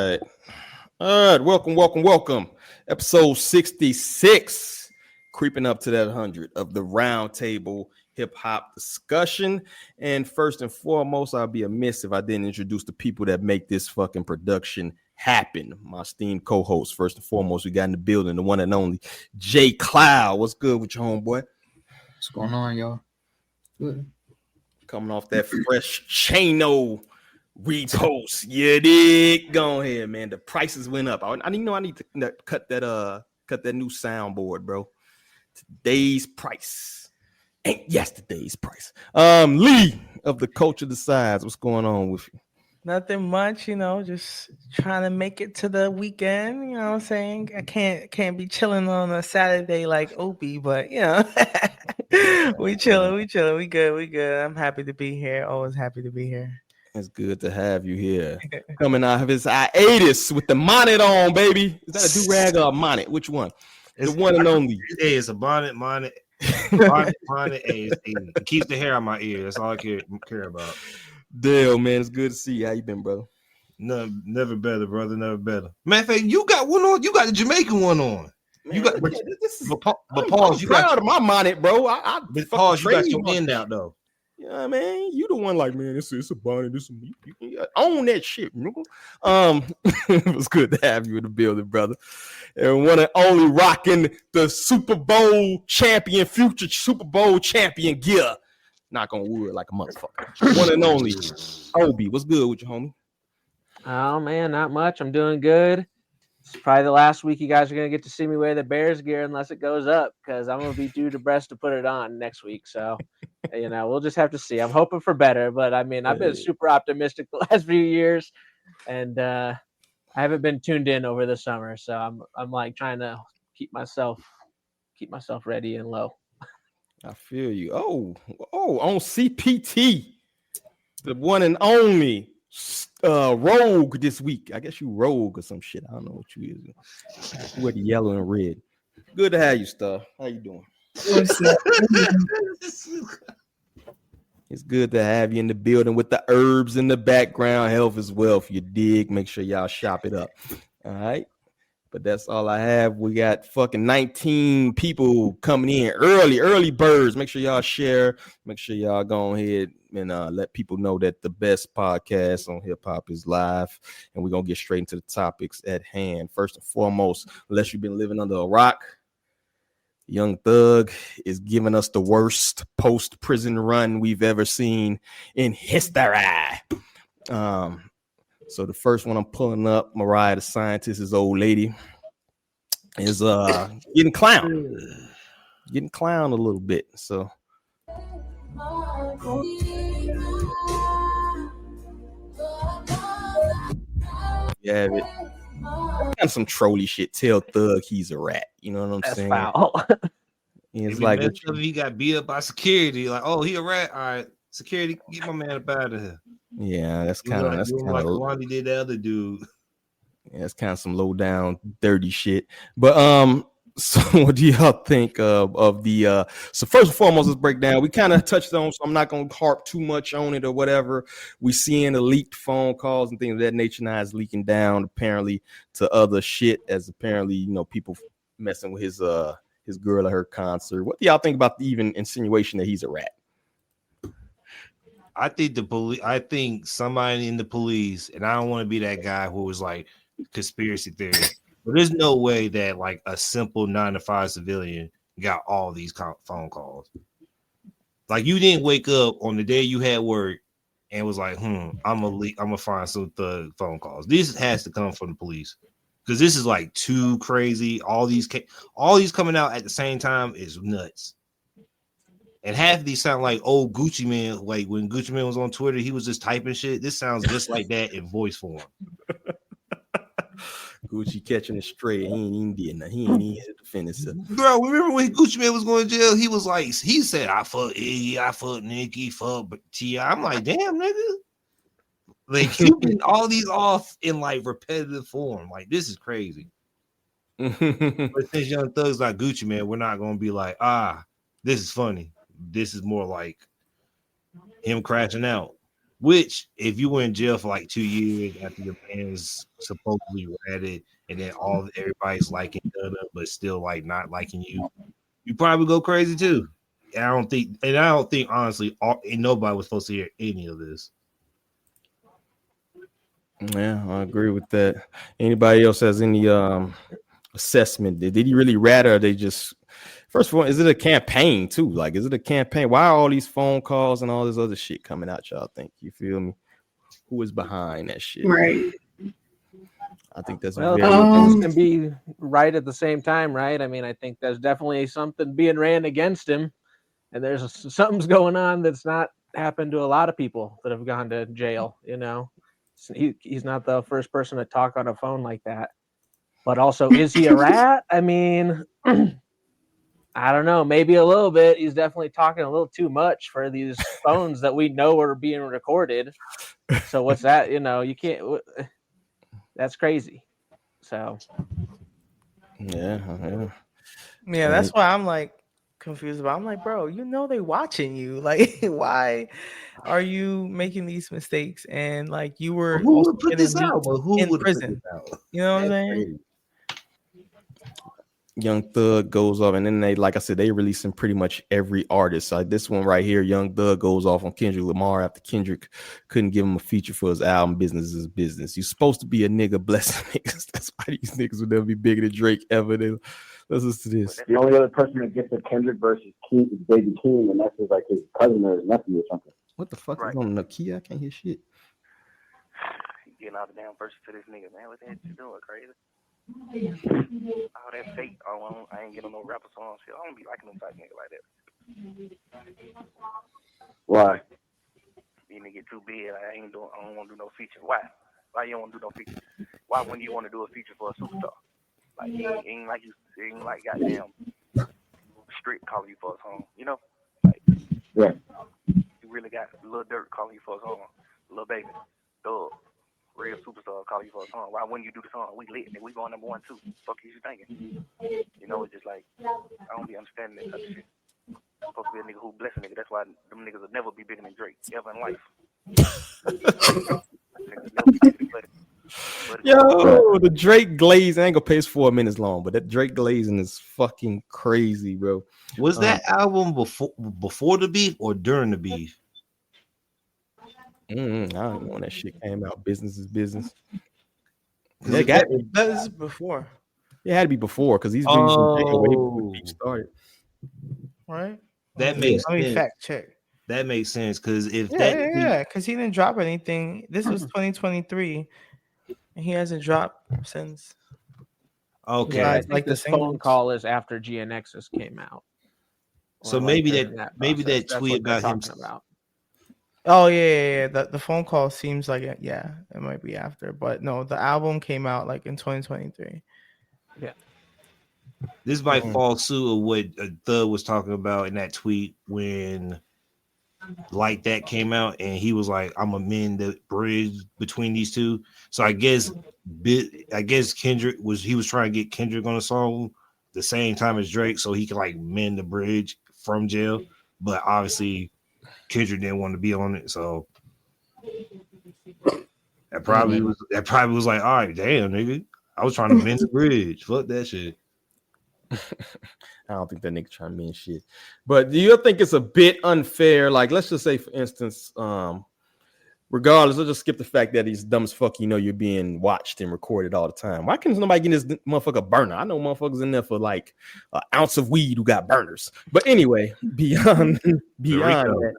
right. Welcome. Episode 66. Creeping up to that 100 of the Roundtable Hip Hop discussion. And first and foremost, I'd be amiss if I didn't introduce the people that make this fucking production happen. My esteemed co-host. First and foremost, we got in the building, the one and only Jay Cloud. What's good with your homeboy? What's going on, y'all? Good. Coming off that fresh Chano repost. Yeah, dig. Go ahead, man. The prices went up. I need to cut that new soundboard, bro. Today's price ain't yesterday's price. Lee of the Culture Decides. What's going on with you? Nothing much, just trying to make it to the weekend. You know what I'm saying? I can't be chilling on a Saturday like Opie, but we chilling, we good. I'm happy to be here. Always happy to be here. It's good to have you here. Coming out of his hiatus with the bonnet on, baby. Is that a do-rag or a bonnet? Which one? It's the one and only. Hey, it's a bonnet. Hey, it keeps the hair on my ear. That's all I care about. Dale, man, it's good to see you. How you been, brother? No, never better, brother. Never better. Matter of fact, you got one on. You got the Jamaican one on. Man, you got, but pause. You proud of my bonnet, bro. But pause. You got your end out though. Yeah, man, you the one like, man, it's a bonnet. You own that shit. It was good to have you in the building, brother. And one and only rocking the Super Bowl champion, future Super Bowl champion gear. Knock on wood like a motherfucker. One and only Obi. What's good with you, homie? Oh man, not much. I'm doing good. It's probably the last week you guys are gonna get to see me wear the Bears gear unless it goes up, because I'm gonna be due to breast to put it on next week. So we'll just have to see. I'm hoping for better, but I mean, I've been super optimistic the last few years, and I haven't been tuned in over the summer, so I'm like trying to keep myself ready and low. I feel you. Oh, on CPT, the one and only Rogue this week. I guess you Rogue or some shit. I don't know what you is. You wear the yellow and red. Good to have you, Star. How you doing? It's good to have you in the building with the herbs in the background. Health is wealth. You dig? Make sure y'all shop it up. All right. But that's all I have. We got fucking 19 people coming in early birds. Make sure y'all share. Make sure y'all go ahead and let people know that the best podcast on hip hop is live. And we're going to get straight into the topics at hand. First and foremost, unless you've been living under a rock, Young Thug is giving us the worst post-prison run we've ever seen in history. So the first one I'm pulling up, Mariah the Scientist, his old lady, is getting clowned a little bit. So you have it. And some trolly shit. Tell Thug he's a rat. You know what I'm saying? Foul. It's like he got beat up by security. Like, oh, he a rat. All right, security, get my man up out of here. Yeah, that's kind of like Lonnie did the other dude. Yeah, it's kind of some low down dirty shit. But so what do y'all think of the so first and foremost, let's break down. We kind of touched on, so I'm not gonna harp too much on it or whatever. We seeing the leaked phone calls and things of that nature now is leaking down apparently to other shit, as apparently people messing with his girl at her concert. What do y'all think about the even insinuation that he's a rat? I think somebody in the police, and I don't want to be that guy who was like conspiracy theory, but there's no way that like a simple 9-to-5 civilian got all these phone calls. Like, you didn't wake up on the day you had work and was like, I'm gonna find some thug phone calls. This has to come from the police, because this is like too crazy. All these coming out at the same time is nuts. And half of these sound like old Gucci Man. Like when Gucci Man was on Twitter, he was just typing shit. This sounds just like that in voice form. Gucci catching it straight. He ain't even did nothing. He ain't even defend himself. Bro, remember when Gucci Man was going to jail? He was like, he said, I fuck Iggy, I fuck Nicki, fuck T.I. I'm like, damn, nigga. Like, keeping all these off in like repetitive form. Like, this is crazy. But since Young Thug's like Gucci Man, we're not going to be like, this is funny. This is more like him crashing out. Which, if you were in jail for like 2 years after your man's supposedly ratted, and then everybody's liking Gunna, but still like not liking you probably go crazy too. And I don't think honestly, nobody was supposed to hear any of this. Yeah, I agree with that. Anybody else has any assessment? Did he really rat, or they just? First of all, is it a campaign too? Like, is it a campaign? Why are all these phone calls and all this other shit coming out? Y'all think? You feel me? Who is behind that shit? Right. I think that's Well, very. things can be right at the same time, right? I mean, I think there's definitely something being ran against him, and there's something's going on that's not happened to a lot of people that have gone to jail. You know, he's not the first person to talk on a phone like that. But also, is he a rat? I mean, I don't know. Maybe a little bit. He's definitely talking a little too much for these phones that we know are being recorded. So what's that? You know, you can't. That's crazy. So. Yeah. That's why I'm like confused about. I'm like, bro, you know they watching you. Like, why are you making these mistakes? And like, you were Who also would put getting this out? But who in would prison. put this out? You know what I'm That's saying? crazy. Young Thug goes off, and then they, like I said, they releasing pretty much every artist. Like this one right here, Young Thug goes off on Kendrick Lamar after Kendrick couldn't give him a feature for his album "Business Is Business." You're supposed to be a nigga blessing niggas. That's why these niggas would never be bigger than Drake ever. Let's listen to this. The only other person that gets a Kendrick versus King is Baby King, and that's like his cousin or his nephew or something. What the fuck is on Nokia? I can't hear shit. Getting all the damn verses to this nigga, man. What the heck you doing, crazy? All that fake. I ain't getting no rapper songs. Shit. I don't be liking them type nigga like that. Why? You nigga get too big. I don't want to do no feature. Why? Why you don't want to do no feature? Why wouldn't you want to do a feature for a superstar? Like he ain't like goddamn Street calling you for a song. You know? Like, yeah. You really got Lil Durk calling you for a song. Lil Baby, Thug, real superstar calling you for a song. Why wouldn't you do the song? We lit, nigga. We going number 1 too. Fuck is you thinking? You know, it's just like I don't be understanding that type of shit. Supposed to be a nigga who bless a nigga. That's why them niggas will never be bigger than Drake ever in life. Yo, the Drake glaze, I ain't gonna pace 4 minutes long, but that Drake glazing is fucking crazy, bro. Was that album before the beef or during the beef? I don't know when that shit came out. Business Is Business. That is before. It had to be before because he's been way before the beef started. Right? That makes sense. sense. Fact check. That makes sense because if because he didn't drop anything. This was 2023, and he hasn't dropped since. Okay, I think this phone call is after GNX's came out. So maybe that tweet about him. Oh yeah. The phone call seems like it might be after, but no, the album came out like in 2023. Yeah. This might fall suit of what Thug was talking about in that tweet when Like That came out, and he was like, "I'm gonna mend the bridge between these two." So I guess Kendrick was trying to get Kendrick on a song the same time as Drake, so he could like mend the bridge from jail. But obviously, Kendrick didn't want to be on it, so that probably was like, "All right, damn, nigga, I was trying to mend the bridge. Fuck that shit." I don't think that nigga trying to mean shit. But do you think it's a bit unfair? Like, let's just say, for instance, regardless, let's just skip the fact that he's dumb as fuck. You know, you're being watched and recorded all the time. Why can't nobody get this motherfucker burner? I know motherfuckers in there for like an ounce of weed who got burners. But anyway, beyond that.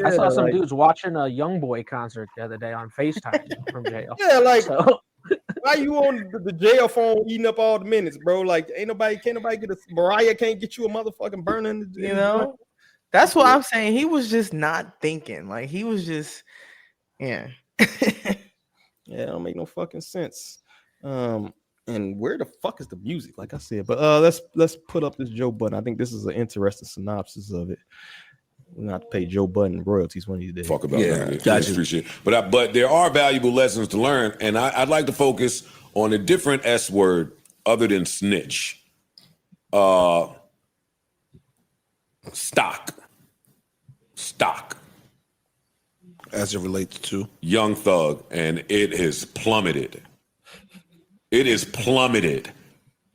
I saw some dudes watching a Youngboy concert the other day on FaceTime from jail. Yeah, like why you on the jail phone eating up all the minutes, bro? Like can't nobody get a Mariah can't get you a motherfucking burner in the, you know? That's what I'm saying. He was just not thinking. Like he was just yeah, it don't make no fucking sense. And where the fuck is the music? Like I said, but let's put up this Joe Budden. I think this is an interesting synopsis of it. We're not to pay Joe Budden royalties one of these days. Fuck about that. Gotcha. Appreciate it. But there are valuable lessons to learn, and I'd like to focus on a different S word other than snitch. Stock. stock as it relates to Young Thug, and it has plummeted. It is plummeted.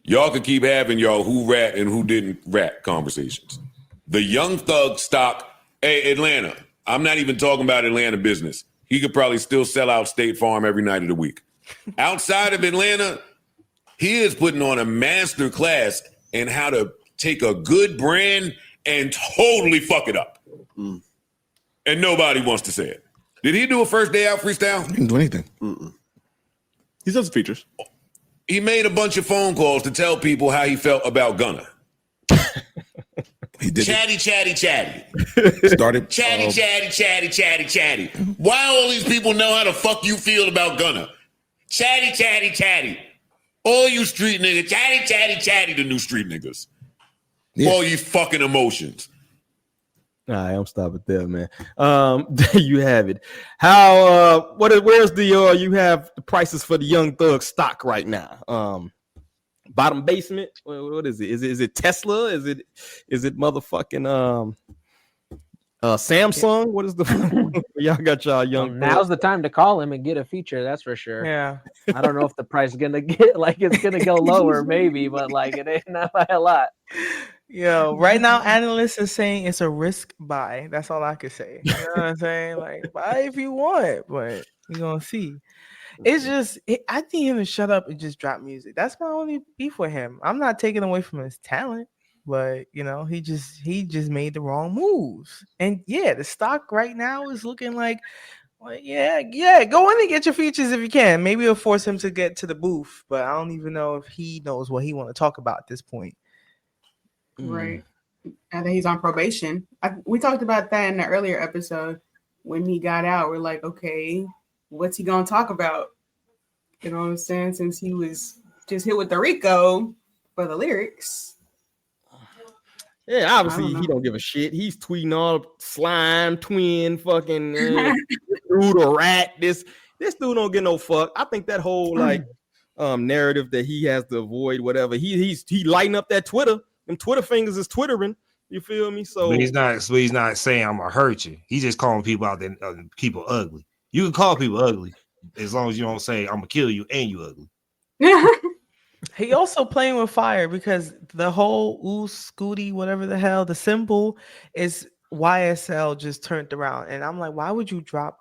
Y'all could keep having y'all who rat and who didn't rat conversations. The Young Thug stock, hey, Atlanta, I'm not even talking about Atlanta business. He could probably still sell out State Farm every night of the week. Outside of Atlanta, he is putting on a master class in how to take a good brand and totally fuck it up. And nobody wants to say it. Did he do a first day out freestyle? He didn't do anything. He does features. He made a bunch of phone calls to tell people how he felt about Gunna. He did chatty. Started Chatty. Why all these people know how the fuck you feel about Gunna? Chatty. All you street niggas, chatty, the new street niggas. Yeah. All you fucking emotions. All right, I'm stopping there, man. There you have it. How? Where's the? You have the prices for the Young Thug stock right now. Bottom basement. What is it? Is it Tesla? Is it motherfucking Samsung? What is the? Y'all got y'all Young. Now's the time to call him and get a feature. That's for sure. Yeah. I don't know if the price is gonna get it's gonna go lower, maybe, but it ain't not by a lot. Yo, right now, analysts are saying it's a risk buy. That's all I could say. You know what I'm saying? Buy if you want, but we're going to see. It's just, I need him to shut up and just drop music. That's my only beef with him. I'm not taking away from his talent, but, he just made the wrong moves. And, yeah, the stock right now is looking like, yeah, go in and get your features if you can. Maybe it'll force him to get to the booth, but I don't even know if he knows what he want to talk about at this point. Right. I think he's on probation. We talked about that in the earlier episode when he got out. We're like, okay, what's he going to talk about? You know what I'm saying? Since he was just hit with the Rico for the lyrics. Yeah, obviously he don't give a shit. He's tweeting all slime, twin, fucking dude or rat. This dude don't get no fuck. I think that whole narrative that he has to avoid whatever. He lighting up that Twitter. Them Twitter fingers is twittering. You feel me? So but he's not saying I'm gonna hurt you. He's just calling people out there, people ugly. You can call people ugly as long as you don't say I'm gonna kill you and you ugly. He also playing with fire because the whole Scooty, whatever the hell, the symbol is YSL just turned around. And I'm like, why would you drop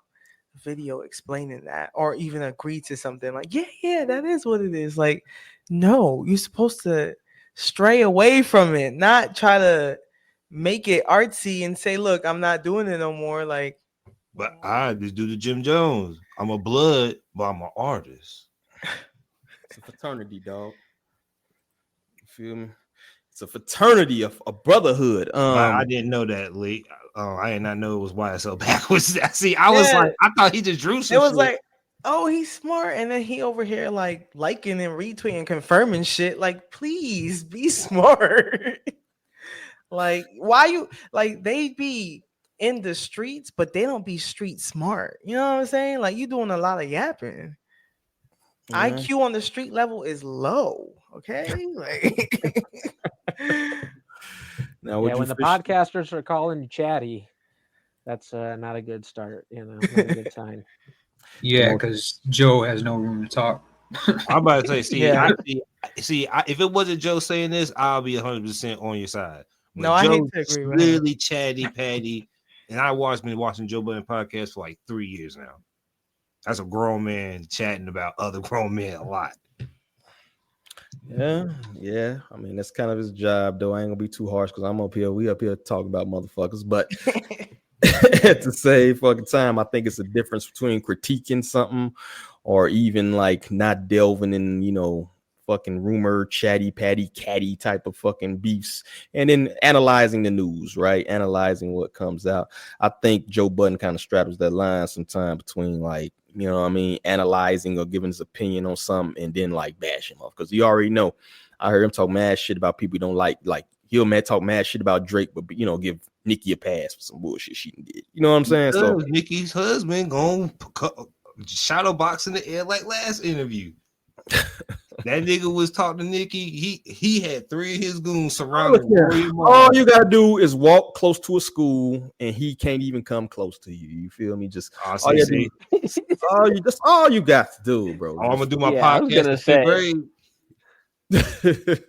a video explaining that or even agree to something like, yeah, that is what it is. Like, no, you're supposed to stray away from it, not try to make it artsy and say, look, I'm not doing it no more. But I just do the Jim Jones. I'm a blood, but I'm an artist. It's a fraternity, dog. You feel me? It's a fraternity, a brotherhood. I didn't know that, Lee. I did not know it was YSL backwards. See, I thought he just drew some. It was shit. like, oh, he's smart, and then he over here liking and retweeting, confirming shit. Please be smart. Why you they be in the streets, but they don't be street smart. You know what I'm saying? You doing a lot of yapping. Yeah. IQ on the street level is low. Okay, now when the podcasters are calling you chatty, that's not a good start. Not a good sign. Yeah, because Joe has no room to talk. I'm about to say, if it wasn't Joe saying this, I'll be 100% on your side. But no, I hate to agree with really chatty patty, and been watching Joe Budden podcast for 3 years now. That's a grown man chatting about other grown men a lot. Yeah. I mean, that's kind of his job, though. I ain't gonna be too harsh because we up here talking about motherfuckers, but. At the same fucking time, I think it's a difference between critiquing something or even not delving in, fucking rumor, chatty, patty, catty type of fucking beefs and then analyzing the news, right? Analyzing what comes out. I think Joe Budden kind of straddles that line sometime between analyzing or giving his opinion on something and then bash him off because you already know. I heard him talk mad shit about people he don't like he'll talk mad shit about Drake, but give Nicki a pass for some bullshit she did. You know what I'm saying? So Nicki's husband gonna shadow box in the air like last interview. That nigga was talking to Nikki. He had 3 of his goons surrounding All you gotta do is walk close to a school, and he can't even come close to you. You feel me? Just all you got to do, bro. I'm gonna do my I was podcast gonna in say. 5th grade.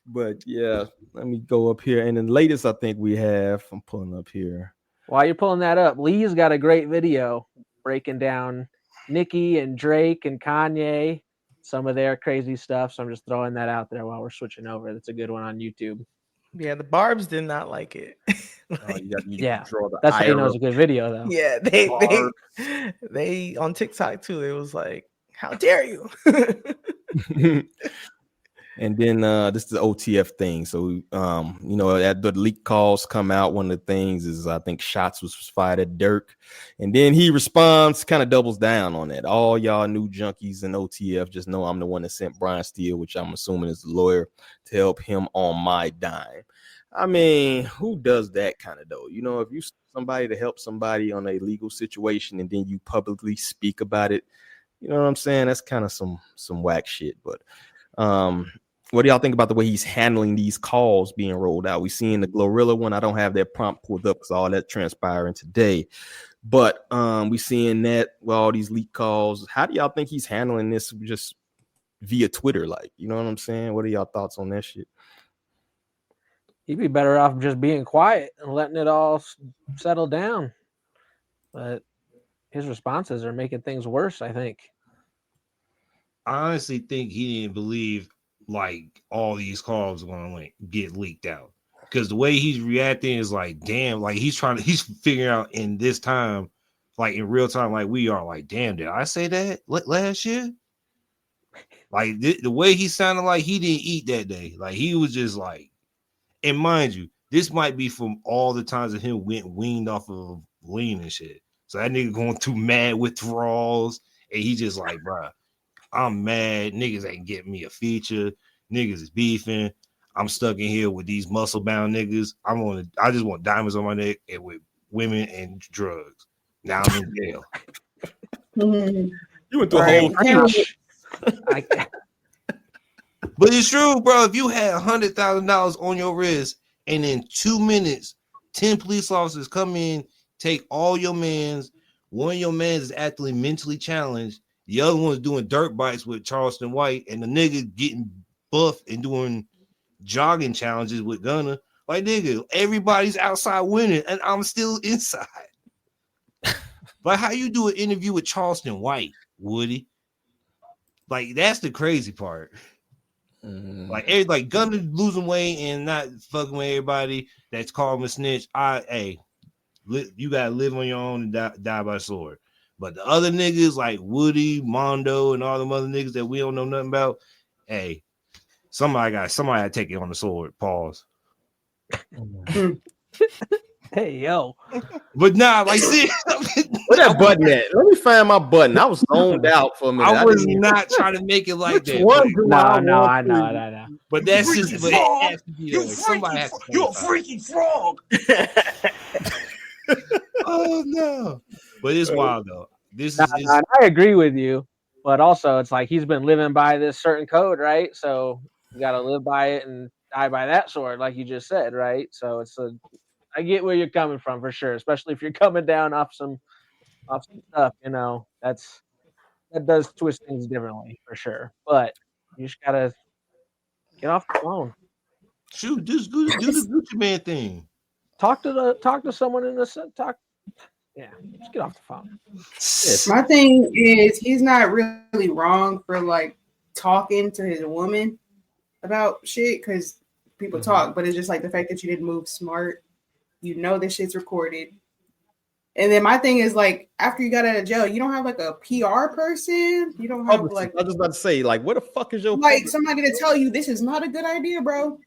But yeah, let me go up here. And the latest I think we have, I'm pulling up here. While you're pulling that up, Lee's got a great video breaking down Nicki and Drake and Kanye, some of their crazy stuff. So I'm just throwing that out there while we're switching over. That's a good one on YouTube. Yeah, the Barbs did not like it. Draw the That's how you know eye it's a good video, though. Yeah, they on TikTok too. It was like, how dare you? And then this is the OTF thing. So at the leak calls come out, one of the things is I think shots was fired at Dirk, and then he responds, kind of doubles down on that. All y'all new junkies in OTF just know I'm the one that sent Brian Steele, which I'm assuming is the lawyer, to help him on my dime. I mean, who does that kind of though? If you somebody to help somebody on a legal situation and then you publicly speak about it, you know what I'm saying? That's kind of some whack shit. But what do y'all think about the way he's handling these calls being rolled out? We seen the Glorilla one. I don't have that prompt pulled up because all that transpiring today. But we seeing that with all these leak calls. How do y'all think he's handling this just via Twitter? Like, you know what I'm saying? What are y'all thoughts on that shit? He'd be better off just being quiet and letting it all settle down. But his responses are making things worse, I think. I honestly think he didn't believe like all these calls are gonna get leaked out, because the way he's reacting is like, damn, like he's figuring out in this time, like in real time, like we are, like, damn, did I say that last year? Like the way he sounded, like he didn't eat that day, like he was just like, and mind you, this might be from all the times that him went weaned off of lean and shit. So that nigga going through mad withdrawals, and he just like, bruh, I'm mad. Niggas ain't getting me a feature. Niggas is beefing. I'm stuck in here with these muscle bound niggas. I just want diamonds on my neck and with women and drugs. Now I'm in jail. You went through a whole But it's true, bro. If you had $100,000 on your wrist and in 2 minutes, 10 police officers come in, take all your mans. One of your mans is actually mentally challenged. The other one's doing dirt bikes with Charleston White, and the nigga getting buff and doing jogging challenges with Gunner. Like, nigga, everybody's outside winning, and I'm still inside. Like, how you do an interview with Charleston White, Woody? Like, that's the crazy part. Like Gunner losing weight and not fucking with everybody that's called him a snitch. You gotta live on your own and die by sword. But the other niggas like Woody, Mondo, and all them other niggas that we don't know nothing about, hey, somebody had to take it on the sword. Pause. Hey, yo. But nah, like, see, where that button at? Let me find my button. I was zoned out for a minute. I was not trying to make it like that. No, I know. But that's just, but it has to be that way. Somebody has to. You're a freaky frog. Oh no. But it's wild though. I agree with you, but also it's like he's been living by this certain code, right? So you got to live by it and die by that sword, like you just said, right? So I get where you're coming from for sure, especially if you're coming down off some stuff. That does twist things differently for sure. But you just gotta get off the phone. Shoot, do the Gucci Man thing. Talk to someone in the talk. Yeah, just get off the phone. My thing is, he's not really wrong for like talking to his woman about shit, because people talk, but it's just like the fact that you didn't move smart. You know this shit's recorded. And then my thing is, like, after you got out of jail, you don't have like a PR person. You don't have like, I was just about to say, like, what the fuck is your like somebody to tell you this is not a good idea, bro.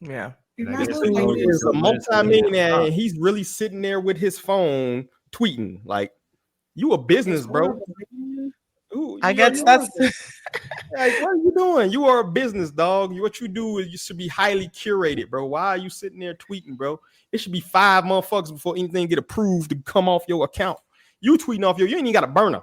Yeah. You're not This doing like dude this. is a multi-millionaire, and he's really sitting there with his phone tweeting. Like, you a business, bro. Ooh, I guess that's like, what are you doing? You are a business, dog. What you do is you should be highly curated, bro. Why are you sitting there tweeting, bro? It should be 5 motherfuckers before anything get approved to come off your account. You tweeting off you ain't even got a burner.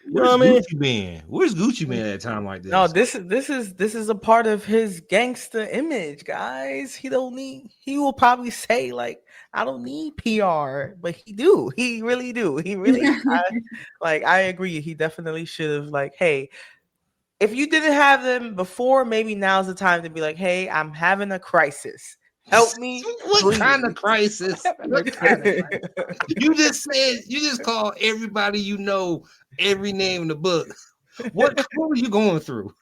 You know what I mean? Gucci Man? Where's Gucci Man at a time like this? No, this is a part of his gangster image, guys. He will probably say like, I don't need PR, but he really do. I agree. He definitely should have like, hey, if you didn't have them before, maybe now's the time to be like, hey, I'm having a crisis. Help me. What please. kind of crisis? What kind of crisis? You just called everybody you know every name in the book. What are you going through?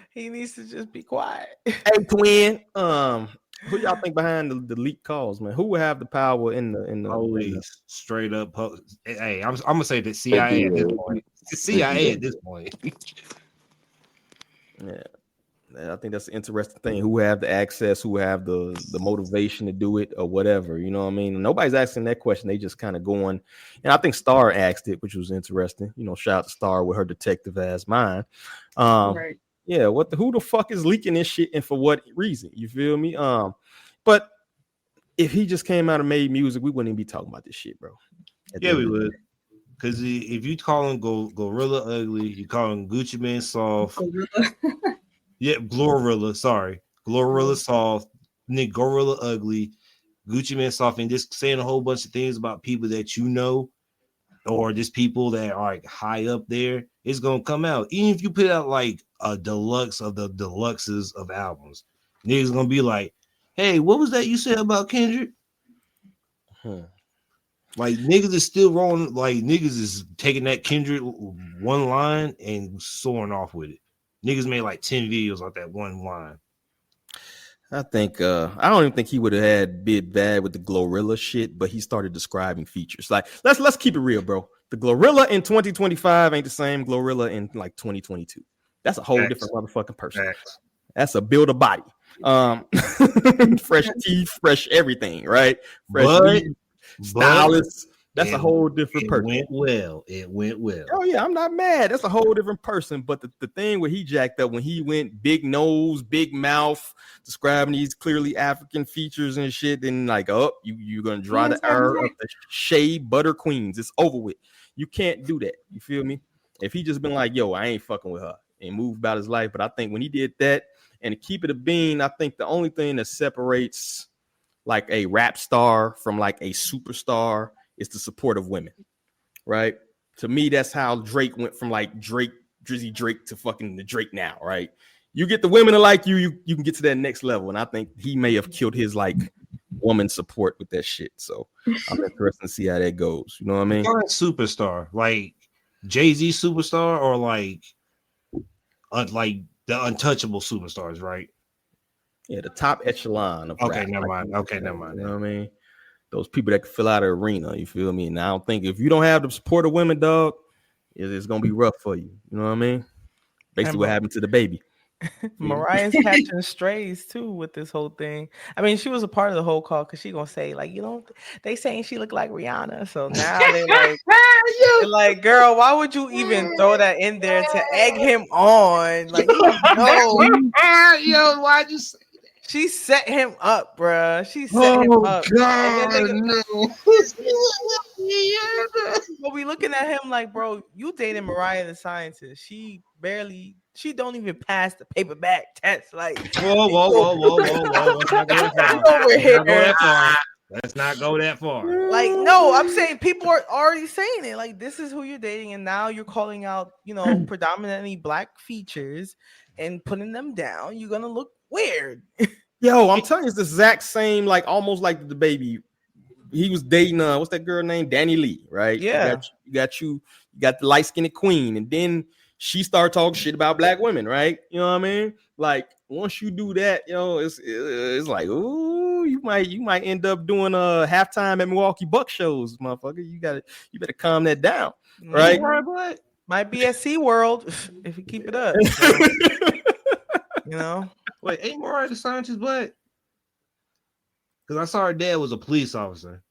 He needs to just be quiet. Hey, twin. Who y'all think behind the leak calls, man? Who would have the power in the police? Straight up. Hey, I'm gonna say the CIA at this point. The CIA at this point. Yeah. I think that's an interesting thing. Who have the access, who have the motivation to do it or whatever. You know what I mean? Nobody's asking that question. They just kind of going. And I think Star asked it, which was interesting. You know, shout out to Star with her detective ass mind. Right. Yeah, who the fuck is leaking this shit and for what reason? You feel me? But if he just came out and made music, we wouldn't even be talking about this shit, bro. Yeah, we would. Because if you call him Gorilla Ugly, you call him Gucci Man Soft. Yeah, Glorilla, sorry. Glorilla Soft, Nick Gorilla Ugly, Gucci Man Soft, and just saying a whole bunch of things about people that you know, or just people that are like high up there, it's gonna come out. Even if you put out like a deluxe of the deluxes of albums, niggas gonna be like, hey, what was that you said about Kendrick? Like niggas is still rolling, like niggas is taking that Kendrick one line and soaring off with it. Niggas made like 10 videos off that one line. I think I don't even think he would have had bid bad with the Glorilla shit, but he started describing features. Like let's keep it real, bro. The Glorilla in 2025 ain't the same Glorilla in like 2022. That's a whole different motherfucking person. That's a build a body. Fresh teeth, fresh everything, right? Fresh weed, stylist. That's a whole different person. It went well. Oh yeah, I'm not mad. That's a whole different person. But the thing where he jacked up when he went big nose, big mouth, describing these clearly African features and shit, then like, oh, you're gonna draw the air of the shea butter queens. It's over with. You can't do that. You feel me? If he just been like, yo, I ain't fucking with her and moved about his life. But I think when he did that and to keep it a bean, I think the only thing that separates like a rap star from like a superstar is the support of women, right? To me, that's how Drake went from like Drizzy Drake to fucking the Drake now, right? You get the women to like you can get to that next level. And I think he may have killed his like woman support with that shit. So I'm interested to see how that goes. You know what I mean? Superstar, like Jay-Z superstar, or like the untouchable superstars, right? Yeah, the top echelon of okay, rap. never mind. Okay, never mind. You know what I mean? Those people that can fill out an arena, you feel me? And I don't think if you don't have the support of women, dog, it's gonna be rough for you. You know what I mean? Basically, what happened to the baby. Mariah's catching strays too with this whole thing. I mean, she was a part of the whole call because she gonna say like, you know, they saying she looked like Rihanna. So now they're like, girl, why would you even throw that in there to egg him on? Like, yo, why'd you say? She set him up, bruh. She set him up. God, no. But we looking at him like, bro, you dated Mariah the Scientist. She don't even pass the paperback test. Like, whoa. Let's not go that far. Like, no, I'm saying people are already saying it. Like, this is who you're dating, and now you're calling out, you know, predominantly black features and putting them down. You're gonna look weird. Yo, I'm telling you, it's the exact same, like almost like the baby. He was dating what's that girl named? Danny Lee, right? Yeah. You got the light-skinned queen, and then she started talking shit about black women, right? You know what I mean? Like once you do that, you know, it's like, ooh, you might end up doing a halftime at Milwaukee Bucks shows, motherfucker. You better calm that down, right? Might be at SeaWorld if you keep it up. You know? Wait, ain't Mariah the Scientist black? Because I saw her dad was a police officer.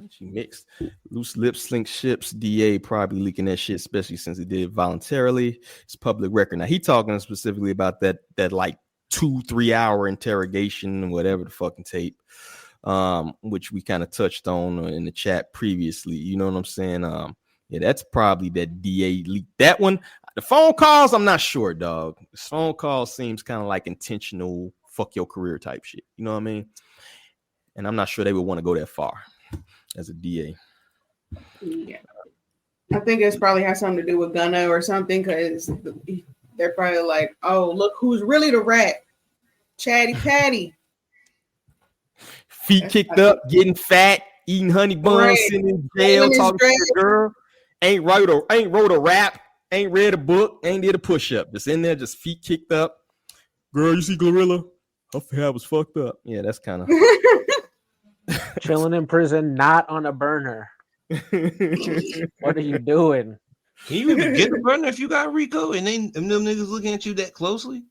She mixed. Loose lips, slink ships. DA probably leaking that shit, especially since he did it voluntarily. It's public record. Now he talking specifically about that like 2-3 hour interrogation, whatever the fucking tape, which we kind of touched on in the chat previously. You know what I'm saying? Yeah, that's probably that DA leak. That one, the phone calls, I'm not sure, dog. The phone call seems kind of like intentional fuck your career type shit. You know what I mean? And I'm not sure they would want to go that far as a DA. Yeah. I think it's probably has something to do with Gunna or something, because they're probably like, oh, look who's really the rat. Chatty Patty. Feet kicked up, getting fat, eating honey buns, sitting in jail, talking to a girl. Ain't wrote a rap, ain't read a book, ain't did a push-up. Just in there, just feet kicked up. Girl, you see Glorilla? Her hair was fucked up. Yeah, that's kind of chilling in prison, not on a burner. What are you doing? Can you even get a burner if you got Rico and them niggas looking at you that closely?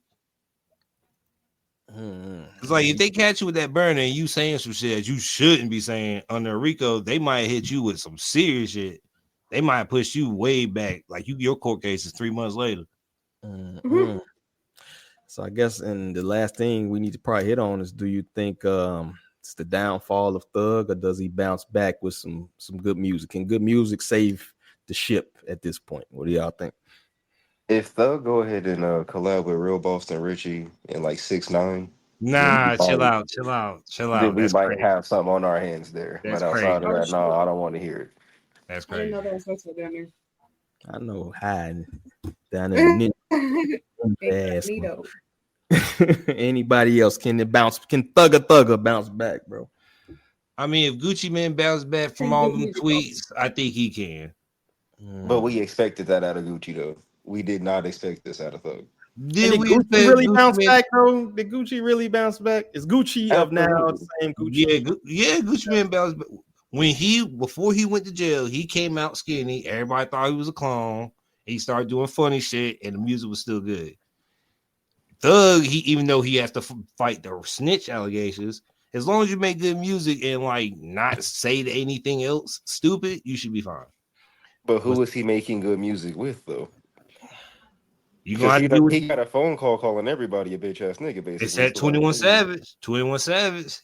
It's like if they catch you with that burner and you saying some shit that you shouldn't be saying under Rico, they might hit you with some serious shit. They might push you way back. Like your court case is 3 months later. So I guess, and the last thing we need to probably hit on is, do you think it's the downfall of Thug, or does he bounce back with some good music? Can good music save the ship at this point? What do y'all think? If Thug go ahead and collab with Real Boston Richie in like 6ix9ine, nah, chill out. Then we might have something on our hands there. That's but outside of that, no, I don't want to hear it. That's I didn't crazy. know that was what's down there. I know hiding down in the ass. Anybody else can bounce? Can Thugger bounce back, bro? I mean, if Gucci Man bounced back from all them tweets, I think he can. But we expected that out of Gucci, though. We did not expect this out of Thug. Did Gucci really bounce back, bro? Did Gucci really bounce back? Is Gucci of now the same Gucci? Yeah, Gucci Man bounced back. Before he went to jail, he came out skinny. Everybody thought he was a clone. He started doing funny shit, and the music was still good. Thug, even though he has to fight the snitch allegations, as long as you make good music and like not say anything else stupid, you should be fine. But who is he making good music with, though? You gonna have to do he got a phone call calling everybody a bitch ass nigga, basically. It's that 21 Savage. 21 Savage.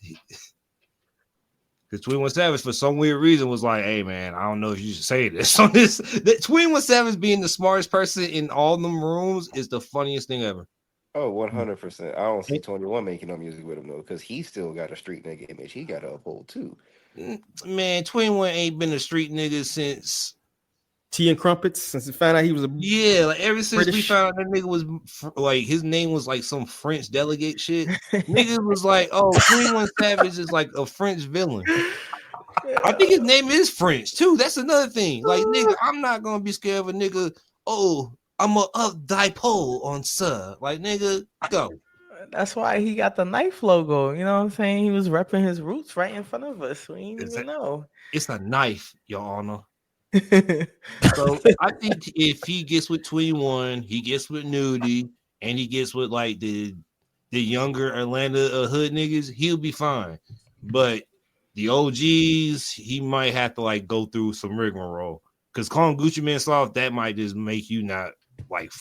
Because 21 Savage, for some weird reason, was like, hey man, I don't know if you should say this on this. That 21 Savage being the smartest person in all them rooms is the funniest thing ever. Oh, 100%. I don't see 21 making no music with him though, because he still got a street nigga image. He got to uphold too. Man, 21 ain't been a street nigga since Tea and Crumpets, since he found out he was like ever since we found out that nigga was like his name was like some French delegate shit. Nigga was like, oh, 21 Savage is like a French villain. I think his name is French too. That's another thing. Like, nigga, I'm not gonna be scared of a nigga. Oh, I'm a up dipole on sir. Like, nigga, go. That's why he got the knife logo. You know what I'm saying? He was repping his roots right in front of us. We didn't even know. It's a knife, Your Honor. So I think if he gets with 21, he gets with Nudie, and he gets with like the younger Atlanta hood niggas, he'll be fine. But the OGs, he might have to like go through some rigmarole. Because calling Gucci Man soft, that might just make you not like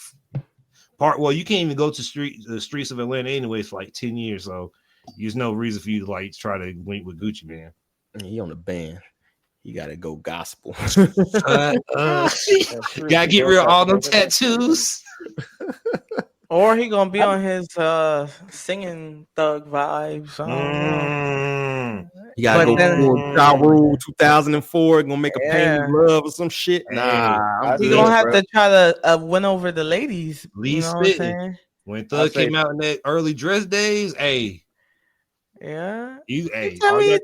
well, you can't even go to the streets of Atlanta anyway for like 10 years. So there's no reason for you to like try to link with Gucci Man. He on the band. You gotta go gospel. Gotta get rid of all them tattoos. Or he gonna be on his singing Thug vibes. You gotta go Ja Rule 2004. Gonna make a Pain of Love or some shit. Nah, he gonna have to try to win over the ladies. Lee you know what I'm saying? When Thug came out in that early dress days, hey. Yeah. Tell me, you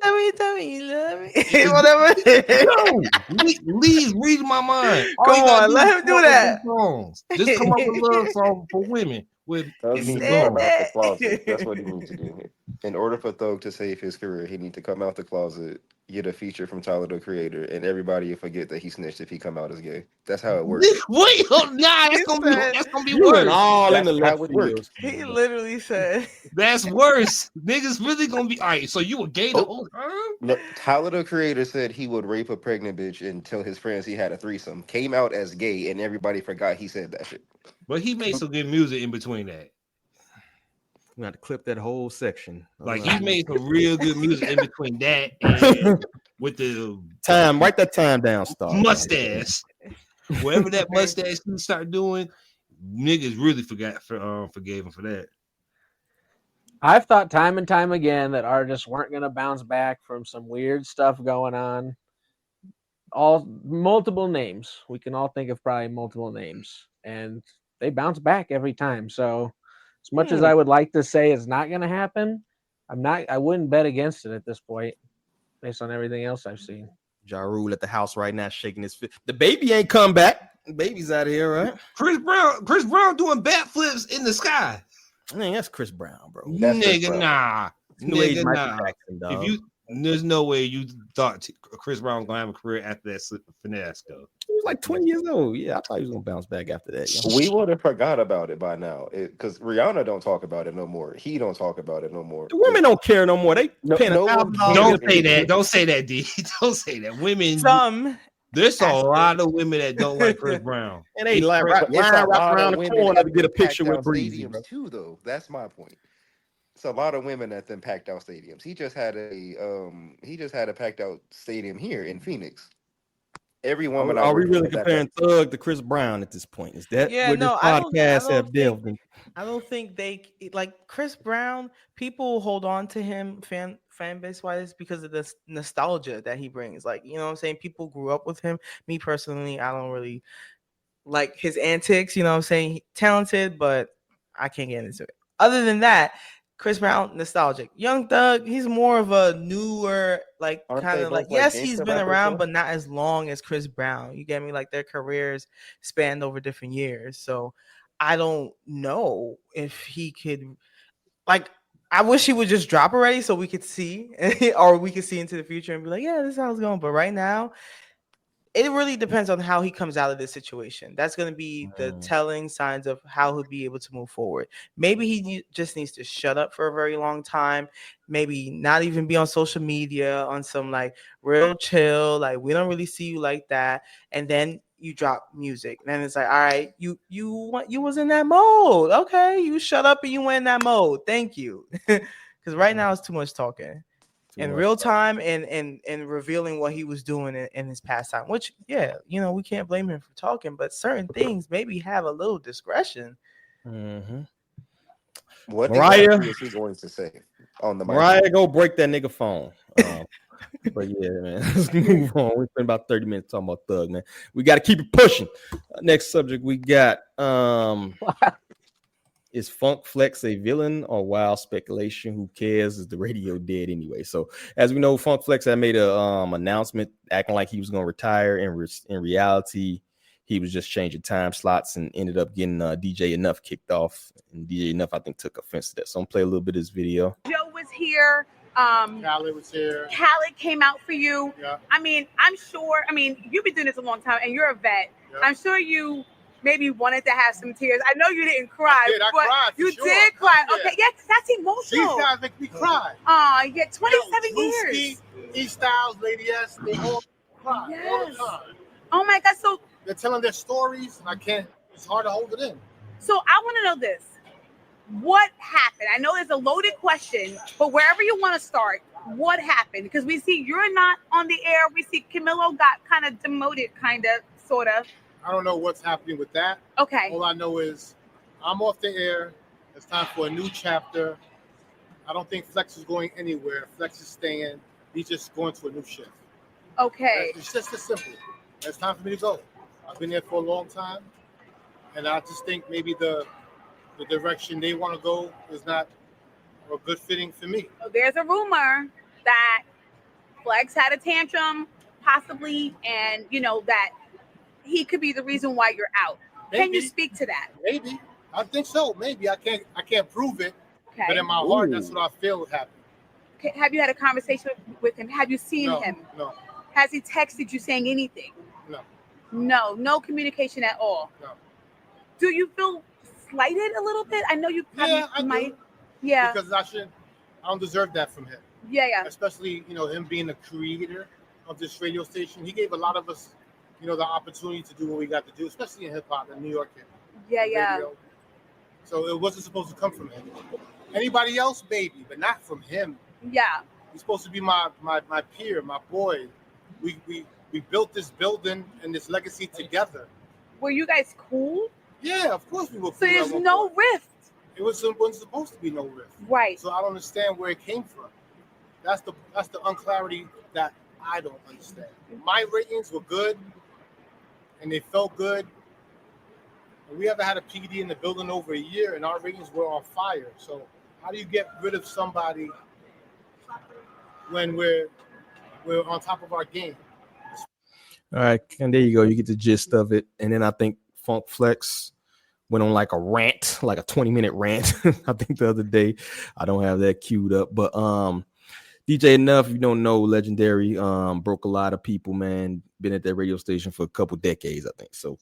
love me. Whatever. No, Lee's reading my mind. Come on, let him do that. Just come up with a love song for women. Thug needs to come out the closet. That's what he needs to do. In order for Thug to save his career, he needs to come out the closet, get a feature from Tyler the Creator, and everybody will forget that he snitched if he come out as gay. That's how it works. Wait, that's gonna be worse. All in the left field. He literally said that's worse. Niggas really gonna be all right. So you were gay the whole time? Look, Tyler the Creator said he would rape a pregnant bitch and tell his friends he had a threesome. Came out as gay, and everybody forgot he said that shit. But he made some good music in between that. We got to clip that whole section. Like he made some real good music in between that and with the time. Write that time down, Star. Mustache. Whatever that mustache he started doing, niggas really forgave him for that. I've thought time and time again that artists weren't going to bounce back from some weird stuff going on. Multiple names. We can all think of probably multiple names, and they bounce back every time. So, as much as I would like to say it's not going to happen, I wouldn't bet against it at this point, based on everything else I've seen. Ja Rule at the house right now, shaking his fist. The baby ain't come back. The baby's out of here, right? Chris Brown doing backflips in the sky. I mean, that's Chris Brown, bro. Nigga, nah. New age Nigga, Michael nah. Jackson, dog. There's no way you thought Chris Brown was gonna have a career after that finesse, though. He was like 20 years old. Yeah, I thought he was gonna bounce back after that. Yo. We would have forgot about it by now, because Rihanna don't talk about it no more. He don't talk about it no more. The women don't care no more. They paying $1,000. Don't say that. Don't say that, D. Don't say that. Women. There's a lot of women that don't like Chris Brown. And they like right around the corner to get a picture with Breezy, stadiums too, though. That's my point. It's a lot of women that then packed out stadiums. He just had a packed out stadium here in Phoenix. Every woman. Are we really comparing Thug to Chris Brown at this point? Is that where this podcast have delved in? I don't think they like Chris Brown. People hold on to him fan base wise because of the nostalgia that he brings. Like, you know what I'm saying? People grew up with him. Me personally, I don't really like his antics. You know what I'm saying? Talented, but I can't get into it. Other than that, Chris Brown, nostalgic. Young Thug, he's more of a newer, like kind of like, yes, he's been around, but not as long as Chris Brown. You get me? Like their careers spanned over different years. So I don't know if he could, like, I wish he would just drop already so we could see, or we could see into the future and be like, yeah, this is how it's going. But right now, it really depends on how he comes out of this situation. That's going to be the telling signs of how he'll be able to move forward. Maybe he just needs to shut up for a very long time. Maybe not even be on social media on some like real chill. Like, we don't really see you like that. And then you drop music. And then it's like, all right, you was in that mode. Okay, you shut up and you went in that mode. Thank you. Because right now it's too much talking. In real time and revealing what he was doing in his pastime, which, yeah, you know, we can't blame him for talking, but certain things maybe have a little discretion. Mm-hmm. What Mariah is he going to say on the mic? Mariah, go break that nigga phone. But yeah, man, let's move on. We spent about 30 minutes talking about Thug, man. We got to keep it pushing. Next subject we got is Funk Flex a villain or wild speculation? Who cares? Is the radio dead anyway? So as we know, Funk Flex had made a announcement acting like he was going to retire. In reality, he was just changing time slots and ended up getting DJ Nuff kicked off. And DJ Nuff, I think, took offense to that. So I'm gonna play a little bit of this video. Joe was here. Khaled was here. Khaled came out for you. Yeah. I mean, I'm sure. I mean, you've been doing this a long time, and you're a vet. Yeah. I'm sure you maybe wanted to have some tears. I know you didn't cry. I cried. You sure. did cry. Yeah. Okay, yes, that's emotional. These guys make me cry. Yeah, 27 years. E-Styles, Lady S, they all cry all the time. Oh my God! So they're telling their stories, and I can't. It's hard to hold it in. So I want to know this. What happened? I know it's a loaded question, but wherever you want to start, what happened? Because we see you're not on the air. We see Camilo got kind of demoted, kind of, sort of. I don't know what's happening with that. Okay. All I know is I'm off the air. It's time for a new chapter. I don't think Flex is going anywhere. Flex is staying. He's just going to a new shift. Okay. It's just as simple. It's time for me to go. I've been there for a long time, and I just think maybe the direction they want to go is not a good fitting for me. So there's a rumor that Flex had a tantrum, possibly, and you know that he could be the reason why you're out. Maybe. Can you speak to that? Maybe. I think so. Maybe. I can't prove it. Okay. But in my heart, that's what I feel would happen. Okay. Have you had a conversation with him? Have you seen him? No. Has he texted you saying anything? No. No communication at all. No. Do you feel slighted a little bit? I know you probably might. Do. Yeah. Because I don't deserve that from him. Yeah. Especially, him being the creator of this radio station. He gave a lot of us, the opportunity to do what we got to do, especially in hip hop in New York. Radio. So it wasn't supposed to come from him. Anybody else, maybe, but not from him. Yeah. He's supposed to be my peer, my boy. We built this building and this legacy together. were you guys cool? Yeah, of course we were. So there's no rift. It wasn't supposed to be no rift. Right. So I don't understand where it came from. That's the unclarity that I don't understand. My ratings were good, and they felt good. And we haven't had a PD in the building over a year, and our ratings were on fire. So how do you get rid of somebody when we're on top of our game? All right, and there you go. You get the gist of it. And then I think Funk Flex went on like a rant, like a 20-minute rant. I think the other day. I don't have that queued up, but DJ Nuff, you don't know, legendary, broke a lot of people, man. Been at that radio station for a couple decades, I think. So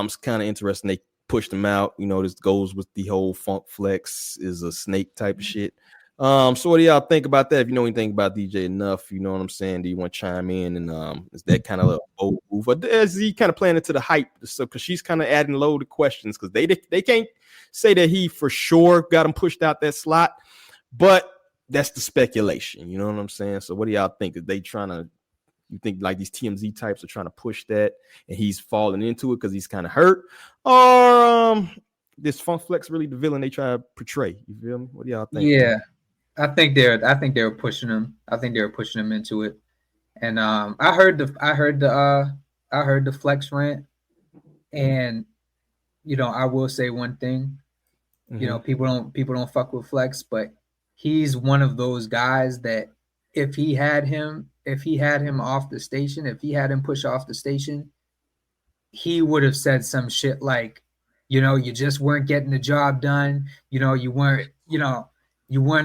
it's kind of interesting. They pushed him out. You know, this goes with the whole Funk Flex is a snake type of shit. So what do y'all think about that? If you know anything about DJ Nuff, you know what I'm saying? Do you want to chime in? And is that kind of a bold move? Or is he kind of playing into the hype? So because she's kind of adding loaded questions because they can't say that he for sure got him pushed out that slot, but that's the speculation. You know what I'm saying? So what do y'all think? Are they trying to? You think like these TMZ types are trying to push that, and he's falling into it because he's kind of hurt, or this Funk Flex really the villain they try to portray? You feel me? What do y'all think? Yeah. I think they were pushing him. I think they were pushing him into it. And I heard the Flex rant. And you know, I will say one thing. You know, people don't fuck with Flex, but he's one of those guys that if he had him off the station, if he had him push off the station, he would have said some shit like, you know, you just weren't getting the job done. You know, you weren't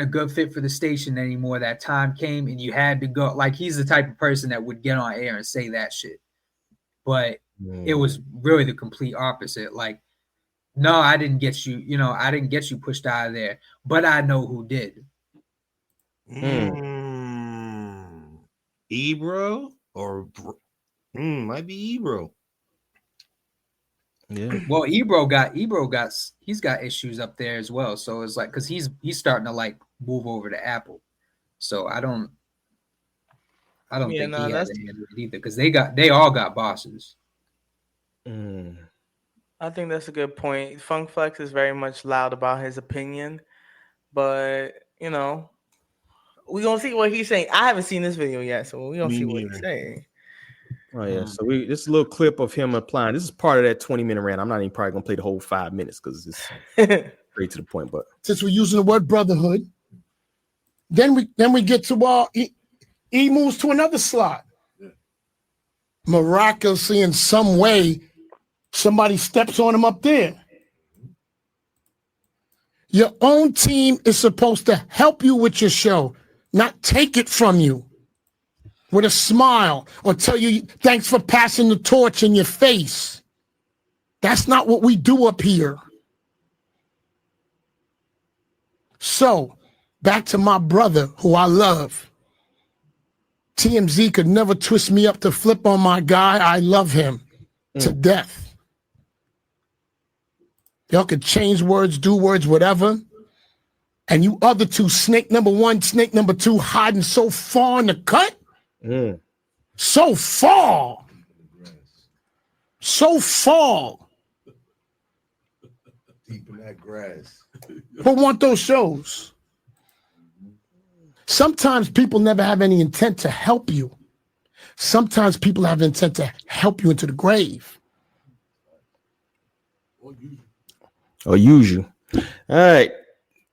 a good fit for the station anymore. That time came and you had to go. Like, he's the type of person that would get on air and say that shit. But it was really the complete opposite. Like, no, I didn't get you, I didn't get you pushed out of there, but I know who did. Ebro or might be Ebro. Yeah. Well, he's got issues up there as well. So it's like, cause he's starting to like move over to Apple. So I don't think he has a hand with it either, because they all got bosses. I think that's a good point. Funk Flex is very much loud about his opinion, but you know, we gonna see what he's saying. I haven't seen this video yet, so we gonna see what he's saying. Oh yeah, so this is a little clip of him applying. This is part of that 20-minute rant. I'm not even probably gonna play the whole 5 minutes because it's straight to the point. But since we're using the word brotherhood, then we get to he moves to another slot. Miraculously, in some way, somebody steps on him up there. Your own team is supposed to help you with your show, not take it from you with a smile or tell you thanks for passing the torch in your face. That's not what we do up here. So, back to my brother, who I love. TMZ could never twist me up to flip on my guy. I love him to death. Y'all could change words, do words, whatever. And you other two, snake number one, snake number two, hiding so far in the cut. So far. So far. Deep in that grass. Who want those shows? Sometimes people never have any intent to help you. Sometimes people have intent to help you into the grave. Or use you. All right.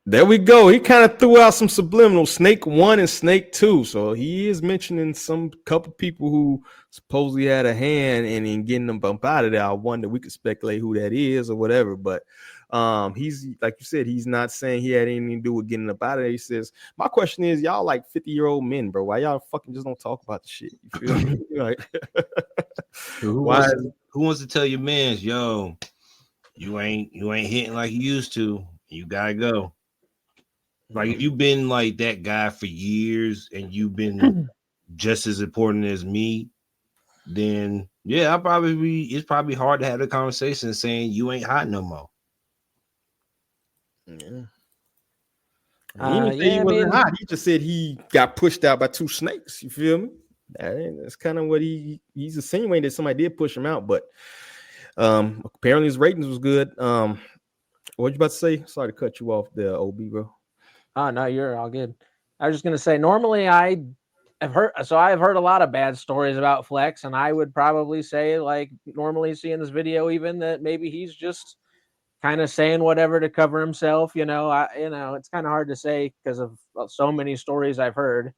There we go. He kind of threw out some subliminal Snake 1 and Snake 2. So he is mentioning some couple people who supposedly had a hand in getting them bump out of there. I wonder, we could speculate who that is or whatever. But he's, like you said, he's not saying he had anything to do with getting up out of there. He says, my question is, y'all like 50-year-old men, bro. Why y'all fucking just don't talk about the shit? You feel me? Like, who wants to tell your mans, yo, you ain't hitting like you used to. You gotta go. Like, if you've been like that guy for years and you've been just as important as me, then yeah, it's probably hard to have the conversation saying you ain't hot no more. Yeah. He didn't say he wasn't hot. He just said he got pushed out by two snakes. You feel me? That's kind of what he's insinuating, that somebody did push him out. But Apparently his ratings was good. What you about to say? Sorry to cut you off there, OB, bro. Oh no, you're all good. I was just gonna say, normally I've heard a lot of bad stories about Flex, and I would probably say, like, normally seeing this video, even that maybe he's just kind of saying whatever to cover himself. It's kind of hard to say because of so many stories I've heard.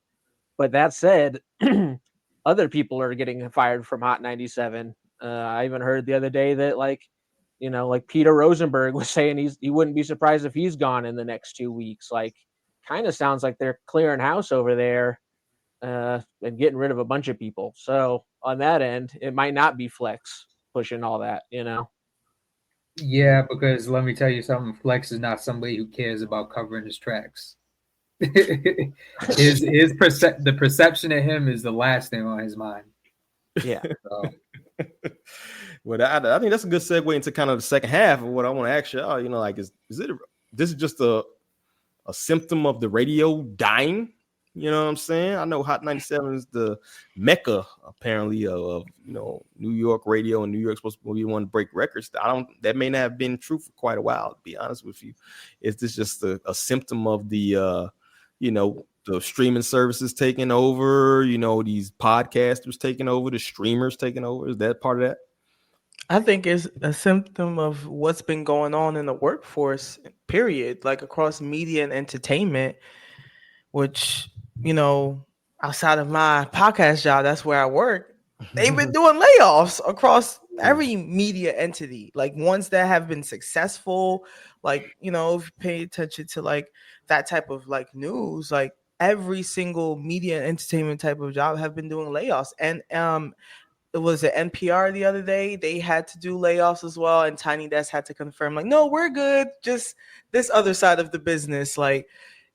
But that said, other people are getting fired from Hot 97. I even heard the other day that like Peter Rosenberg was saying he wouldn't be surprised if he's gone in the next 2 weeks. Like, kind of sounds like they're clearing house over there and getting rid of a bunch of people. So on that end, it might not be Flex pushing all that, Yeah, because let me tell you something. Flex is not somebody who cares about covering his tracks. The perception of him is the last thing on his mind. Yeah. So. Well, I think that's a good segue into kind of the second half of what I want to ask y'all. This is just a symptom of the radio dying? You know what I'm saying? I know Hot 97 is the mecca, apparently, of New York radio, and New York's supposed to be one to break records. That may not have been true for quite a while, to be honest with you. Is this just a symptom of the the streaming services taking over, these podcasters taking over, the streamers taking over? Is that part of that? I think it's a symptom of what's been going on in the workforce, period, like across media and entertainment, which, outside of my podcast job, that's where I work. They've been doing layoffs across every media entity, like ones that have been successful. Like, if you pay attention to like that type of like news, like every single media and entertainment type of job have been doing layoffs. And it was an NPR the other day. They had to do layoffs as well. And Tiny Desk had to confirm, like, no, we're good. Just this other side of the business. Like,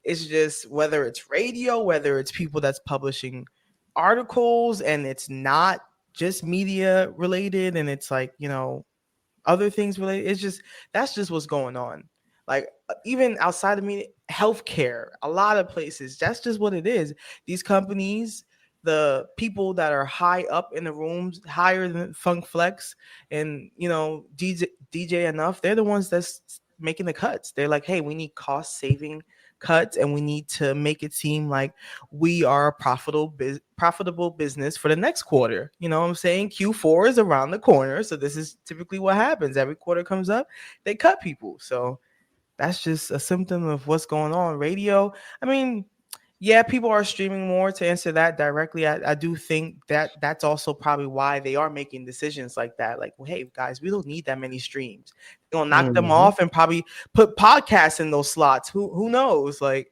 it's just whether it's radio, whether it's people that's publishing articles, and it's not just media related, and it's like, other things related. That's just what's going on. Like, even outside of media, healthcare, a lot of places, that's just what it is. These companies, the people that are high up in the rooms, higher than Funk Flex and DJ Nuff, they're the ones that's making the cuts. They're like, hey, we need cost saving cuts, and we need to make it seem like we are a profitable business for the next quarter. You know what I'm saying? Q4 is around the corner, so this is typically what happens. Every quarter comes up, they cut people. So that's just a symptom of what's going on. Radio, I mean, yeah, people are streaming more. To answer that directly, I do think that that's also probably why they are making decisions like that. Like, well, hey, guys, we don't need that many streams. They're gonna knock them off and probably put podcasts in those slots. Who knows? Like,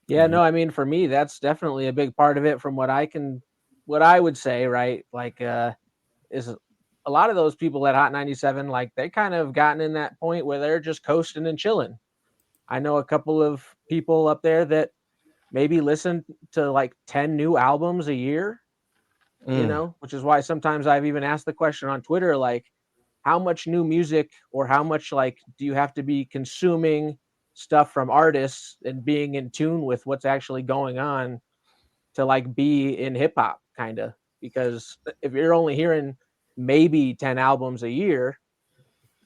yeah, no, I mean, for me, that's definitely a big part of it. From what I would say, right? Like, is a lot of those people at Hot 97, like, they kind of gotten in that point where they're just coasting and chilling. I know a couple of people up there that maybe listen to like 10 new albums a year, which is why sometimes I've even asked the question on Twitter, like, how much new music or how much like do you have to be consuming stuff from artists and being in tune with what's actually going on to like be in hip hop, kind of? Because if you're only hearing maybe 10 albums a year,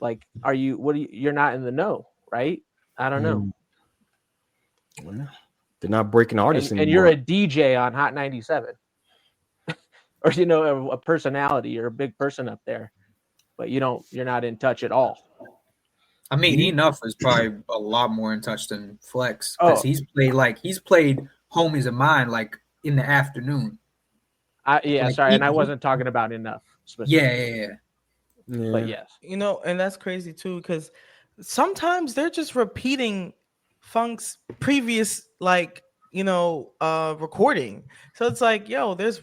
like, you're not in the know, right? I don't know. They're not breaking artists anymore. And you're a DJ on Hot 97. Or, a personality. You're a big person up there. But you're not in touch at all. I mean, Enough is probably a lot more in touch than Flex. Because he's played Homies of Mine like in the afternoon. And I wasn't talking about Enough. Yeah. But yes. And that's crazy too, because sometimes they're just repeating Funk's previous recording. So it's like, there's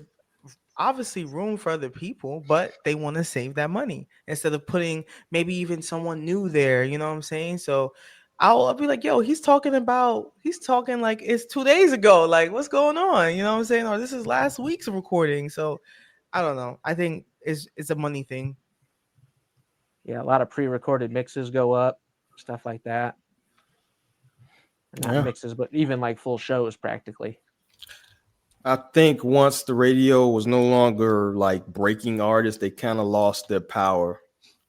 obviously room for other people, but they want to save that money instead of putting maybe even someone new there. You know what I'm saying? So I'll be like, he's talking like it's 2 days ago. Like, what's going on? You know what I'm saying? Or this is last week's recording. So I don't know. I think it's a money thing. Yeah, a lot of pre-recorded mixes go up, stuff like that. Not mixes, but even like full shows practically. I think once the radio was no longer like breaking artists, they kind of lost their power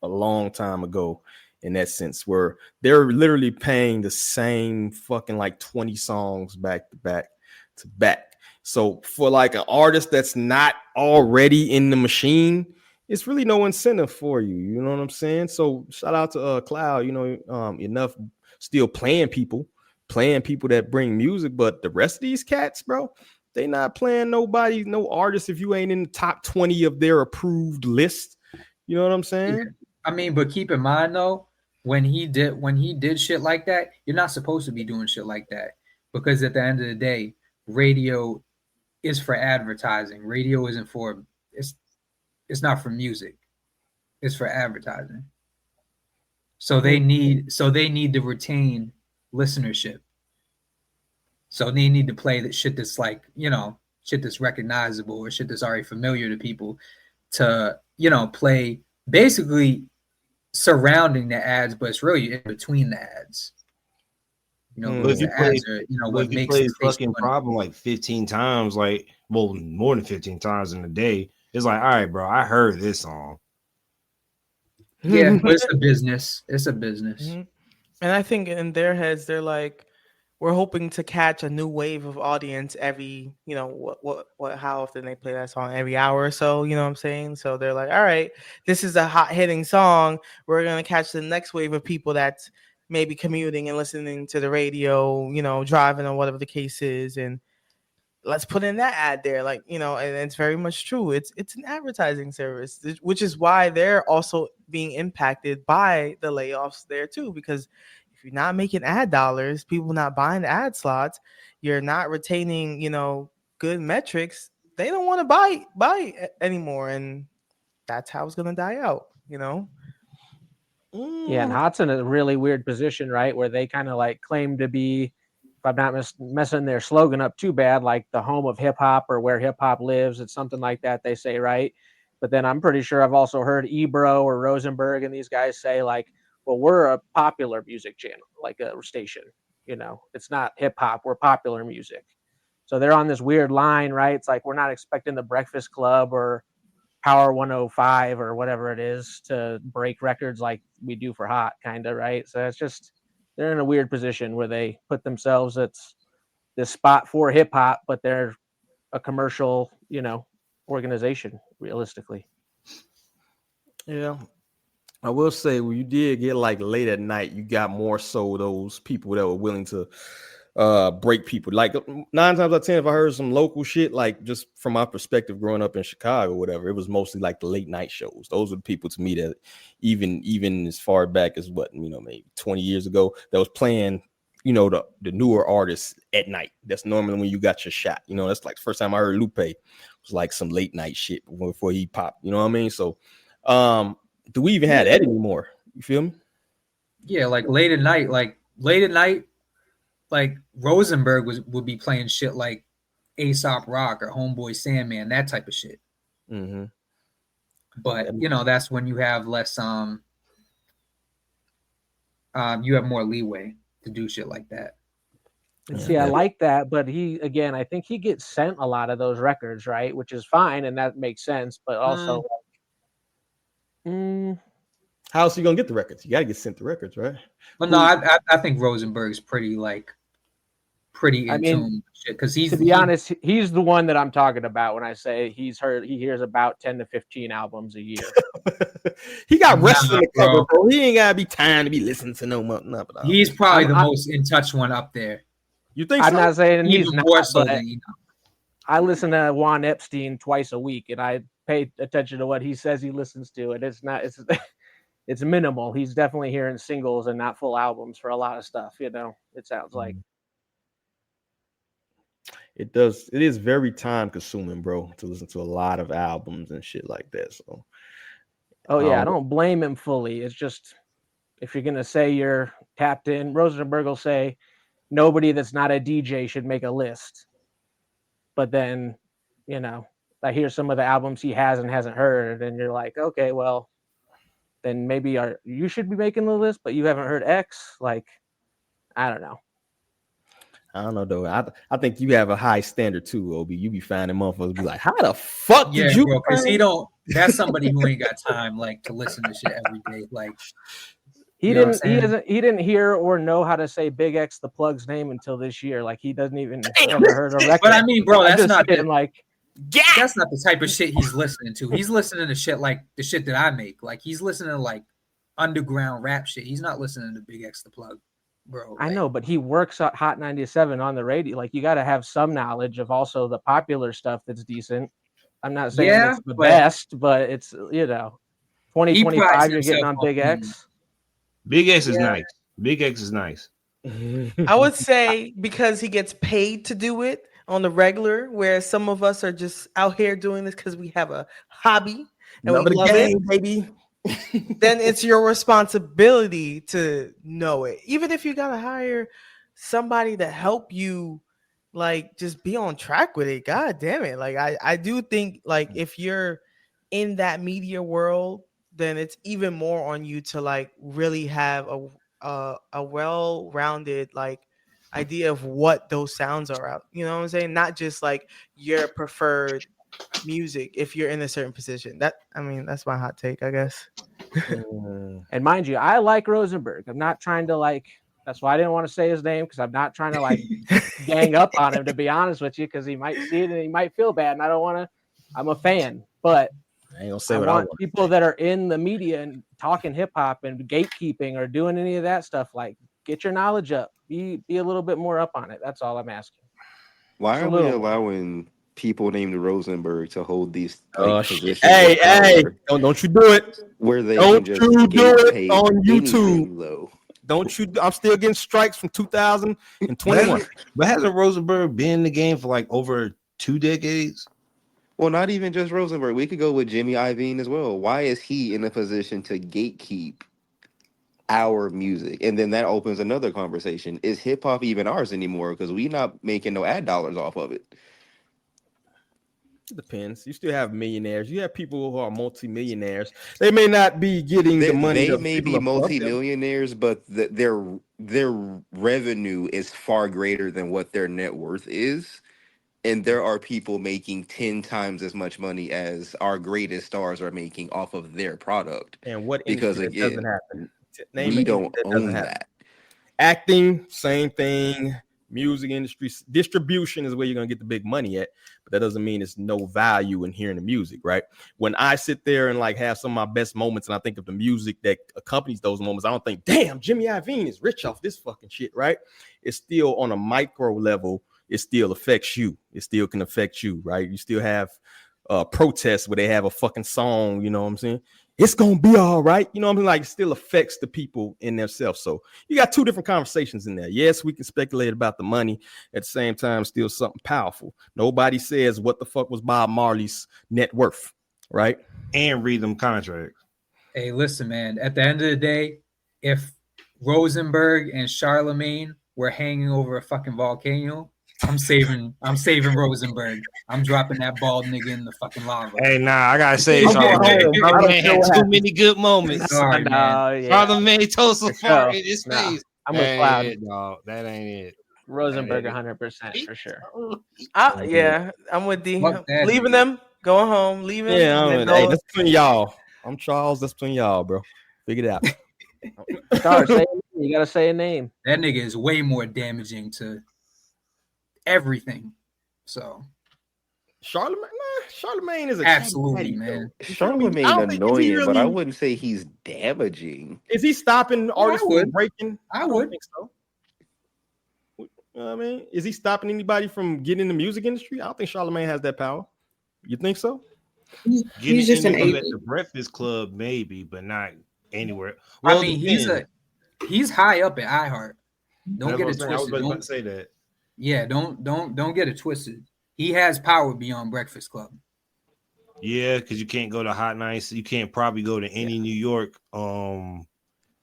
a long time ago in that sense, where they're literally paying the same fucking like 20 songs back to back to back. So for like an artist that's not already in the machine, it's really no incentive for you. You know what I'm saying? So shout out to Cloud, Enough still playing people that bring music, but the rest of these cats, bro, they not playing nobody, no artist if you ain't in the top 20 of their approved list. You know what I'm saying? Yeah. I mean, but keep in mind though, when he did shit like that, you're not supposed to be doing shit like that, because at the end of the day, radio is for advertising. Radio isn't for it's not for music. It's for advertising. So they need to retain listenership. So they need to play that shit that's like, shit that's recognizable or shit that's already familiar to people to, play basically surrounding the ads, but it's really in between the ads. Because the ads are, what makes the fucking problem like 15 times, like, well, more than 15 times in a day. It's like, all right, bro, I heard this song. Yeah, but it's a business. It's a business. Mm-hmm. And I think in their heads, they're like, we're hoping to catch a new wave of audience every, how often they play that song? Every hour or so, you know what I'm saying? So they're like, all right, this is a hot hitting song. We're going to catch the next wave of people that's maybe commuting and listening to the radio, driving or whatever the case is. And let's put in that ad there. Like, and it's very much true. It's an advertising service, which is why they're also being impacted by the layoffs there too, because if you're not making ad dollars, people not buying the ad slots, you're not retaining, good metrics. They don't want to buy anymore, and that's how it's gonna die out. Yeah, and Hot's in a really weird position, right, where they kind of like claim to be, if I'm not messing their slogan up too bad, like the home of hip hop or where hip hop lives. It's something like that they say, right? But then I'm pretty sure I've also heard Ebro or Rosenberg and these guys say like, well, we're a popular music channel, like a station, it's not hip hop, we're popular music. So they're on this weird line, right? It's like, we're not expecting the Breakfast Club or Power 105 or whatever it is to break records like we do for Hot, kind of, right? So it's just, they're in a weird position where they put themselves at this spot for hip hop, but they're a commercial, organization, realistically. Yeah. I will say, when you did get like late at night, you got more so those people that were willing to break people. Like 9 times out of 10, if I heard some local shit, like just from my perspective growing up in Chicago or whatever, it was mostly like the late night shows. Those are the people to me that even as far back as maybe 20 years ago, that was playing, the newer artists at night. That's normally when you got your shot. That's like the first time I heard Lupe was like some late night shit before he popped. You know what I mean? So do we even have that anymore? You feel me? Yeah, like late at night, like Rosenberg would be playing shit like Aesop Rock or Homeboy Sandman, that type of shit. Mm-hmm. But that's when you have less you have more leeway to do shit like that. And see, I like that, but I think he gets sent a lot of those records, right? Which is fine, and that makes sense. But also, how else are you gonna get the records? You gotta get sent the records, right? Well, no, I think Rosenberg's pretty in tune because to be honest, he's the one that I'm talking about when I say he hears about 10 to 15 albums a year. He got wrestling to cover, bro. He ain't gotta be time to be listening to nothing. He's probably the most in touch one up there. You think I'm so? not saying he's not, more so but than I listen to Juan Epstein twice a week, and I pay attention to what he says he listens to, and it's minimal. He's definitely hearing singles and not full albums for a lot of stuff. It sounds like. It does. It is very time consuming, bro, to listen to a lot of albums and shit like that. So, I don't blame him fully. It's just, if you're gonna say you're tapped in, Rosenberg will say nobody that's not a DJ should make a list. But then, I hear some of the albums he has and hasn't heard, and you're like, okay, well, then maybe you should be making the list, but you haven't heard X. Like, I don't know. I don't know though. I think you have a high standard too, Obi. You be finding motherfuckers be like, how the fuck did you? Bro, because he don't. That's somebody who ain't got time like to listen to shit every day. Like he didn't hear or know how to say Big X the Plug's name until this year. Like he doesn't even ever heard a record. But I mean, bro, that's not that's not the type of shit he's listening to. He's listening to shit like the shit that I make. Like he's listening to like underground rap shit. He's not listening to Big X the Plug, bro. I know, but he works at Hot 97 on the radio. Like you got to have some knowledge of also the popular stuff that's decent. I'm not saying it's the best, but it's 2025 you're getting on Big X. Big X is nice. Big X is nice. I would say because he gets paid to do it on the regular, whereas some of us are just out here doing this because we have a hobby and we love it, baby. Then it's your responsibility to know it. Even if you gotta hire somebody to help you, like just be on track with it. God damn it! Like I do think like if you're in that media world, then it's even more on you to like really have a well-rounded like idea of what those sounds are out. You know what I'm saying? Not just like your preferred music if you're in a certain position. That's my hot take, I guess. And mind you, I like Rosenberg. I'm not trying to like. That's why I didn't want to say his name because I'm not trying to like gang up on him. To be honest with you, because he might see it and he might feel bad, and I don't want to. I'm a fan, but I ain't gonna say I what want I want. people that are in the media and talking hip hop and gatekeeping or doing any of that stuff. Like, get your knowledge up. Be a little bit more up on it. That's all I'm asking. Why are we allowing people named Rosenberg to hold these positions? Hey, don't you do it. Where they don't can just you do get it paid on YouTube. anything, though. Don't you? I'm still getting strikes from 2021. But hasn't Rosenberg been in the game for like over 2 decades? Well, not even just Rosenberg. We could go with Jimmy Iovine as well. Why is he in a position to gatekeep our music? And then that opens another conversation. Is hip hop even ours anymore? Because we're not making no ad dollars off of it. It depends. You still have millionaires. You have people who are multimillionaires. They may not be getting the money. They may be multimillionaires, but their revenue is far greater than what their net worth is. And there are people making 10 times as much money as our greatest stars are making off of their product. And what because industry again, doesn't happen? We don't own that. Acting, same thing. Music industry, distribution is where you're gonna get the big money at, but that doesn't mean it's no value in hearing the music, right? When I sit there and like have some of my best moments and I think of the music that accompanies those moments, I don't think, damn, Jimmy Iovine is rich off this fucking shit, right? It's still on a micro level. It still affects you. It still can affect you, right? You still have protests where they have a fucking song, you know what I'm saying? It's gonna be all right, you know what I mean? Like, it still affects the people in themselves. So you got two different conversations in there. Yes, we can speculate about the money. At the same time, still something powerful. Nobody says what the fuck was Bob Marley's net worth, right? And read them contracts. Hey, listen, man. At the end of the day, if Rosenberg and Charlemagne were hanging over a fucking volcano, I'm saving Rosenberg. I'm dropping that bald nigga in the fucking lava. Hey, nah, I gotta say, Charlemagne had too many good moments. Sorry, man. Charlemagne told so far in his face. I'm with Cloud. Dog. That ain't it. Rosenberg 100% for sure. Yeah, I'm with D. Leaving them, going home, leaving. Yeah, hey, that's between y'all. I'm Charles. That's between y'all, bro. Figure it out. You gotta say a name. That nigga is way more damaging to everything. So Charlemagne is absolutely, man. Charlemain annoying, but I wouldn't say he's damaging. Is he stopping artists from breaking? I would think so. I mean, is he stopping anybody from getting in the music industry? I don't think Charlemagne has that power. You think so? He's just an at the Breakfast Club, maybe, but not anywhere. Well, I mean, he's high up at iHeart. Don't get it twisted. I was about to say that. Yeah, don't get it twisted. He has power beyond Breakfast Club. Yeah, because you can't go to Hot Nights. You can't probably go to any New York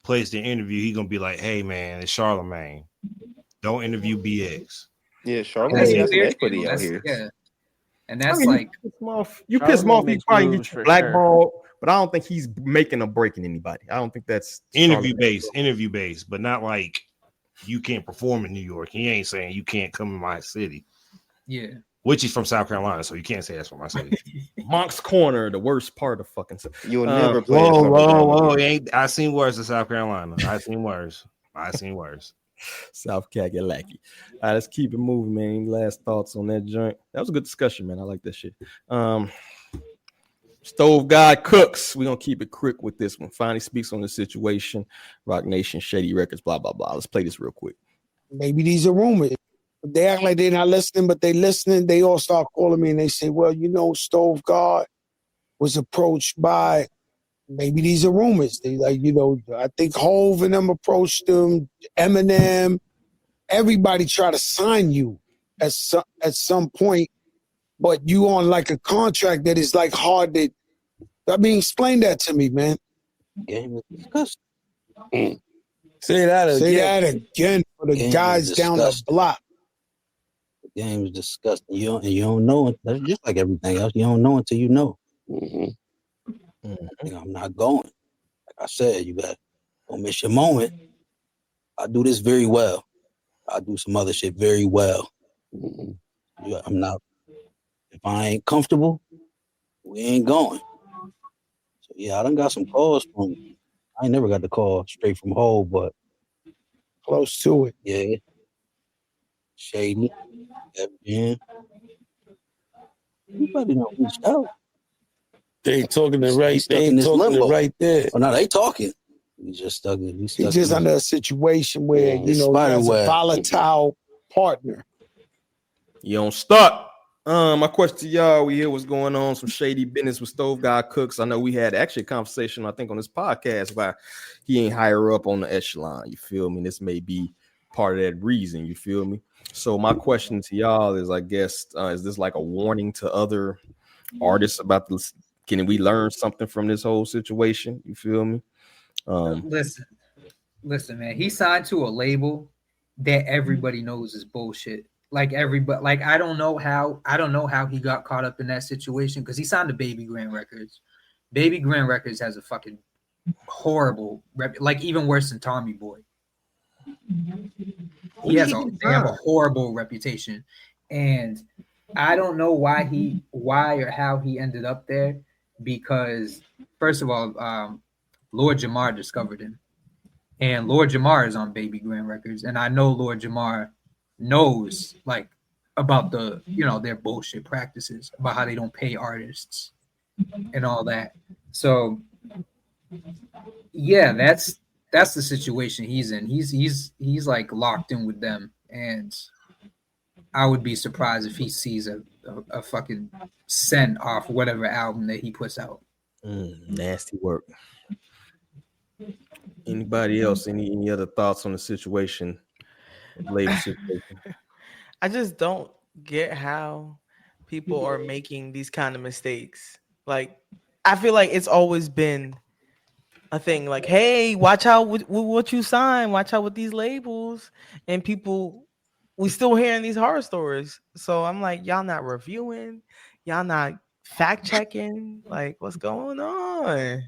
place to interview. He's gonna be like, "Hey, man, it's Charlemagne. Don't interview BX." Yeah, Charlemagne has equity out here. Yeah, and that's like you piss him off. He probably get blackballed, but I don't think he's making or breaking anybody. I don't think that's interview based, but not like you can't perform in New York. He ain't saying you can't come in my city. Yeah. Which is from South Carolina, so you can't say that's from my city. Monk's Corner, the worst part of fucking. You'll never play. Whoa! I seen worse in South Carolina. I seen worse. South Kakalaki. All right, let's keep it moving, man. Any last thoughts on that joint? That was a good discussion, man. I like that shit. Stove God Cooks. We're gonna keep it quick with this one. Finally speaks on the situation. Rock Nation, Shady Records, blah blah blah. Let's play this real quick. Maybe these are rumors. They act like they're not listening, but they listening. They all start calling me and they say, well, Stove God was approached by, maybe these are rumors. They I think Hove and them approached them, Eminem. Everybody try to sign you at some point, but you on like a contract that is like hard to, explain that to me, man. Game was disgusting. Say that again for the guys down the block. The game was disgusting. You don't know it. That's just like everything else. You don't know until you know. I'm not going. Like I said, you don't miss your moment. I do this very well. I do some other shit very well. I'm not. If I ain't comfortable, we ain't going. So yeah, I done got some calls from. I ain't never got the call straight from Hove, but close to it. Yeah. Shady. Yeah. Everybody know reached out. They ain't talking the right. They ain't talking the right there. Oh no, they talking. We just stuck. He's just under a situation where he has a volatile partner. You don't stop. My question to y'all, we hear what's going on, some shady business with Stove God Cooks. I know we had actually a conversation, I think, on this podcast about he ain't higher up on the echelon. You feel me? This may be part of that reason. You feel me? So my question to y'all is, I guess, is this like a warning to other artists about this? Can we learn something from this whole situation? You feel me? Listen, man. He signed to a label that everybody knows is bullshit. Like everybody, like I don't know how he got caught up in that situation because he signed to Baby Grand Records. Baby Grand Records has a fucking horrible like even worse than Tommy Boy. They have a horrible reputation, and I don't know why or how he ended up there. Because first of all, Lord Jamar discovered him, and Lord Jamar is on Baby Grand Records, and I know Lord Jamar knows like about the their bullshit practices about how they don't pay artists and all that. So yeah, that's the situation he's in. He's like locked in with them, and I would be surprised if he sees a fucking cent off whatever album that he puts out. Nasty work. Anybody else? Any other thoughts on the situation? Label situation. I just don't get how people are making these kind of mistakes. Like, I feel like it's always been a thing. Like, hey, watch out with what you sign. Watch out with these labels. And people, we still hearing these horror stories. So I'm like, y'all not reviewing, y'all not fact checking. Like, what's going on?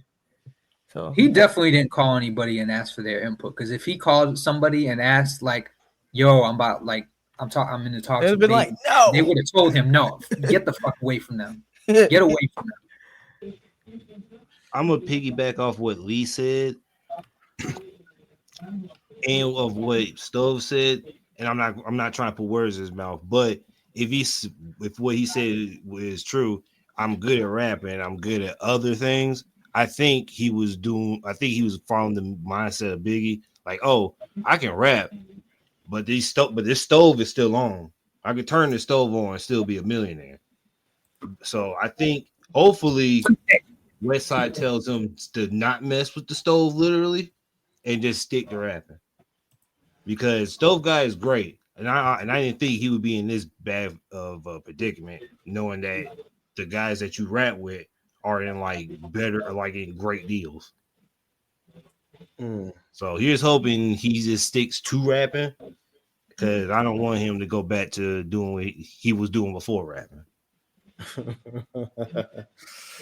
So he definitely didn't call anybody and ask for their input. Because if he called somebody and asked, like, "Yo, I'm in the talks," they'd been like, "No." They would have told him, "No, get the fuck away from them. Get away from them." I'm gonna piggyback off what Lee said and of what Stove said, and I'm not trying to put words in his mouth, but if what he said is true, I'm good at rapping, I'm good at other things. I think he was following the mindset of Biggie, like, oh, I can rap, but this stove is still on. I could turn the stove on and still be a millionaire. So I think hopefully Westside tells him to not mess with the stove literally and just stick to rapping. Because Stove Guy is great. And I didn't think he would be in this bad of a predicament, knowing that the guys that you rap with are in like better or like in great deals. So here's hoping he just sticks to rapping, because I don't want him to go back to doing what he was doing before rapping.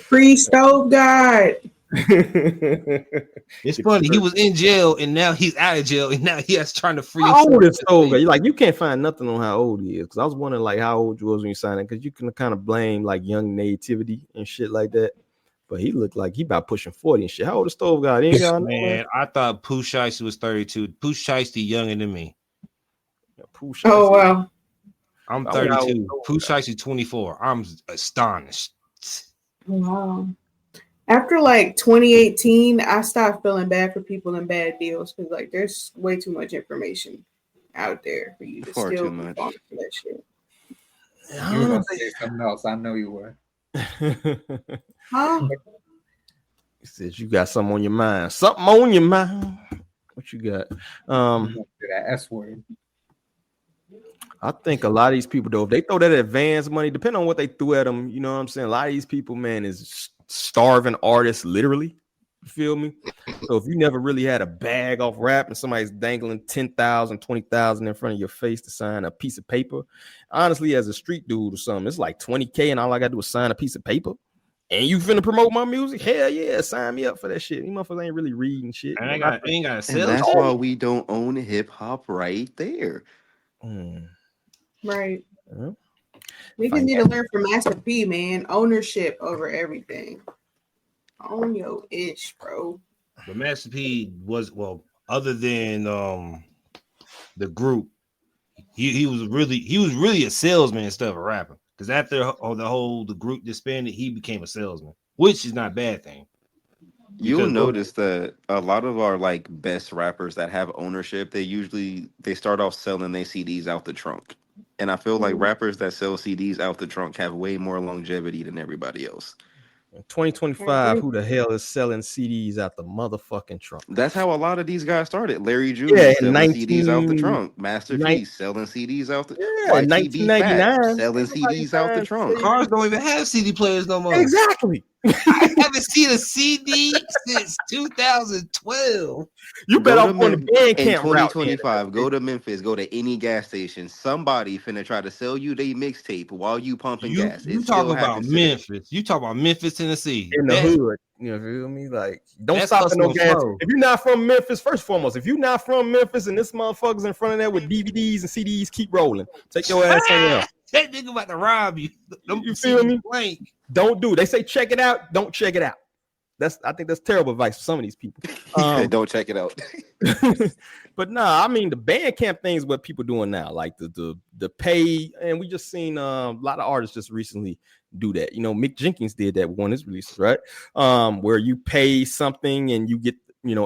Free Stove God. It's funny. He was in jail and now he's out of jail and now he has trying to free How himself. old is Stove? Like you can't find nothing on how old he is. Because I was wondering like how old you was when you signed it. Because you can kind of blame like young nativity and shit like that. But he looked like he about pushing 40 and shit. How old is Stove God? Any y'all know, Man, I thought Pooh Shiesty was 32. Pooh Shiesty younger than me. Oh wow. I'm 32. Pooh Shiesty 24. I'm astonished. Wow. After like 2018, I stopped feeling bad for people in bad deals because like there's way too much information out there for you to Far still too be much. falling for that shit. You were gonna say something else. I know you were. Huh? He says you got something on your mind. Something on your mind. What you got? That S word. I think a lot of these people, though, if they throw that advance money, depending on what they threw at them, you know what I'm saying? A lot of these people, man, is starving artists, literally. You feel me? So if you never really had a bag off rap and somebody's dangling 10,000, 20,000 in front of your face to sign a piece of paper, honestly, as a street dude or something, it's like 20K and all I got to do is sign a piece of paper. And you finna promote my music? Hell yeah, sign me up for that shit. These motherfuckers ain't really reading shit. I ain't got to And sell that's it. why we don't own hip hop right there. Right. Yeah. Niggas need to learn from Master P, man. Ownership over everything. Own your ish, bro. But Master P was other than the group, he was really a salesman instead of a rapper. Because after the group disbanded, he became a salesman, which is not a bad thing. You'll notice that a lot of our like best rappers that have ownership, they start off selling their CDs out the trunk. And I feel like rappers that sell CDs out the trunk have way more longevity than everybody else. In 2025, who the hell is selling CDs out the motherfucking trunk? That's how a lot of these guys started. Larry June Yeah, in selling CDs out the trunk. Master nine- P selling CDs out the Yeah, in YTB Fat 1999, selling CDs out the trunk. Cars don't even have CD players no more. Exactly. I haven't seen a CD since 2012. You Go better to off on the in Bandcamp route. 2025, go to Memphis, go to any gas station. Somebody finna try to sell you their mixtape while you pumping gas. You It talk still about happens today. Memphis. You talk about Memphis, Tennessee. In the hood. You feel me? Like, don't That's stop at no hustle and gas. flow. If you're not from Memphis, first and foremost, if you're not from Memphis and this motherfucker's in front of that with DVDs and CDs, keep rolling. Take your ass somewhere else. That nigga about to rob you. You feel me? Blank. Don't do it. They say check it out. Don't check it out. I think that's terrible advice for some of these people. Don't check it out. But nah, I mean the Bandcamp thing is what people doing now, like the pay, and we just seen a lot of artists just recently do that. You know, Mick Jenkins did that with one of his releases, right? Where you pay something and you get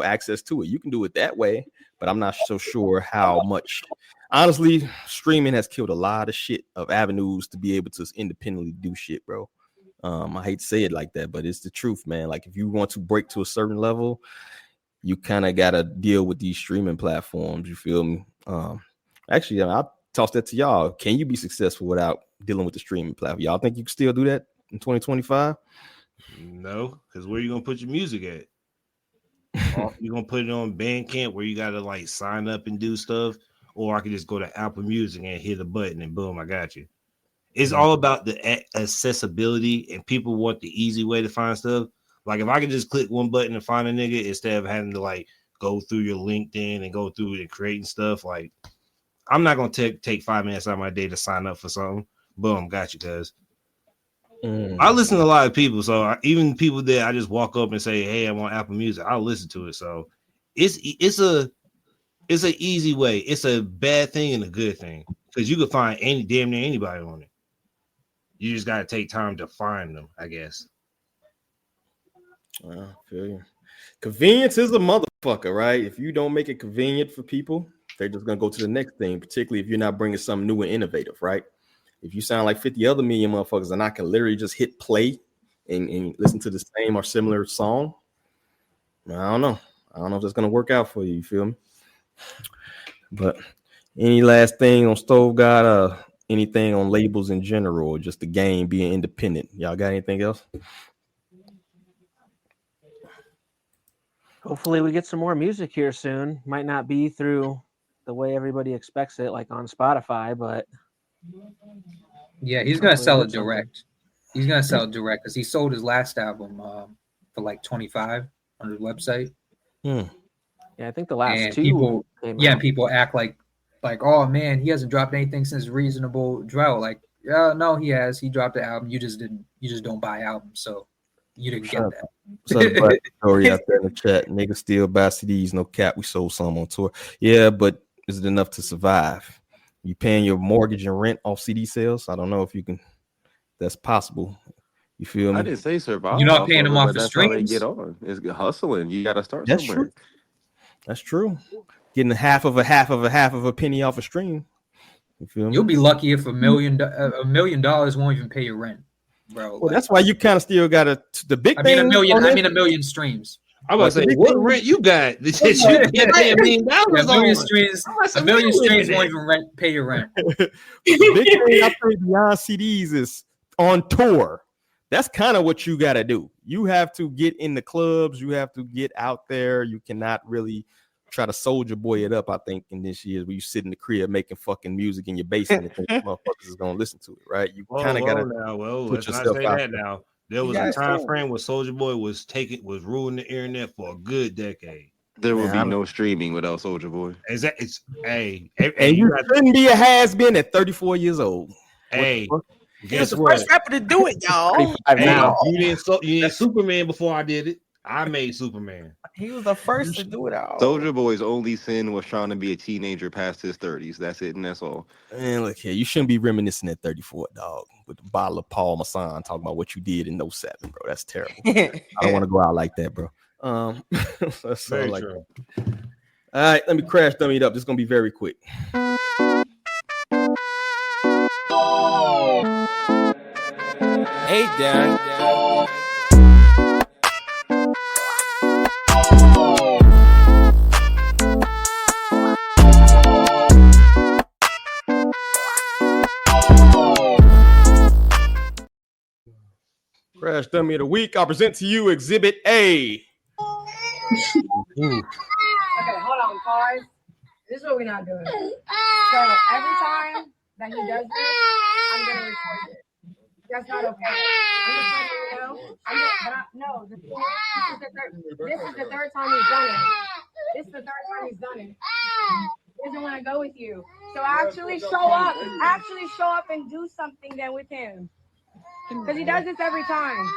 access to it. You can do it that way, but I'm not so sure how much. Honestly, streaming has killed a lot of shit of avenues to be able to independently do shit, bro. I hate to say it like that, but it's the truth, man. Like if you want to break to a certain level, you kind of got to deal with these streaming platforms. You feel me? Actually, I'll toss that to y'all. Can you be successful without dealing with the streaming platform? Y'all think you can still do that in 2025? No, because where you gonna put your music at? You gonna put it on Bandcamp where you gotta like sign up and do stuff, or I can just go to Apple Music and hit a button and boom, I got you. It's all about the accessibility, and people want the easy way to find stuff. Like if I can just click one button and find a nigga instead of having to like go through your LinkedIn and go through and creating stuff, like I'm not gonna take 5 minutes out of my day to sign up for something. Boom, got you, cuz. I listen to a lot of people, so even people that I just walk up and say, "Hey, I'm on Apple Music," I'll listen to it. So it's an easy way. It's a bad thing and a good thing because you can find damn near anybody on it. You just gotta take time to find them, I guess. I feel you. Convenience is a motherfucker, right? If you don't make it convenient for people, they're just gonna go to the next thing. Particularly if you're not bringing something new and innovative, right? If you sound like 50 other million motherfuckers and I can literally just hit play and listen to the same or similar song, I don't know if that's gonna work out for you. You feel me? But any last thing on Stove God? Anything on labels in general, or just the game being independent? Y'all got anything else? Hopefully we get some more music here soon. Might not be through the way everybody expects it, like on Spotify, but yeah, he's gonna sell it direct. He's gonna sell direct because he sold his last album for like 25 on his website. Yeah, I think the last and two. People act like, oh man, he hasn't dropped anything since Reasonable Drought. Like, yeah, no, he has. He dropped the album. You just don't buy albums, so you didn't get that. So the black story out there in the chat, niggas still buy CDs, no cap. We sold some on tour. Yeah, but is it enough to survive? You paying your mortgage and rent off CD sales? I don't know if you can. That's possible. You feel me? I didn't say survive. You're not paying them off the that's how they streams. get on. It's hustling. You got to start That's somewhere. true. That's true. Getting half of a penny off a stream. You feel me? You'll be lucky if $1 million won't even pay your rent, bro. Well, that's why you kind of still got the big thing. A million streams. I was about to say, what rent you got? You can't pay $1 million. A million streams. A million streams won't even pay your rent. The big thing I think beyond CDs is on tour. That's kind of what you got to do. You have to get in the clubs. You have to get out there. You cannot really try to soldier boy it up, I think, in this year where you sit in the crib making fucking music in your basement and think motherfuckers is going to listen to it, right? You kind of got to put yourself out there. Now. There was a time frame where Soulja Boy was ruling the internet for a good decade. There will be no streaming without Soulja Boy. And you shouldn't be a has-been at 34 years old. Hey, guess what? First rapper to do it, y'all. You didn't Superman before I did it. I made Superman. He was the first to do it all. Soulja Boy's only sin was trying to be a teenager past his 30s. That's it, and that's all. And look here, you shouldn't be reminiscing at 34, dog, with a bottle of Paul Masson talking about what you did in 07, bro. That's terrible. I don't want to go out like that, bro. That's Very like true. All right, let me crash dummy it up. This is gonna be very quick. Hey, Dad. Crash dummy of the week. I present to you Exhibit A. Okay, hold on, guys. This is what we're not doing. So every time that he does this, I'm gonna record it. That's not okay. I'm just letting you know. This is the third time he's done it. This is the third time he's done it. He doesn't want to go with you. So actually show up. Actually show up and do something then with him. Because he does this every time.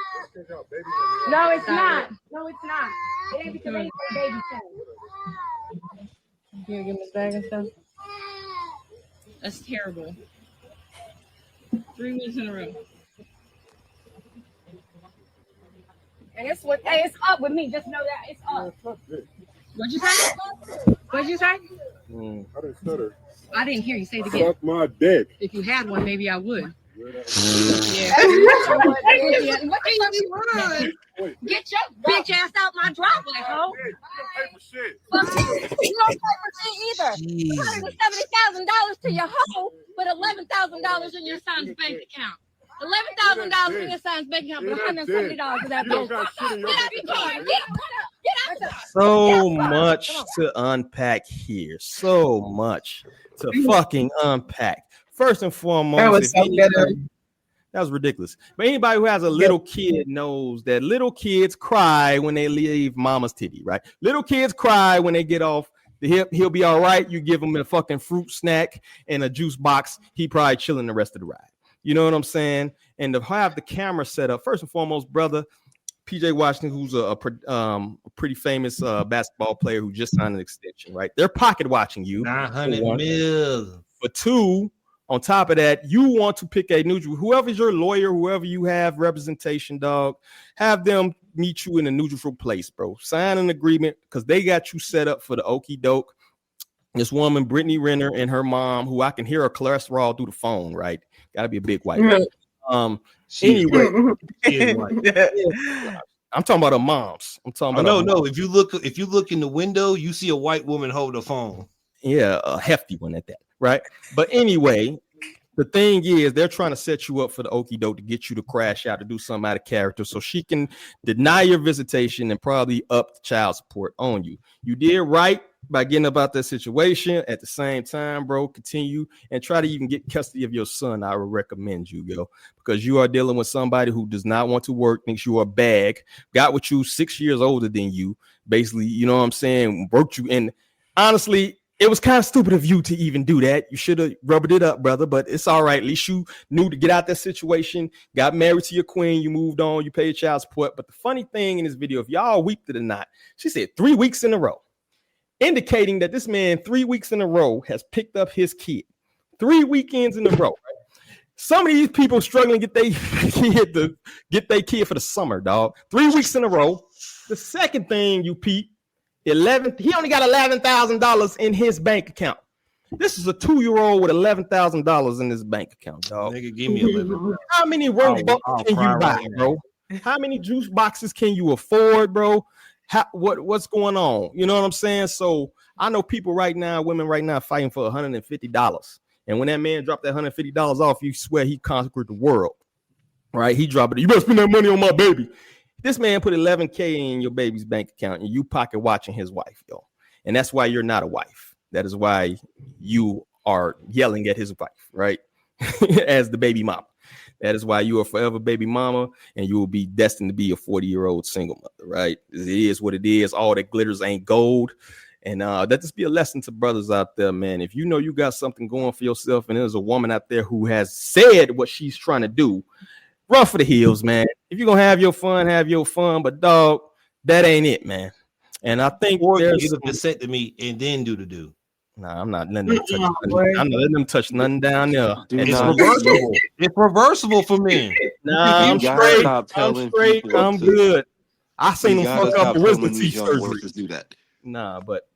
No, it's not. No, it's not. It ain't because anybody babysitting. You gonna give him his bag and stuff? That's terrible. 3 weeks in a row. And it's up with me. Just know that it's up. What'd you say? What'd you say? I didn't stutter. I didn't hear you say it again. Suck my dick. If you had one, maybe I would. Yeah. What do you want? Get your bitch ass out my driveway, ho. You don't pay for shit. You don't pay for shit either. $170,000 to your hoe, but $11,000 in your son's bank account. $11,000 in your son's bank account, but $170 of that bitch. Get out. So much to unpack here. So much to fucking unpack. First and foremost, that was ridiculous. But anybody who has a little kid knows that little kids cry when they leave mama's titty, right? Little kids cry when they get off the hip. He'll be all right. You give him a fucking fruit snack and a juice box. He probably chilling the rest of the ride. You know what I'm saying? And to have the camera set up, first and foremost, brother, PJ Washington, who's a pretty famous basketball player who just signed an extension, right? They're pocket watching you. 900 mil. For two, on top of that, you want to pick a neutral, whoever's your lawyer, whoever you have representation, dog, have them meet you in a neutral place, bro. Sign an agreement because they got you set up for the okie doke. This woman, Brittany Renner, and her mom, who I can hear her cholesterol through the phone, right? Got to be a big white woman. Anyway, I'm talking about her moms. I'm talking about no. If you look in the window, you see a white woman hold the phone. Yeah, a hefty one at that, right? But anyway, the thing is, they're trying to set you up for the okie doke to get you to crash out to do something out of character, so she can deny your visitation and probably up the child support on you. You did right by getting about that situation. At the same time, bro, continue and try to even get custody of your son. I would recommend you, yo, because you are dealing with somebody who does not want to work, thinks you are a bag, got with you 6 years older than you, basically, you know what I'm saying, worked you. And honestly, it was kind of stupid of you to even do that. You should have rubbed it up, brother, but it's all right. At least you knew to get out that situation, got married to your queen, you moved on, you paid child support. But the funny thing in this video, if y'all weeped it or not, she said 3 weeks in a row, indicating that this man 3 weeks in a row has picked up his kid 3 weekends in a row. Right? Some of these people struggling to get their kid for the summer, dog. 3 weeks in a row. The second thing you peep, he only got $11,000 in his bank account. This is a 2-year-old with $11,000 in his bank account, dog. Nigga, give me 11. How many Roebuck can you buy, bro? How many juice boxes can you afford, bro? What's going on? You know what I'm saying? So I know people right now, women right now, fighting for $150. And when that man dropped that $150 off, you swear he conquered the world, right? He dropped it. You better spend that money on my baby. This man put $11K in your baby's bank account and you pocket watching his wife, yo. And that's why you're not a wife. That is why you are yelling at his wife, right? As the baby mama. That is why you are forever baby mama and you will be destined to be a 40-year-old single mother, right? It is what it is. All that glitters ain't gold. And that just be a lesson to brothers out there, man. If you know you got something going for yourself and there's a woman out there who has said what she's trying to do, run for the hills, man. If you're going to have your fun. But, dog, that ain't it, man. And I think there's a vasectomy and then do the do. Nah, I'm not letting them touch nothing. I'm not letting them touch nothing down there. It's reversible. It's reversible for men. Nah, I'm straight. I'm good. I seen them fuck up the wisdom teeth surgery. Do that. Nah, but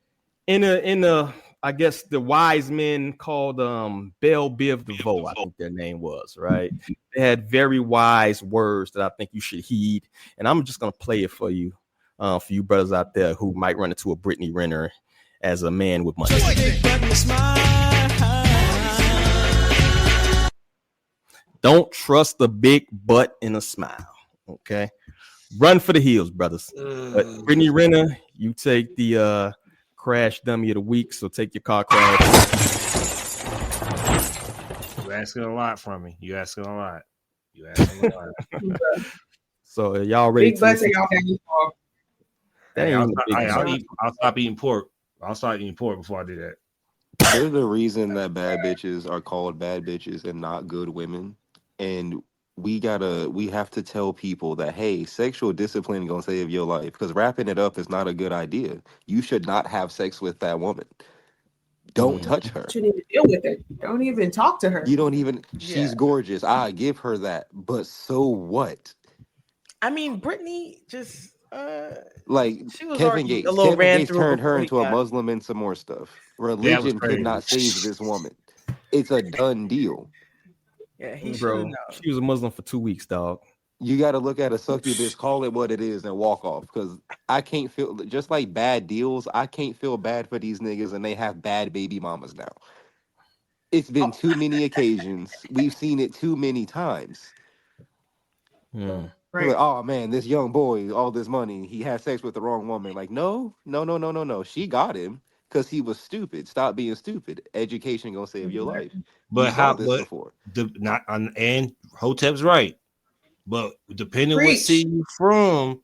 in the I guess the wise men called Belle Biv DeVoe, I think their name was, right? They had very wise words that I think you should heed, and I'm just gonna play it for you brothers out there who might run into a Brittany Renner as a man with money. Don't trust the big butt in a smile. Okay, run for the hills, brothers. But Brittany Renner, you take the crash dummy of the week. So take your car crash. You're asking a lot from me. You're asking a lot. So y'all ready? Big butts are y'all family for. I'll stop eating pork. I'll start eating pork before I do that. There's a reason that bad bitches are called bad bitches and not good women. And we have to tell people that, hey, sexual discipline gonna save your life, because wrapping it up is not a good idea. You should not have sex with that woman. Don't touch her. You shouldn't even deal with it. Don't even talk to her. You don't even. She's gorgeous. I give her that. But so what? I mean, Brittany just like she was Kevin Gates. Kevin Gates turned her into a Muslim and some more stuff. Religion could not save this woman. It's a done deal. Yeah, bro. She was a Muslim for 2 weeks, dog. You got to look at a succubus, call it what it is, and walk off. Because I can't feel, just like bad deals, I can't feel bad for these niggas, and they have bad baby mamas now. It's been too many occasions. We've seen it too many times. Right. Like, oh man, this young boy, all this money, he had sex with the wrong woman. Like, no. She got him because he was stupid. Stop being stupid. Education gonna save your life. But and Hotep's right. But depending what city you're from,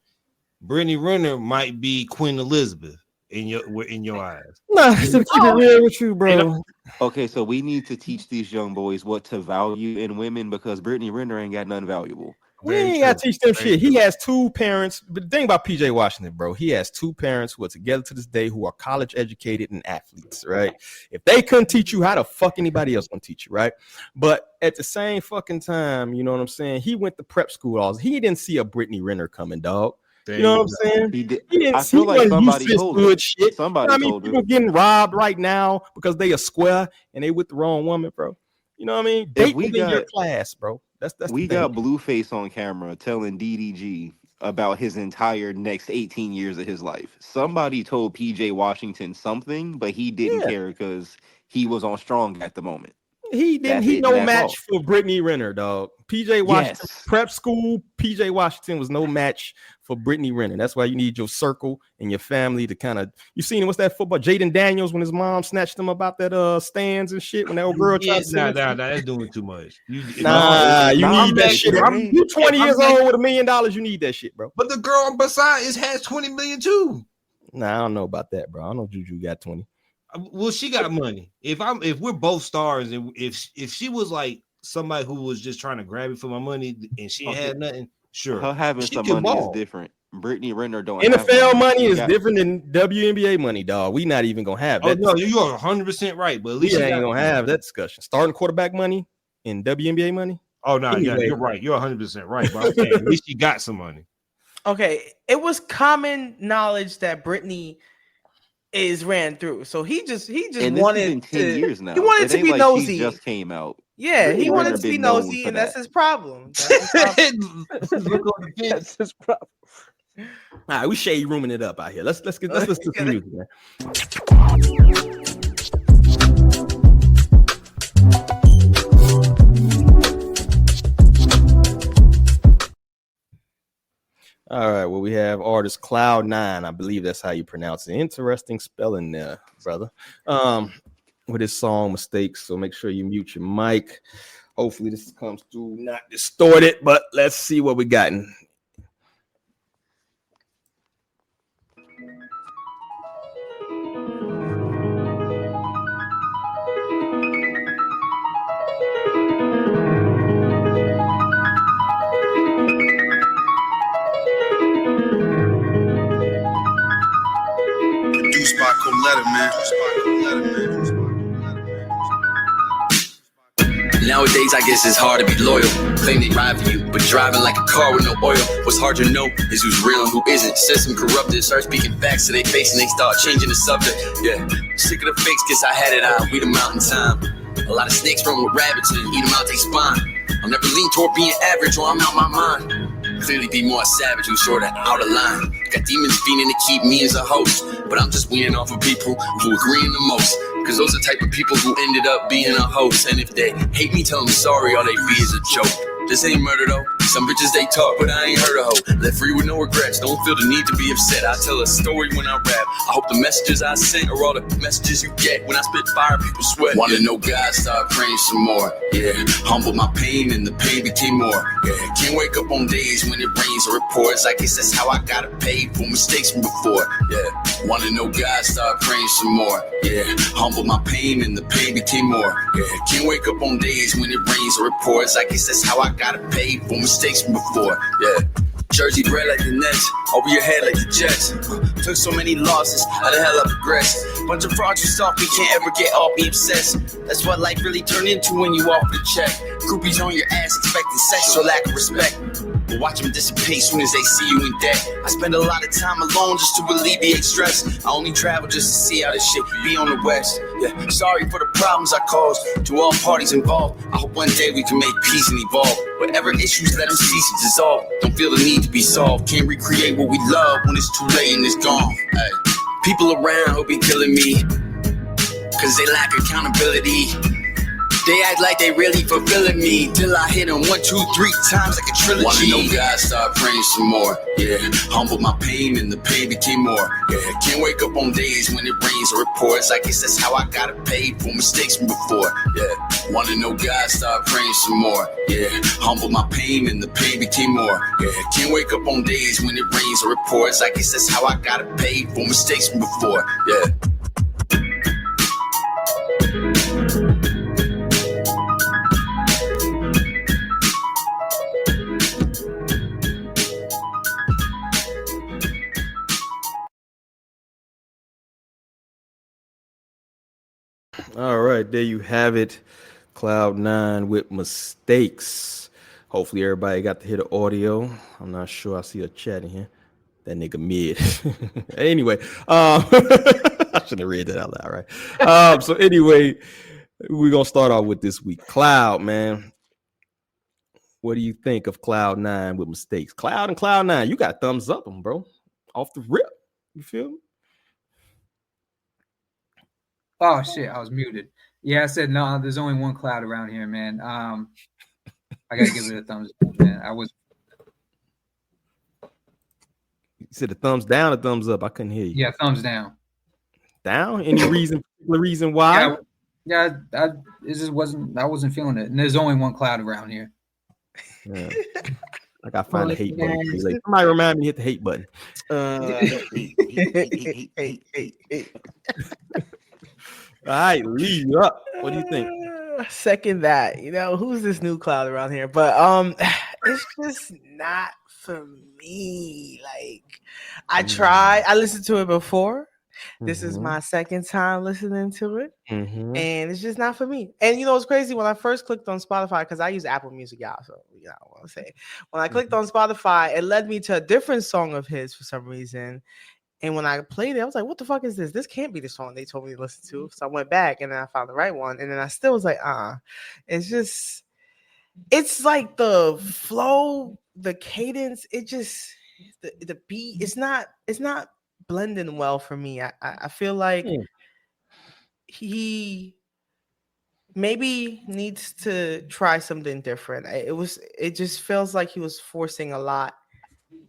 Brittany Renner might be Queen Elizabeth in your eyes. Nah, to keep it real with you, bro. Okay, so we need to teach these young boys what to value in women, because Brittany Renner ain't got nothing valuable. We ain't got to teach them shit. He has two parents. But the thing about PJ Washington, bro, he has two parents who are together to this day who are college educated and athletes, right? If they couldn't teach you, how the fuck anybody else gonna teach you, right? But at the same fucking time, you know what I'm saying? He went to prep school. He didn't see a Brittany Renner coming, dog. You know what I'm saying? He did. He didn't I feel like somebody told him. Shit. Somebody told people him. Getting robbed right now because they are square and they with the wrong woman, bro. You know what I mean? Date within your class, bro. That's we got Blueface on camera telling DDG about his entire next 18 years of his life. Somebody told PJ Washington something, but he didn't care because he was on strong at the moment. He That's he it, no that's match all. for Brittany Renner, dog. PJ Washington Yes. prep school. PJ Washington was no match for Brittany Renner. That's why you need your circle and your family to kind of. You seen what's that football? Jaden Daniels when his mom snatched him about that stands and shit when that old girl tried to Nah, sing. that's doing too much. You need that shit. You 20 years old with $1 million. You need that shit, bro. But the girl beside has 20 million too. Nah, I don't know about that, bro. I don't know if Juju got 20. Well, she got money. If we're both stars, and if she was like somebody who was just trying to grab it for my money and she ain't had nothing, sure. Her having She some can money is ball. different. Brittany Renner don't have NFL money She is got- different than WNBA money, dog. We not even gonna have Oh that. no, you are 100% right. But at least We she ain't got gonna have that discussion. Starting quarterback money and WNBA money. Oh no, yeah, Anyway. you're right. You're 100% right. But I'm saying at least she got some money. Okay, it was common knowledge that Brittany is ran through, so he just And this has wanted been 10 to. years now. He wanted It to ain't be like nosy. she just came out. Yeah, Brittany he wanted Renner to be been known nosy, for and that's that. his problem. That's his problem. That's his problem. All right, we shade rooming it up out here. Let's listen to some music, man. All right, well, we have artist Cloud9. I believe that's how you pronounce it. Interesting spelling there, brother. With his song Mistakes. So make sure you mute your mic. Hopefully this comes through not distorted, but let's see what we got. Produced by Coletta, man. Nowadays, I guess it's hard to be loyal. Claim they ride for you, but driving like a car with no oil. What's hard to know is who's real and who isn't. System corrupted, start speaking facts to their face and they start changing the subject. Yeah, sick of the fakes, guess I had it out. We the mountain time. A lot of snakes run with rabbits and eat them out they spine. I'll never lean toward being average or I'm out my mind. Clearly be more savage who's sort of out of line. Got demons fiending to keep me as a host, but I'm just weaning off of people who agreeing the most. Cause those are the type of people who ended up being a host. And if they hate me, tell them sorry, all they be is a joke. This ain't murder though. Some bitches they talk, but I ain't heard a hoe. Left free with no regrets, don't feel the need to be upset. I tell a story when I rap. I hope the messages I sent are all the messages you get. When I spit fire, people sweat. Wanna know God, start praying some more. Yeah, humble my pain and the pain became more. Yeah, can't wake up on days when it rains or it pours. I guess that's how I gotta pay for mistakes from before. Yeah, wanna know God, start praying some more. Yeah, humble my pain and the pain became more. Yeah, can't wake up on days when it rains or it pours. I guess that's how I gotta pay for mistakes from before. Yeah. Jersey bred like the Nets, over your head like the Jets. Took so many losses, how the hell I progressed? Bunch of frauds who stalk me, can't ever get off me obsessed. That's what life really turned into when you off the check. Groupies on your ass expecting sex or lack of respect. But watch them dissipate soon as they see you in debt. I spend a lot of time alone just to alleviate stress. I only travel just to see how this shit be on the west. Yeah, sorry for the problems I caused to all parties involved. I hope one day we can make peace and evolve. Whatever issues, let them cease and dissolve. Don't feel the need to be solved. Can't recreate what we love when it's too late and it's gone. Ay. People around who be killing me, cause they lack accountability. They act like they really fulfilling me till I hit them 1, 2, 3 times like a trilogy. Wanna know God, start praying some more. Yeah, humble my pain and the pain became more. Yeah, can't wake up on days when it rains or it pours. I guess that's how I gotta pay for mistakes from before. Yeah, wanna know God, start praying some more. Yeah, humble my pain and the pain became more. Yeah, can't wake up on days when it rains or it pours. I guess that's how I gotta pay for mistakes from before. Yeah. All right, there you have it. Cloud9 with Mistakes. Hopefully everybody got to hear the audio. I'm not sure. I see a chat in here. That nigga mid. Anyway, I shouldn't have read that out loud, right? So anyway, we're gonna start off with this week. Cloud, man. What do you think of Cloud9 with Mistakes? Cloud and Cloud9, you got thumbs up them, bro. Off the rip. You feel me? Oh shit, I was muted. Yeah, I said no. There's only one cloud around here, man. I gotta give it a thumbs up, man. You said a thumbs down or thumbs up? I couldn't hear you. Yeah, thumbs down. Down? Any particular reason why? Yeah, it just wasn't. I wasn't feeling it. And there's only one cloud around here. Yeah. I gotta find the hate button. Like, somebody remind me to hit the hate button. All right, leave you up. What do you think? Second that. Who's this new cloud around here? But it's just not for me. Like, I tried. I listened to it before. This is my second time listening to it, and it's just not for me. And it's crazy. When I first clicked on Spotify, because I use Apple Music, y'all, so I want to say, when I clicked on Spotify, it led me to a different song of his for some reason. And when I played it, I was like, "What the fuck is this? This can't be the song they told me to listen to." So I went back and then I found the right one, and then I still was like, It's like the flow, the cadence. It just the beat. It's not blending well for me. I feel like he maybe needs to try something different. It just feels like he was forcing a lot, and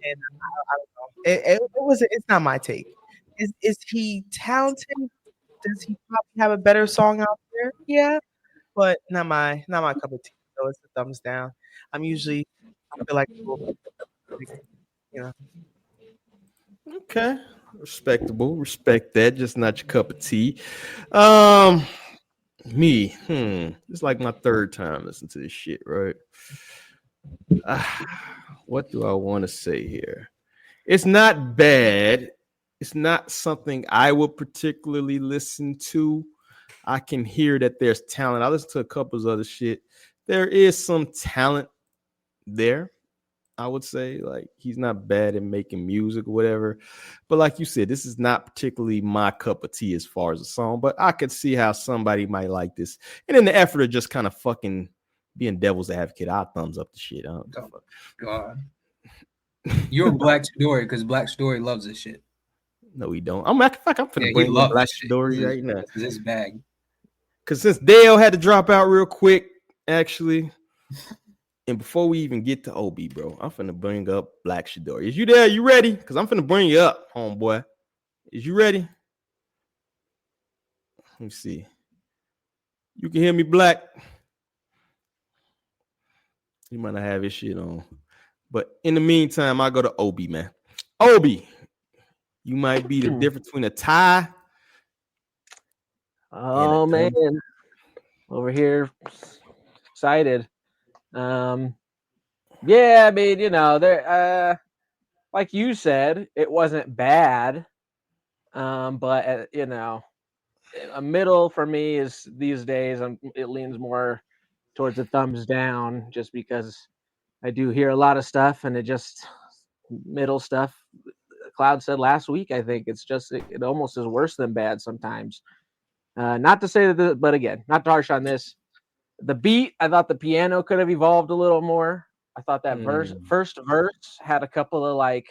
I don't know. It's not my take. Is he talented? Does he probably have a better song out there? Yeah, but not my cup of tea. So it's a thumbs down. I feel like Okay, respectable. Respect that. Just not your cup of tea. Me. It's like my third time listening to this shit, right? What do I want to say here? It's not bad. It's not something I would particularly listen to. I can hear that there's talent. I listen to a couple of other shit. There is some talent there. I would say, like, he's not bad at making music or whatever. But like you said, this is not particularly my cup of tea as far as a song. But I could see how somebody might like this. And in the effort of just kind of fucking being devil's advocate, I'll thumbs up the shit. God. You're a Black Story because Black Story loves this shit. No, he don't. I'm finna bring up Black Story right now. This bag. Because since Dale had to drop out real quick, actually, and before we even get to OB, bro, I'm finna bring up Black Shadori. Is you there? You ready? Because I'm finna bring you up, homeboy. Is you ready? Let me see. You can hear me, Black? You might not have his shit on. But in the meantime, I go to OB, man. OB, you might be the difference between a tie. Oh, man. Over here, excited. Yeah, I mean, there, like you said, it wasn't bad. But a middle for me is these days, it leans more towards a thumbs down, just because I do hear a lot of stuff, and it just middle stuff. Cloud said last week, I think it's just it almost is worse than bad sometimes. Not to say that, but again, not to harsh on this. The beat, I thought the piano could have evolved a little more. I thought that first verse had a couple of like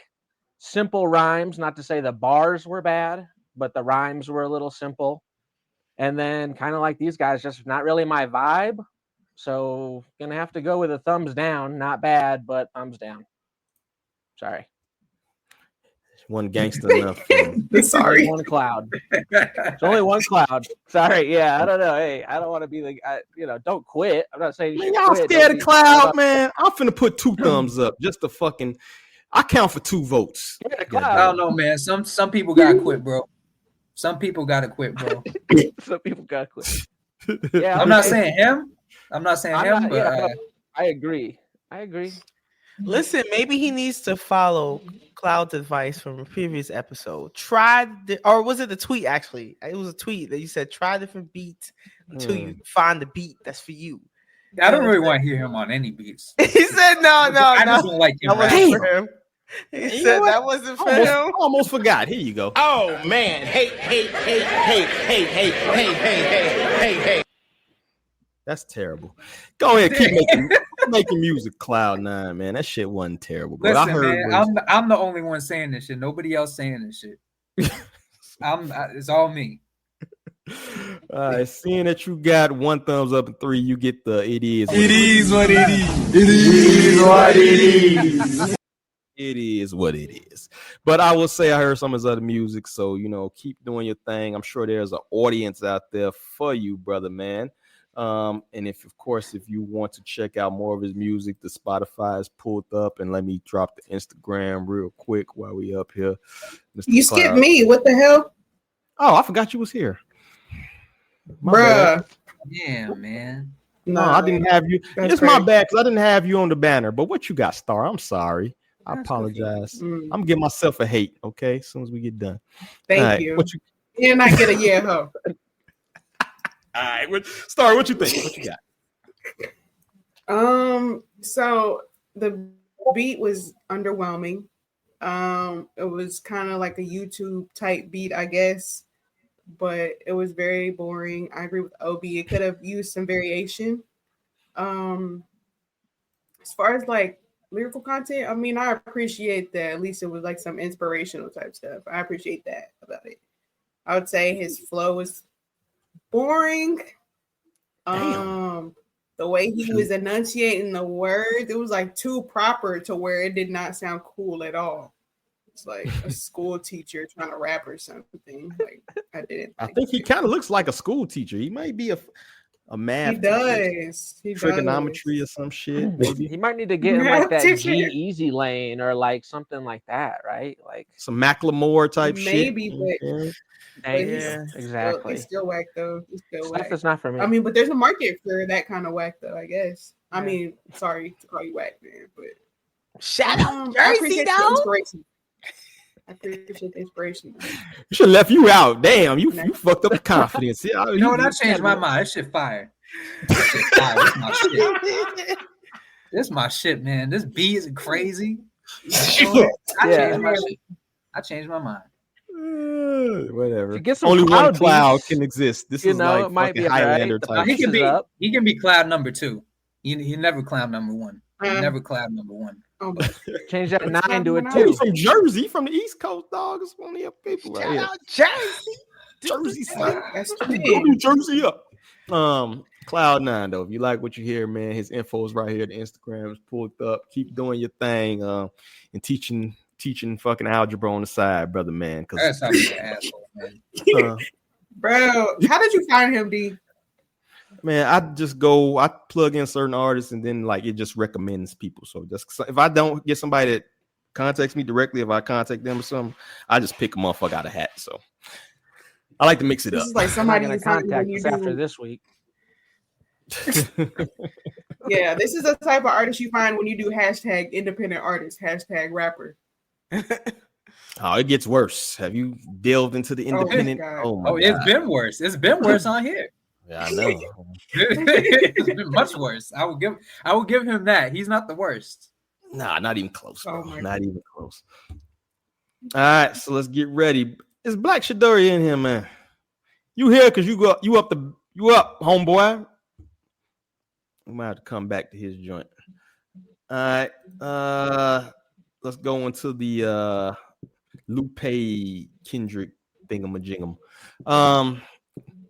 simple rhymes. Not to say the bars were bad, but the rhymes were a little simple. And then kind of like these guys, just not really my vibe. So gonna have to go with a thumbs down. Not bad, but thumbs down. Sorry. One gangster enough. Sorry. One cloud. It's only one cloud. Sorry. Yeah, I don't know. Hey, I don't want to be the don't quit. I'm not saying you y'all quit. scared of cloud, man. I'm finna put 2 thumbs up just to fucking. I count for 2 votes. I don't know, man. Some people gotta quit, bro. Some people gotta quit, bro. Some people gotta quit. Yeah, I'm not saying him. But I agree. Listen, maybe he needs to follow Cloud's advice from a previous episode. Or was it the tweet, actually? It was a tweet that you said, try different beats until you find the beat that's for you. I don't really want to hear him on any beats. He said, no. I just don't like him. That wasn't for him. He said that wasn't for him. I almost forgot. Here you go. Oh, man. Hey. That's terrible. Go ahead, keep making music, Cloud9, man. That shit wasn't terrible. But Listen, I heard man, I'm the only one saying this shit. Nobody else saying this shit. It's all me. All right, seeing that you got 1 thumbs up and 3, you get the it is. It is what it is. It is what it is. It is what it is. But I will say I heard some of his other music, so keep doing your thing. I'm sure there's an audience out there for you, brother, man. And if you want to check out more of his music, the Spotify is pulled up, and let me drop the Instagram real quick while we up here. Mr. You Cloud. skipped me. What the hell? Oh, I forgot you was here. My Bruh. bad. Yeah, man. No, I didn't have you. That's It's my crazy. bad because I didn't have you on the banner. But what you got, Star? I'm sorry. I apologize. I'm giving myself a hate. Okay, as soon as we get done. Thank All right, you. What you? You not get a yeah ho. All right, Star. What you think? What you got? So the beat was underwhelming. It was kind of like a YouTube type beat, I guess, but it was very boring. I agree with Obi. It could have used some variation. As far as like lyrical content, I mean, I appreciate that. At least it was like some inspirational type stuff. I appreciate that about it. I would say his flow was boring. The way he was enunciating the words, it was like too proper to where it did not sound cool at all. It's like a school teacher trying to rap or something. Like I didn't. I think he kind of looks like a school teacher. He might be a math. He does. He trigonometry or some shit. Maybe He might need to get in like that G-Easy lane or like something like that, right? Like some Macklemore type maybe, shit. but yeah, exactly. It's still whack though. It's still Stuff whack. that's not for me. I mean, but there's a market for that kind of whack though, I guess. I mean, sorry to call you whack, man, but shout out I Jersey, appreciate the though. inspiration. I appreciate the inspiration. You should have left you out. Damn, you fucked up the confidence. Yeah, You know what? I changed my mind. That shit fire. That shit fire. That's my shit. This my shit, man. This beat is crazy. I changed my mind. Whatever. Get some Only one cloud cloud beats, can exist. This you is know, like it might fucking be Highlander alright. type. He can be cloud number 2. He never cloud number 1. He never cloud number 1. Change that 9 to a He's 2. from Jersey, from the East Coast, dog. It's one of your people right here. Jersey, New Jersey up. Cloud9 though. If you like what you hear, man, his info is right here. The Instagram is pulled up. Keep doing your thing, and teaching fucking algebra on the side, brother, man. That's how you an asshole, man. Bro, how did you find him, D? Man, I plug in certain artists and then like it just recommends people. So just if I don't get somebody that contacts me directly, if I contact them or something, I just pick a motherfucker out of hat. So I like to mix it This up. is like somebody I'm you gonna find contact when you us do. after this week. Yeah, this is the type of artist you find when you do hashtag independent artist, hashtag rapper. Oh, it gets worse. Have you delved into the independent? It's been worse. It's been worse on here. Yeah, I know. It's been much worse. I will give him that. He's not the worst. Nah, not even close, bro. Not even close. All right, so let's get ready. It's Black Shaduri in here, man. You here because you up, homeboy. We might have to come back to his joint. All right. Let's go into the Lupe Kendrick thingamajigam.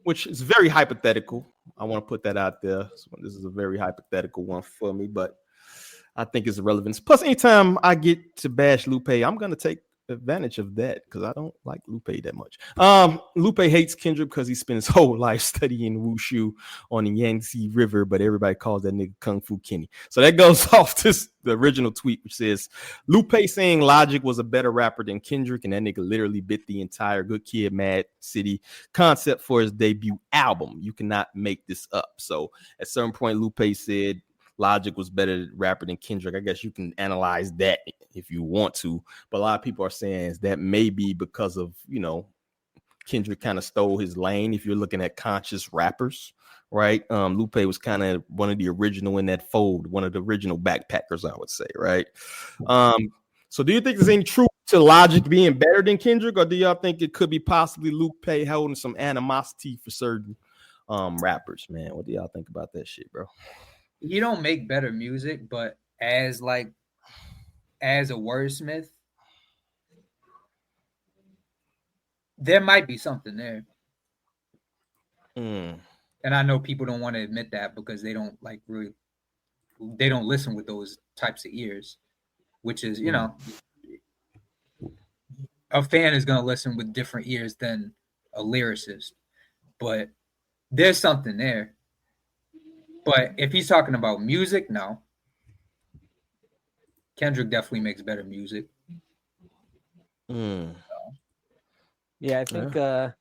Which is very hypothetical. I want to put that out there. So this is a very hypothetical one for me, but I think it's relevant. Plus, anytime I get to bash Lupe, I'm gonna take advantage of that because I don't like Lupe that much. Lupe hates Kendrick because he spent his whole life studying wushu on the Yangtze River, but everybody calls that nigga Kung Fu Kenny. So that goes off the original tweet, which says Lupe saying Logic was a better rapper than Kendrick, and that nigga literally bit the entire Good Kid, Mad City concept for his debut album. You cannot make this up. So at a certain point, Lupe said Logic was better rapper than Kendrick. I guess you can analyze that if you want to, but a lot of people are saying that may be because of, Kendrick kind of stole his lane. If you're looking at conscious rappers, right? Lupe was kind of one of the original in that fold, one of the original backpackers, I would say, right? So do you think there's any truth to Logic being better than Kendrick, or do y'all think it could be possibly Lupe holding some animosity for certain rappers, man? What do y'all think about that shit, bro? You don't make better music, but as a wordsmith, there might be something there. Mm. And I know people don't want to admit that because they don't they don't listen with those types of ears, which is, you know, a fan is going to listen with different ears than a lyricist. But there's something there. But if he's talking about music, no. Kendrick definitely makes better music. Mm. Yeah, I think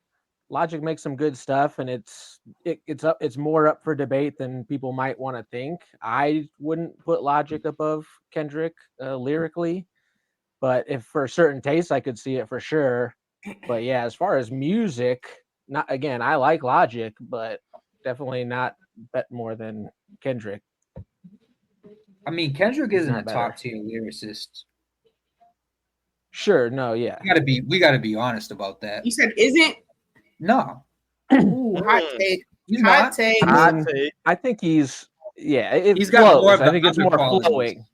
Logic makes some good stuff, and it's more up for debate than people might want to think. I wouldn't put Logic above Kendrick lyrically, but if for certain tastes, I could see it for sure. But yeah, as far as music, I like Logic, but definitely not bet more than Kendrick. I mean, Kendrick isn't a top tier lyricist. Sure, no, yeah. We gotta be honest about that. You said isn't? No. Ooh, hot take. Hot take. I think he's he's got flows. more of the I think it's other more qualities. flowing.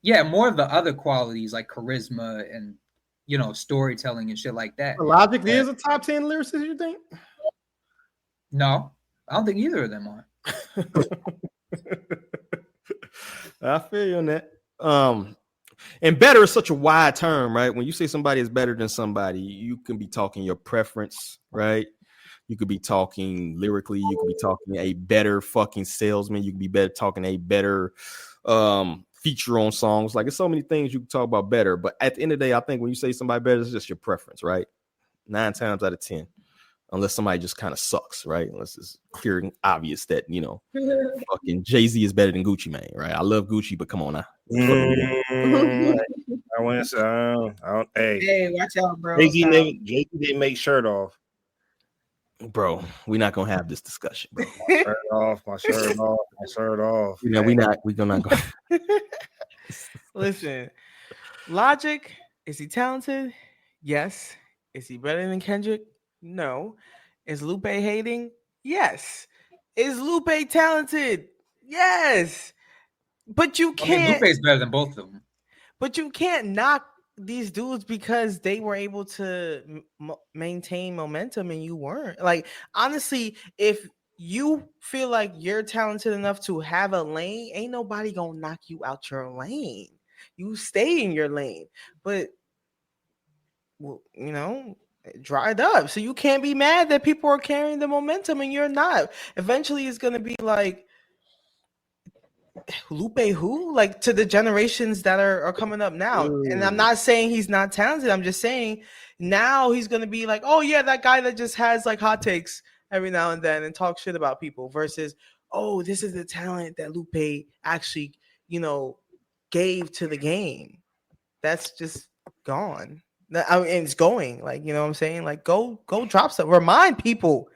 Yeah, more of the other qualities like charisma and, you know, storytelling and shit like that. Logic is a top 10 lyricist, you think? No, I don't think either of them are. I feel you on that. And better is such a wide term, right? When you say somebody is better than somebody, you can be talking your preference, right? You could be talking lyrically. You could be talking a better fucking salesman. You could be better talking a better feature on songs. Like, there's so many things you can talk about better. But at the end of the day, I think when you say somebody better, it's just your preference, right? 9 times out of 10. Unless somebody just kind of sucks, right? Unless it's clear and obvious that, you know, fucking Jay-Z is better than Gucci Mane, right? I love Gucci, but come on now. I want to say, I don't, Hey, watch out, bro. Jay-Z didn't make shirt off. Bro, we're not gonna have this discussion, bro. My shirt off. You know, we're not going. Listen, Logic, is he talented? Yes. Is he better than Kendrick? No. Is Lupe hating? Yes. Is Lupe talented? Yes. But you can't. Lupe's better than both of them. But you can't knock these dudes because they were able to maintain momentum and you weren't. Like, honestly, if you feel like you're talented enough to have a lane, ain't nobody gonna knock you out your lane. You stay in your lane. But, well, you know, it dried up. So you can't be mad that people are carrying the momentum and you're not. Eventually it's gonna be like, Lupe who? Like, to the generations that are coming up now. And I'm not saying he's not talented. I'm just saying now he's going to be like, oh yeah, that guy that just has like hot takes every now and then and talk shit about people versus, oh, this is the talent that Lupe actually, you know, gave to the game. That's just gone. I mean, it's going, like, you know what I'm saying? Like, go drop stuff. Remind people.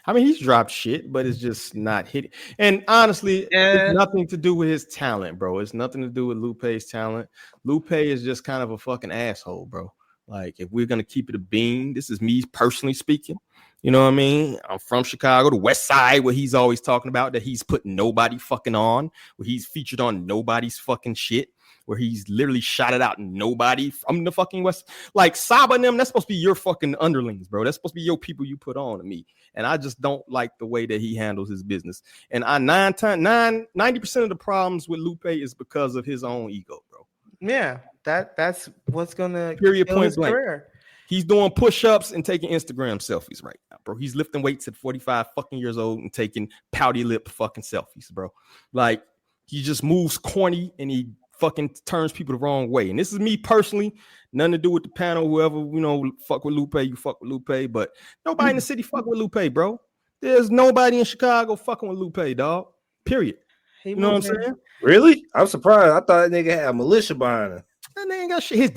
I mean, he's dropped shit, but it's just not hitting. And honestly, it's nothing to do with his talent, bro. It's nothing to do with Lupe's talent. Lupe is just kind of a fucking asshole, bro. Like, if we're gonna keep it a bean, this is me personally speaking. You know what I mean? I'm from Chicago, the West Side, where he's always talking about that he's putting nobody fucking on, where he's featured on nobody's fucking shit, where he's literally shot it out nobody from the fucking West. Like, Saba and them, that's supposed to be your fucking underlings, bro. That's supposed to be your people you put on to me. And I just don't like the way that he handles his business. And 90% of the problems with Lupe is because of his own ego, bro. Yeah, that's what's gonna period kill point his blank. career. He's doing push-ups and taking Instagram selfies right now, bro. He's lifting weights at 45 fucking years old and taking pouty lip fucking selfies, bro. Like, he just moves corny and he fucking turns people the wrong way. And this is me personally, nothing to do with the panel. Whoever, you know, fuck with Lupe, you fuck with Lupe. But nobody in the city fuck with Lupe, bro. There's nobody in Chicago fucking with Lupe, dog. Period. You know what I'm saying? Really? I'm surprised. I thought that nigga had a militia behind him. That nigga ain't got shit. His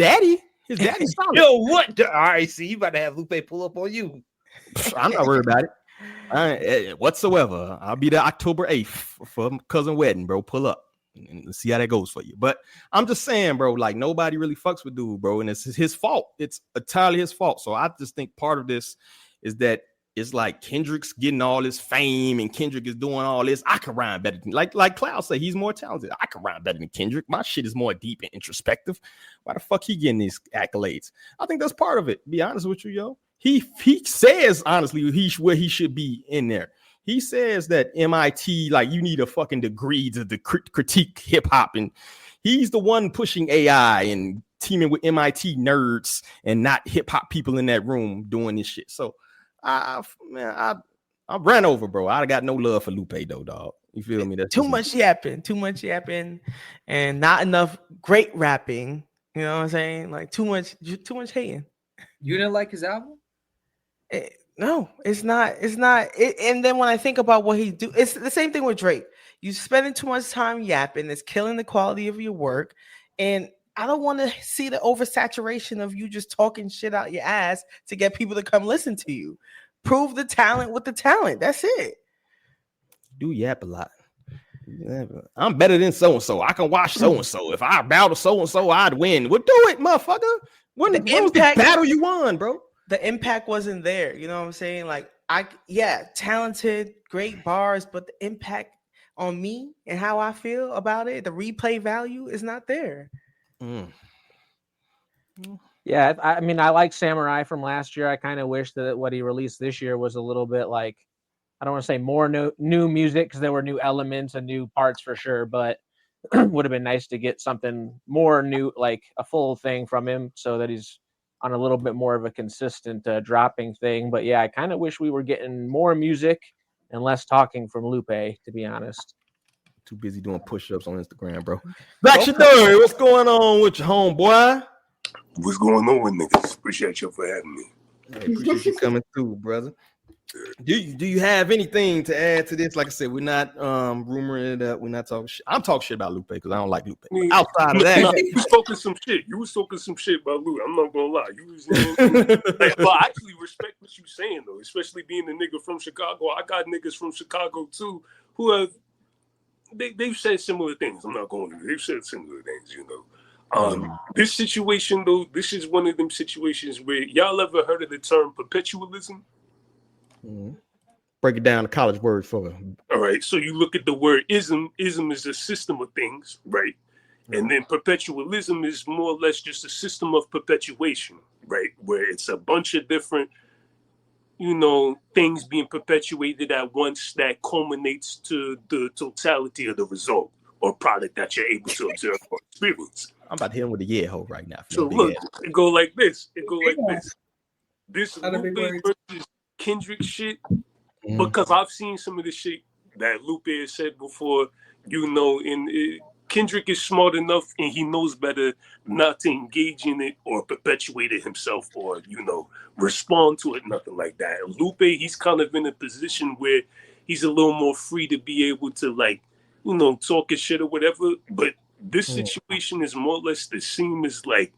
daddy's solid. Yo, what? All right, see, you about to have Lupe pull up on you. I'm not worried about it. I ain't, whatsoever. I'll be there October 8th for cousin wedding, bro. Pull up and see how that goes for you. But I'm just saying, bro, like, nobody really fucks with dude, bro. And it's his fault. It's entirely his fault. So I just think part of this is that it's like Kendrick's getting all this fame and Kendrick is doing all this. I can rhyme better than, like Cloud said, he's more talented. I can rhyme better than Kendrick. My shit is more deep and introspective. Why the fuck he getting these accolades? I think that's part of it. Be honest with you, yo. he says honestly where he should be in there. He says that MIT, like, you need a fucking degree to critique hip hop, and he's the one pushing AI and teaming with MIT nerds and not hip hop people in that room doing this shit. So I ran over, bro. I got no love for Lupe though, dog. You feel me? That's too much yapping, and not enough great rapping. You know what I'm saying? Like too much hating. You didn't like his album? No, it's not. And then when I think about what he do, it's the same thing with Drake. You spending too much time yapping. It's killing the quality of your work. And I don't want to see the oversaturation of you just talking shit out your ass to get people to come listen to you. Prove the talent with the talent. That's it. Do yap a lot. Yeah, I'm better than so and so. I can watch so and so. If I battle so and so, I'd win. Well, do it, motherfucker. When was the battle you won, bro? The impact wasn't there. You know what I'm saying? Like, talented, great bars, but the impact on me and how I feel about it, the replay value is not there. Yeah, I mean, I like Samurai from last year. I kind of wish that what he released this year was a little bit like, I don't want to say more new music, because there were new elements and new parts for sure, but would have been nice to get something more new, like a full thing from him, so that he's on a little bit more of a consistent dropping thing. But yeah, I kind of wish we were getting more music and less talking from Lupe, to be honest. Too busy doing push-ups on Instagram, bro. Black Shadori, what's going on with your homeboy? What's going on, niggas? Appreciate you for having me. Hey, appreciate you coming through, brother. Do you have anything to add to this? Like I said, we're not rumoring it up. We're not talking shit. I'm talking shit about Lupe because I don't like Lupe. Outside of that, you was talking some shit. You was talking some shit about Lupe. I'm not gonna lie. You was, but I actually respect what you saying though, especially being a nigga from Chicago. I got niggas from Chicago too who have they've said similar things. I'm not going to. They've said similar things, you know. This situation though, this is one of them situations where y'all ever heard of the term perpetualism? Break it down to college word for them. All right, so you look at the word ism. Ism is a system of things, right? And then perpetualism is more or less just a system of perpetuation, right? Where it's a bunch of different, you know, things being perpetuated at once that culminates to the totality of the result or product that you're able to observe or experience. I'm about to hit him with a yeah hole right now. So look, it go like this. This Lupe versus Kendrick shit, because I've seen some of the shit that Lupe has said before, you know, and Kendrick is smart enough and he knows better not to engage in it or perpetuate it himself or, you know, respond to it, nothing like that. Lupe, he's kind of in a position where he's a little more free to be able to, like, you know, talk his shit or whatever. But this situation is more or less the same as, like,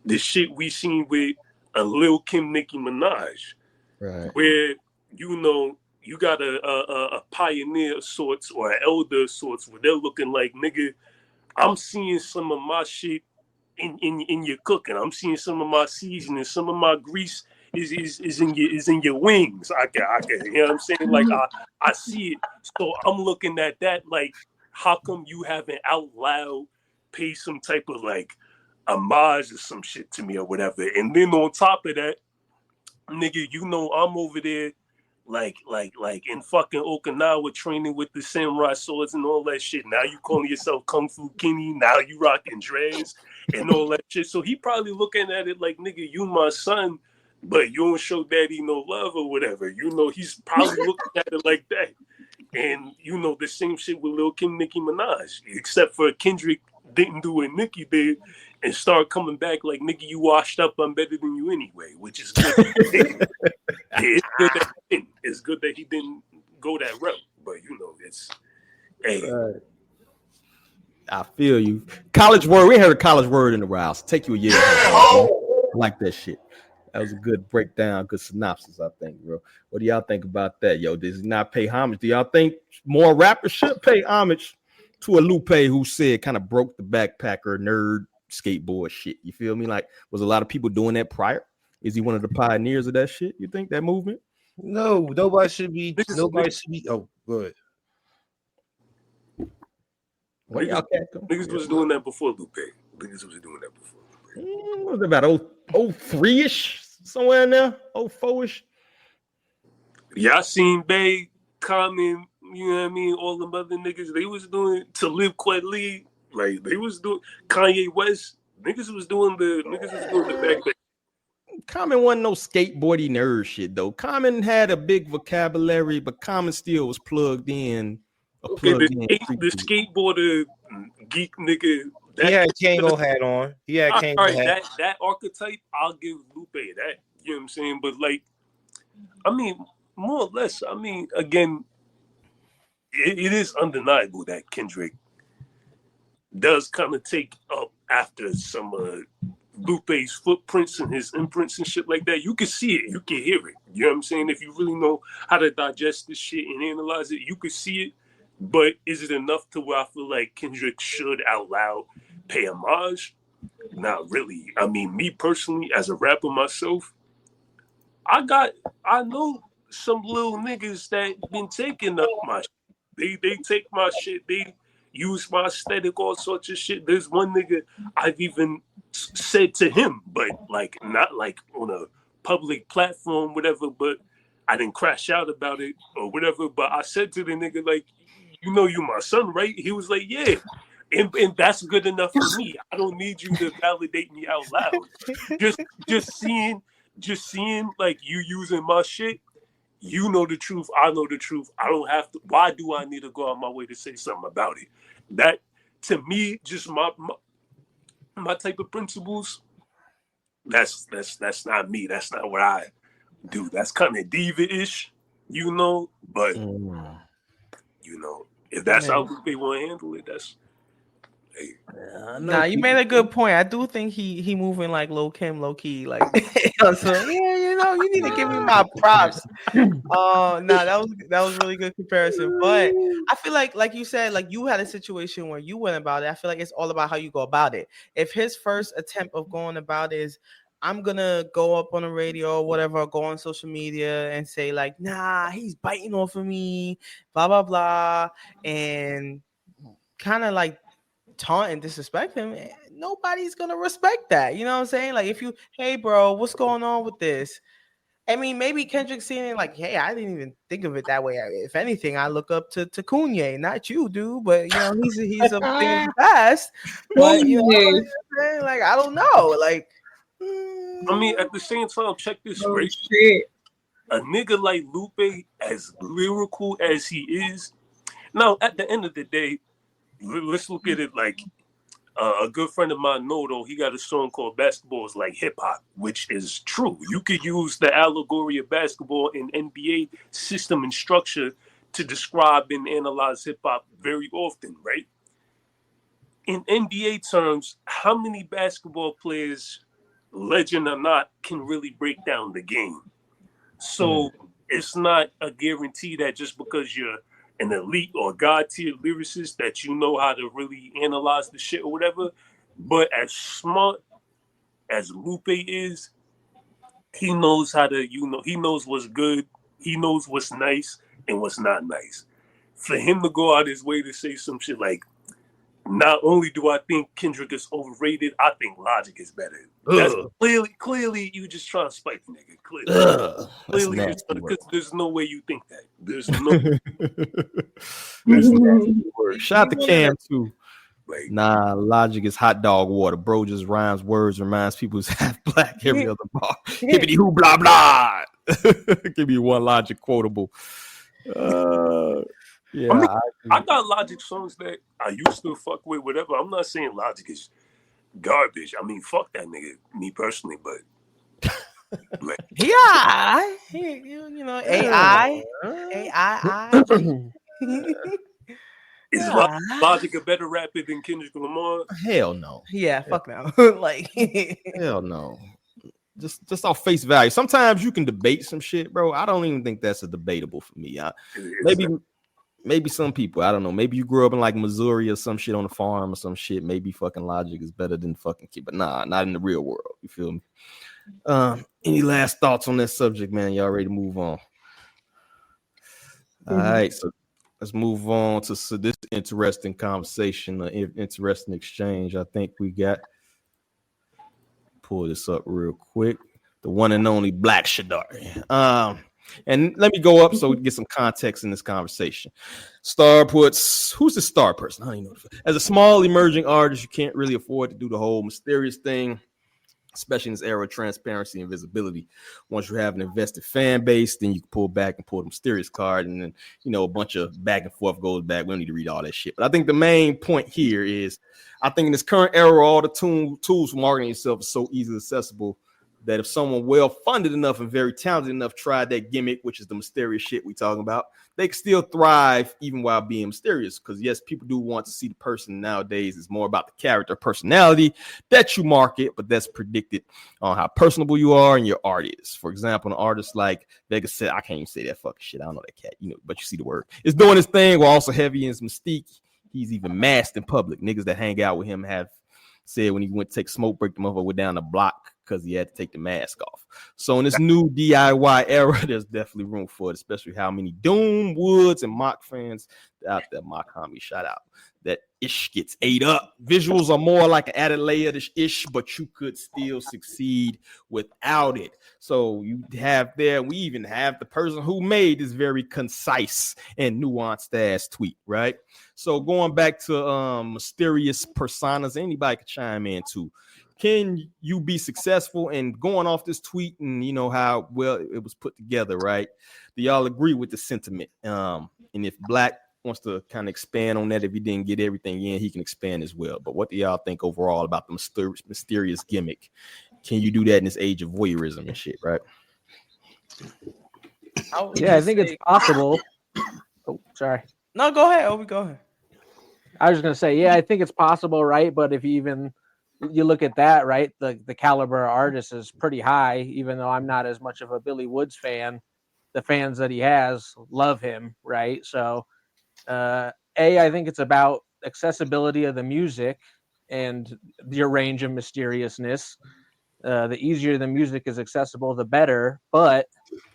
the shit we seen with a Lil Kim, Nicki Minaj. Right. Where, you know, you got a pioneer of sorts or an elder of sorts where they're looking like, nigga, I'm seeing some of my shit in your cooking. I'm seeing some of my seasoning, some of my grease is in your wings. I can, you know what I'm saying? Like I see it. So I'm looking at that like, how come you haven't out loud paid some type of like homage or some shit to me or whatever? And then on top of that, nigga, you know I'm over there like in fucking Okinawa training with the samurai swords and all that shit. Now you calling yourself Kung Fu Kenny. Now you rocking dreads and all that shit. So he probably looking at it like, nigga, you my son, but you don't show daddy no love or whatever. You know, he's probably looking at it like that. And you know, the same shit with Lil Kim, Nicki Minaj, except for Kendrick didn't do what Nicki did and start coming back like, nigga, you washed up, I'm better than you anyway, which is good. It's good that he didn't go that route, but you know, it's hey. I feel you. College word. We heard a college word in the rouse. Take you a year. I like that shit. That was a good breakdown, good synopsis, I think, bro. What do y'all think about that? Yo, does he not pay homage? Do y'all think more rappers should pay homage to a Lupe who said kind of broke the backpacker nerd skateboard shit? You feel me? Like, was a lot of people doing that prior? Is he one of the pioneers of that shit? You think that movement? No, nobody should be. Nobody should be. Oh, good. What y'all niggas was doing that before Lupe. Niggas was doing that before. What was it about 03-ish? somewhere in there. 04-ish. Yeah, I seen Bay, Common, you know what I mean, all them other niggas, they was doing To Live Quietly, like they was doing Kanye West, niggas was doing the backpack. Common wasn't no skateboardy nerd shit though. Common had a big vocabulary, but Common still was plugged in. Okay, the skateboarder geek nigga. He had a Kango hat on. He had all Kango right, hat. that archetype, I'll give Lupe that. You know what I'm saying? But like, I mean, more or less, I mean, again, it is undeniable that Kendrick does kind of take up after some Lupe's footprints and his imprints and shit like that. You can see it, you can hear it. You know what I'm saying? If you really know how to digest this shit and analyze it, you can see it. But is it enough to where I feel like Kendrick should out loud pay homage? Not really. I mean, me personally, as a rapper myself, I know some little niggas that been taking up my shit. They take my shit. They use my aesthetic, all sorts of shit. There's one nigga I've even said to him, but like not like on a public platform, whatever, but I didn't crash out about it or whatever. But I said to the nigga, like, you know you my son, right? He was like, yeah. And that's good enough for me. I don't need you to validate me out loud. Just seeing like you using my shit, you know the truth, I know the truth. I don't have to. Why do I need to go out my way to say something about it? That to me, just my type of principles. That's not me. That's not what I do. That's kind of diva-ish, you know. But you know, if that's how they want to handle it, that's. Hey. Nah, you made a good point. I do think he moving like low key, like so yeah, you know, you need to give me my props. That was really good comparison. But I feel like you said, like you had a situation where you went about it. I feel like it's all about how you go about it. If his first attempt of going about is I'm gonna go up on the radio or whatever, go on social media and say like, nah, he's biting off of me, blah blah blah, and kind of like taunt and disrespect him, nobody's gonna respect that. You know what I'm saying? Like if you, hey bro, what's going on with this? I mean, maybe Kendrick seeing it like, hey, I didn't even think of it that way. If anything, I look up to Kanye, not you, dude. But you know, he's a thing of the past. But you know what I'm saying? Like, I don't know. Like, I mean, at the same time, check this, right? Shit. A nigga like Lupe, as lyrical as he is, now at the end of the day, let's look at it like a good friend of mine, Noto, he got a song called Basketball is Like Hip Hop, which is true. You could use the allegory of basketball in NBA system and structure to describe and analyze hip hop very often, right? In NBA terms, how many basketball players, legend or not, can really break down the game? So it's not a guarantee that just because you're an elite or god tier lyricist that you know how to really analyze the shit or whatever. But as smart as Lupe is, he knows how to, he knows what's good, he knows what's nice and what's not nice. For him to go out his way to say some shit like, not only do I think Kendrick is overrated, I think Logic is better. That's clearly you just trying to spite the nigga. Clearly, because there's no way you think that. There's no. Shout out to Cam too. Nah, Logic is hot dog water. Bro just rhymes words, reminds people he's half black every other bar. Hippity hoo blah blah. Give me one Logic quotable. Yeah, I mean, I got Logic songs that I used to fuck with, whatever. I'm not saying Logic is garbage. I mean, fuck that nigga, me personally, but like, yeah, you know, AI. Is Logic a better rapper than Kendrick Lamar? Hell no. Yeah, fuck no. Like, hell no. Just off face value. Sometimes you can debate some shit, bro. I don't even think that's a debatable for me. Maybe some people, I don't know. Maybe you grew up in like Missouri or some shit on a farm or some shit. Maybe fucking Logic is better than fucking kid, but nah, not in the real world. You feel me? Any last thoughts on that subject, man? Y'all ready to move on? All right, so let's move on to this interesting conversation, interesting exchange. I think we got pull this up real quick. the one and only Black Shadari. And let me go up so we can get some context in this conversation. Star puts, who's the star person? I don't even know. As a small emerging artist, you can't really afford to do the whole mysterious thing, especially in this era of transparency and visibility. Once you have an invested fan base, then you can pull back and pull the mysterious card, and then, you know, a bunch of back and forth goes back. We don't need to read all that shit. But I think the main point here is, I think in this current era, all the tools for marketing yourself is so easily accessible that if someone well-funded enough and very talented enough tried that gimmick, which is the mysterious shit we talking about, they can still thrive even while being mysterious. Because yes, people do want to see the person nowadays. It's more about the character, personality that you market, but that's predicted on how personable you are and your art is. For example, an artist like Vegas said, I can't even say that fucking shit. I don't know that cat, you know, but you see the word. It's doing his thing while also heavy in his mystique. He's even masked in public. Niggas that hang out with him have said when he went to take smoke break, the motherfucker went down the block because he had to take the mask off. So in this new DIY era, there's definitely room for it, especially how many Doom, Woods, and Mock fans out there. Mock homie, shout out. That ish gets ate up. Visuals are more like an added layer to ish, but you could still succeed without it. So you have there, we even have the person who made this very concise and nuanced ass tweet, right? So going back to mysterious personas, anybody could chime in too. Can you be successful? And going off this tweet and you know how well it was put together, right? Do y'all agree with the sentiment? And if Black wants to kind of expand on that, if he didn't get everything in, he can expand as well. But what do y'all think overall about the mysterious gimmick? Can you do that in this age of voyeurism and shit, right? Yeah, I think it's possible. Oh, sorry. No, go ahead, Obi. Go ahead. I was going to say, yeah, I think it's possible, right? But if you look at that, right, the caliber of artist is pretty high, even though I'm not as much of a Billy Woods fan. The fans that he has love him, right? So, I think it's about accessibility of the music and your range of mysteriousness. The easier the music is accessible, the better. But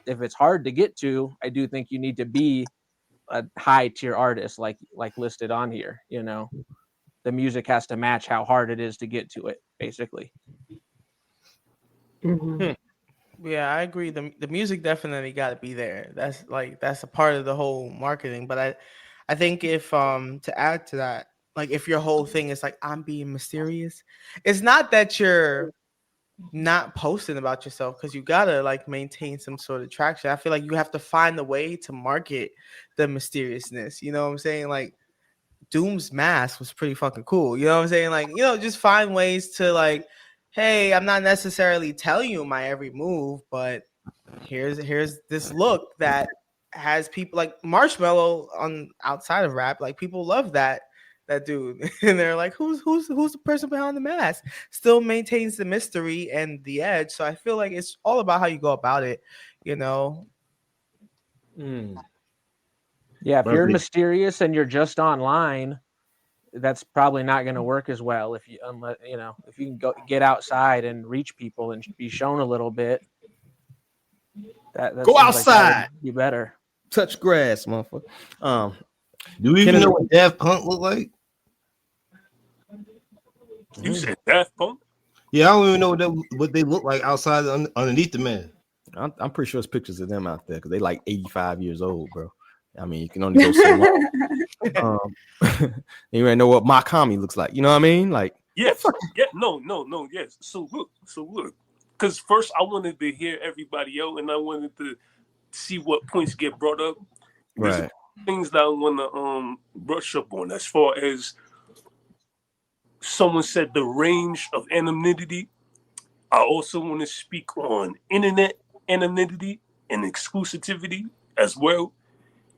if it's hard to get to, I do think you need to be a high tier artist, like listed on here. You know, the music has to match how hard it is to get to it, basically. Mm-hmm. Yeah, I agree. The music definitely got to be there. That's a part of the whole marketing. But I think if to add to that, like if your whole thing is like I'm being mysterious, it's not that you're not posting about yourself, because you gotta like maintain some sort of traction. I feel like you have to find a way to market the mysteriousness. You know what I'm saying? Like Doom's mask was pretty fucking cool. You know what I'm saying? Like, you know, just find ways to like, hey, I'm not necessarily telling you my every move, but here's this look that has people like Marshmello on outside of rap. Like people love that dude, and they're like, who's the person behind the mask? Still maintains the mystery and the edge. So I feel like it's all about how you go about it, you know. Yeah, if you're mysterious and you're just online, that's probably not going to work as well. If you can go get outside and reach people and be shown a little bit, that go outside, like be better. Touch grass, motherfucker. Do we even know what Daft Punk look like? You said Daft Punk? Yeah, I don't even know what they look like outside underneath the man. I'm pretty sure there's pictures of them out there because they like 85 years old, bro. I mean, you can only go so long. You already know what Makami looks like. You know what I mean? Like, yes, no, yes. So look, because first I wanted to hear everybody out, and I wanted to see what points get brought up. Right. Things that I want to brush up on, as far as someone said, the range of anonymity. I also want to speak on internet anonymity and exclusivity as well.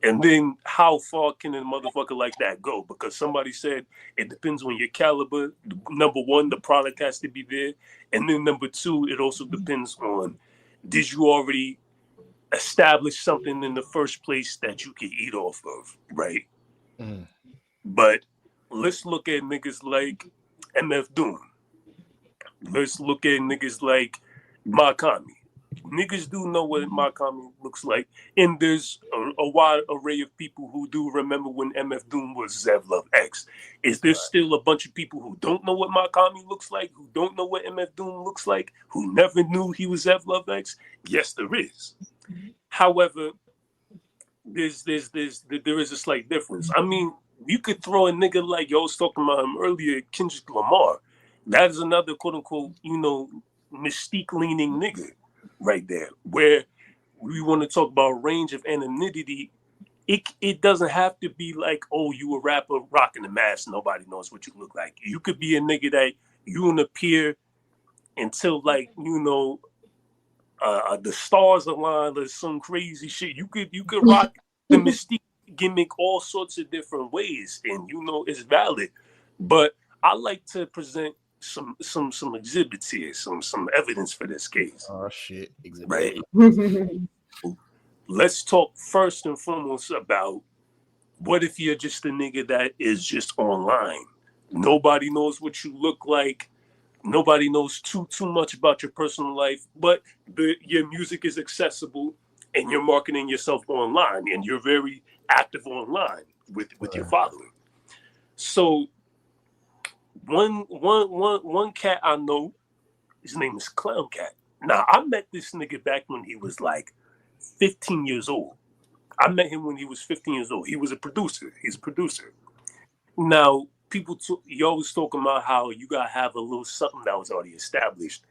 And then how far can a motherfucker like that go? Because somebody said it depends on your caliber. Number one, the product has to be there. And then number two, it also depends on, did you already establish something in the first place that you can eat off of, right? But let's look at niggas like MF Doom. Let's look at niggas like Makami. Niggas do know what my commie looks like, and there's a wide array of people who do remember when MF Doom was Zev Love X. Is there still a bunch of people who don't know what my commie looks like, who don't know what MF Doom looks like, who never knew he was Zev Love X? Yes, there is. However, there is a slight difference. I mean, you could throw a nigga like y'all was talking about him earlier, Kendrick Lamar. That is another quote unquote, mystique leaning nigga right there. Where we want to talk about range of anonymity, it doesn't have to be like, oh, you a rapper rocking the mask, nobody knows what you look like. You could be a nigga that you don't appear until like, the stars align or some crazy shit. You could rock the mystique gimmick all sorts of different ways, and it's valid. But I like to present some exhibits here, some evidence for this case. Oh shit, exhibit. Right. Let's talk first and foremost about what if you're just a nigga that is just online. Nobody knows what you look like. Nobody knows too much about your personal life, but your music is accessible and you're marketing yourself online and you're very active online with your following. So one cat I know, his name is Clown Cat. Now, I met this nigga back when he was like 15 years old. I met him when he was 15 years old. He was a producer. He's a producer. Now, you always talking about how you gotta have a little something that was already established.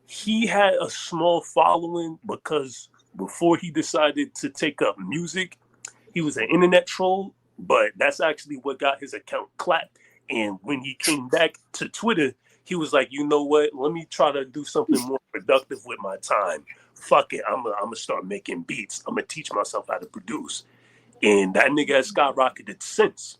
He had a small following because before he decided to take up music, he was an internet troll, but that's actually what got his account clapped. And when he came back to Twitter, he was like, you know what? Let me try to do something more productive with my time. Fuck it, I'm gonna start making beats. I'm gonna teach myself how to produce. And that nigga has skyrocketed since.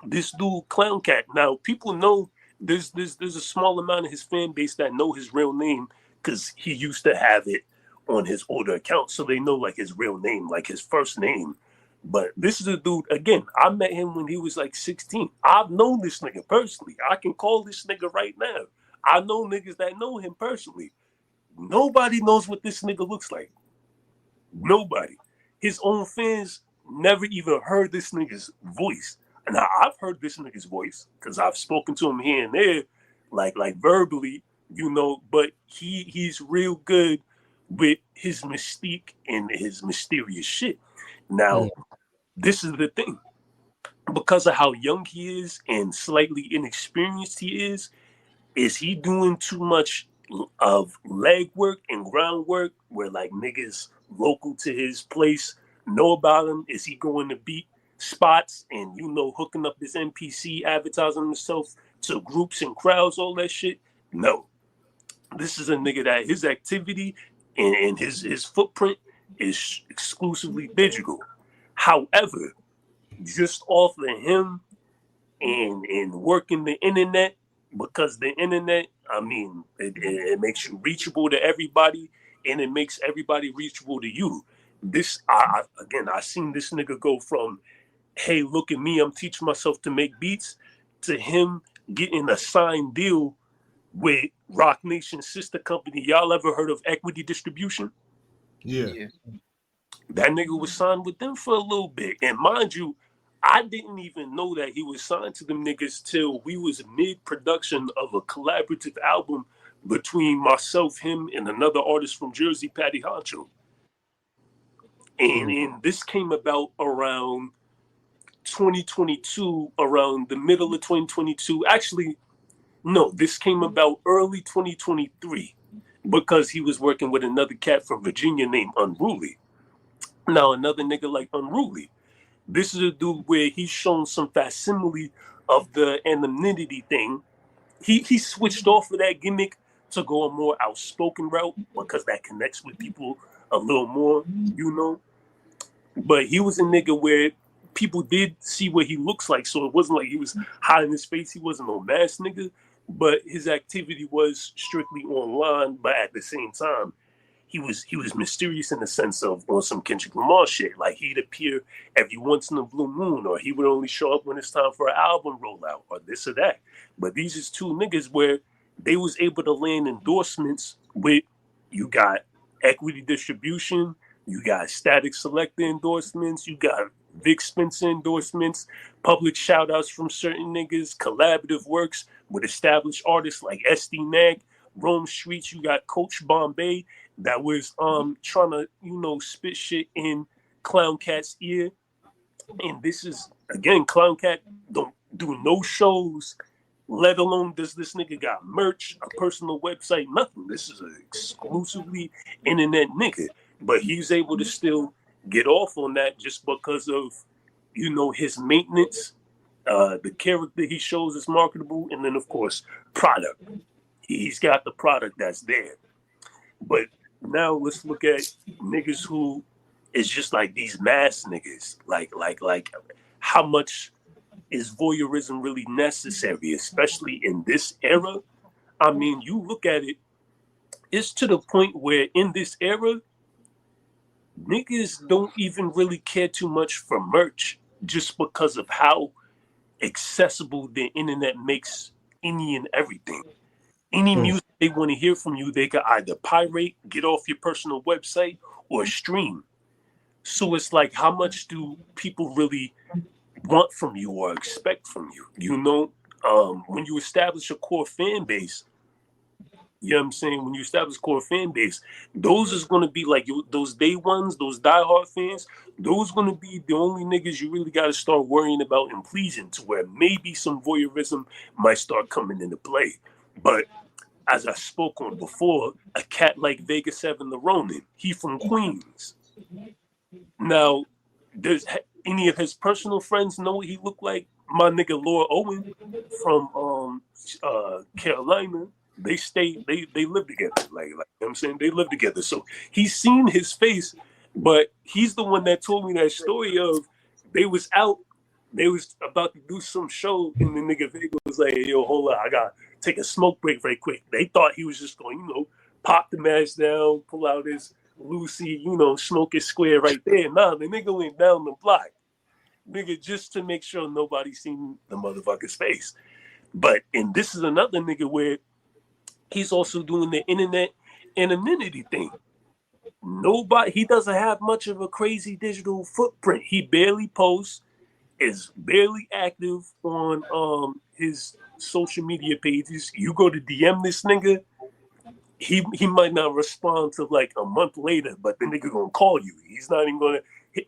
This dude, Clown Cat. Now, people know there's a small amount of his fan base that know his real name because he used to have it on his older account, so they know like his real name, like his first name. But this is a dude, again, I met him when he was like 16. I've known this nigga personally. I can call this nigga right now. I know niggas that know him personally. Nobody knows what this nigga looks like. Nobody. His own fans never even heard this nigga's voice. Now, I've heard this nigga's voice because I've spoken to him here and there, like verbally, but he's real good with his mystique and his mysterious shit. Now, this is the thing. Because of how young he is and slightly inexperienced he is he doing too much of legwork and groundwork where like niggas local to his place know about him? Is he going to beat spots and hooking up his NPC, advertising himself to groups and crowds, all that shit? No. This is a nigga that his activity and his footprint is exclusively digital. However, just off of him and working the internet, because the internet, I mean, it makes you reachable to everybody and it makes everybody reachable to you. I seen this nigga go from, hey, look at me, I'm teaching myself to make beats, to him getting a signed deal with Rock Nation's sister company. Y'all ever heard of Equity Distribution? Yeah. That nigga was signed with them for a little bit. And mind you, I didn't even know that he was signed to them niggas till we was mid-production of a collaborative album between myself, him, and another artist from Jersey, Patty Honcho. And this came about around 2022, around the middle of 2022. Actually, no, this came about early 2023 because he was working with another cat from Virginia named Unruly. Now, another nigga like Unruly. This is a dude where he's shown some facsimile of the anonymity thing. He switched off of that gimmick to go a more outspoken route because that connects with people a little more, But he was a nigga where people did see what he looks like, so it wasn't like he was hiding his face. He wasn't no mass nigga, but his activity was strictly online. But at the same time, he was mysterious in the sense of on some Kendrick Lamar shit. Like he'd appear every once in a blue moon, or he would only show up when it's time for an album rollout, or this or that. But these is two niggas where they was able to land endorsements with. You got equity distribution, you got Static Selector endorsements, you got Vic Spencer endorsements, public shout outs from certain niggas, collaborative works with established artists like SD Mag, Rome Streets. You got Coach Bombay that was trying to, you know, spit shit in Clown Cat's ear. And this is, again, Clown Cat don't do no shows, let alone does this nigga got merch, a personal website, nothing. This is an exclusively internet nigga. But he's able to still get off on that just because of, you know, his maintenance, the character he shows is marketable, and then, of course, product. He's got the product that's there. But now let's look at niggas who is just like these mass niggas. Like how much is voyeurism really necessary, especially in this era? I mean, you look at it, it's to the point where in this era, niggas don't even really care too much for merch just because of how accessible the internet makes any and everything. Any music they want to hear from you, they can either pirate, get off your personal website, or stream. So it's like, how much do people really want from you or expect from you? You know, when you establish a core fan base, you know what I'm saying? When you establish a core fan base, those is going to be like those day ones, those diehard fans, those going to be the only niggas you really got to start worrying about and pleasing, to where maybe some voyeurism might start coming into play. But as I spoke on before, a cat like Vega 7 the Ronin, he from Queens. Now, does any of his personal friends know what he looked like? My nigga Laura Owen from Carolina, they live together. Like you know what I'm saying, they live together. So he's seen his face, but he's the one that told me that story of they was about to do some show, and the nigga Vega was like, hey, yo, hold on, I gotta take a smoke break very quick. They thought he was just going, you know, pop the match down, pull out his Lucy, you know, smoke his square right there. Nah, the nigga went down the block. Nigga, just to make sure nobody seen the motherfucker's face. And this is another nigga where he's also doing the internet anonymity thing. He doesn't have much of a crazy digital footprint. He barely posts, is barely active on his social media pages. You go to DM this nigga, he might not respond till like a month later, but the nigga gonna call you. He's not even gonna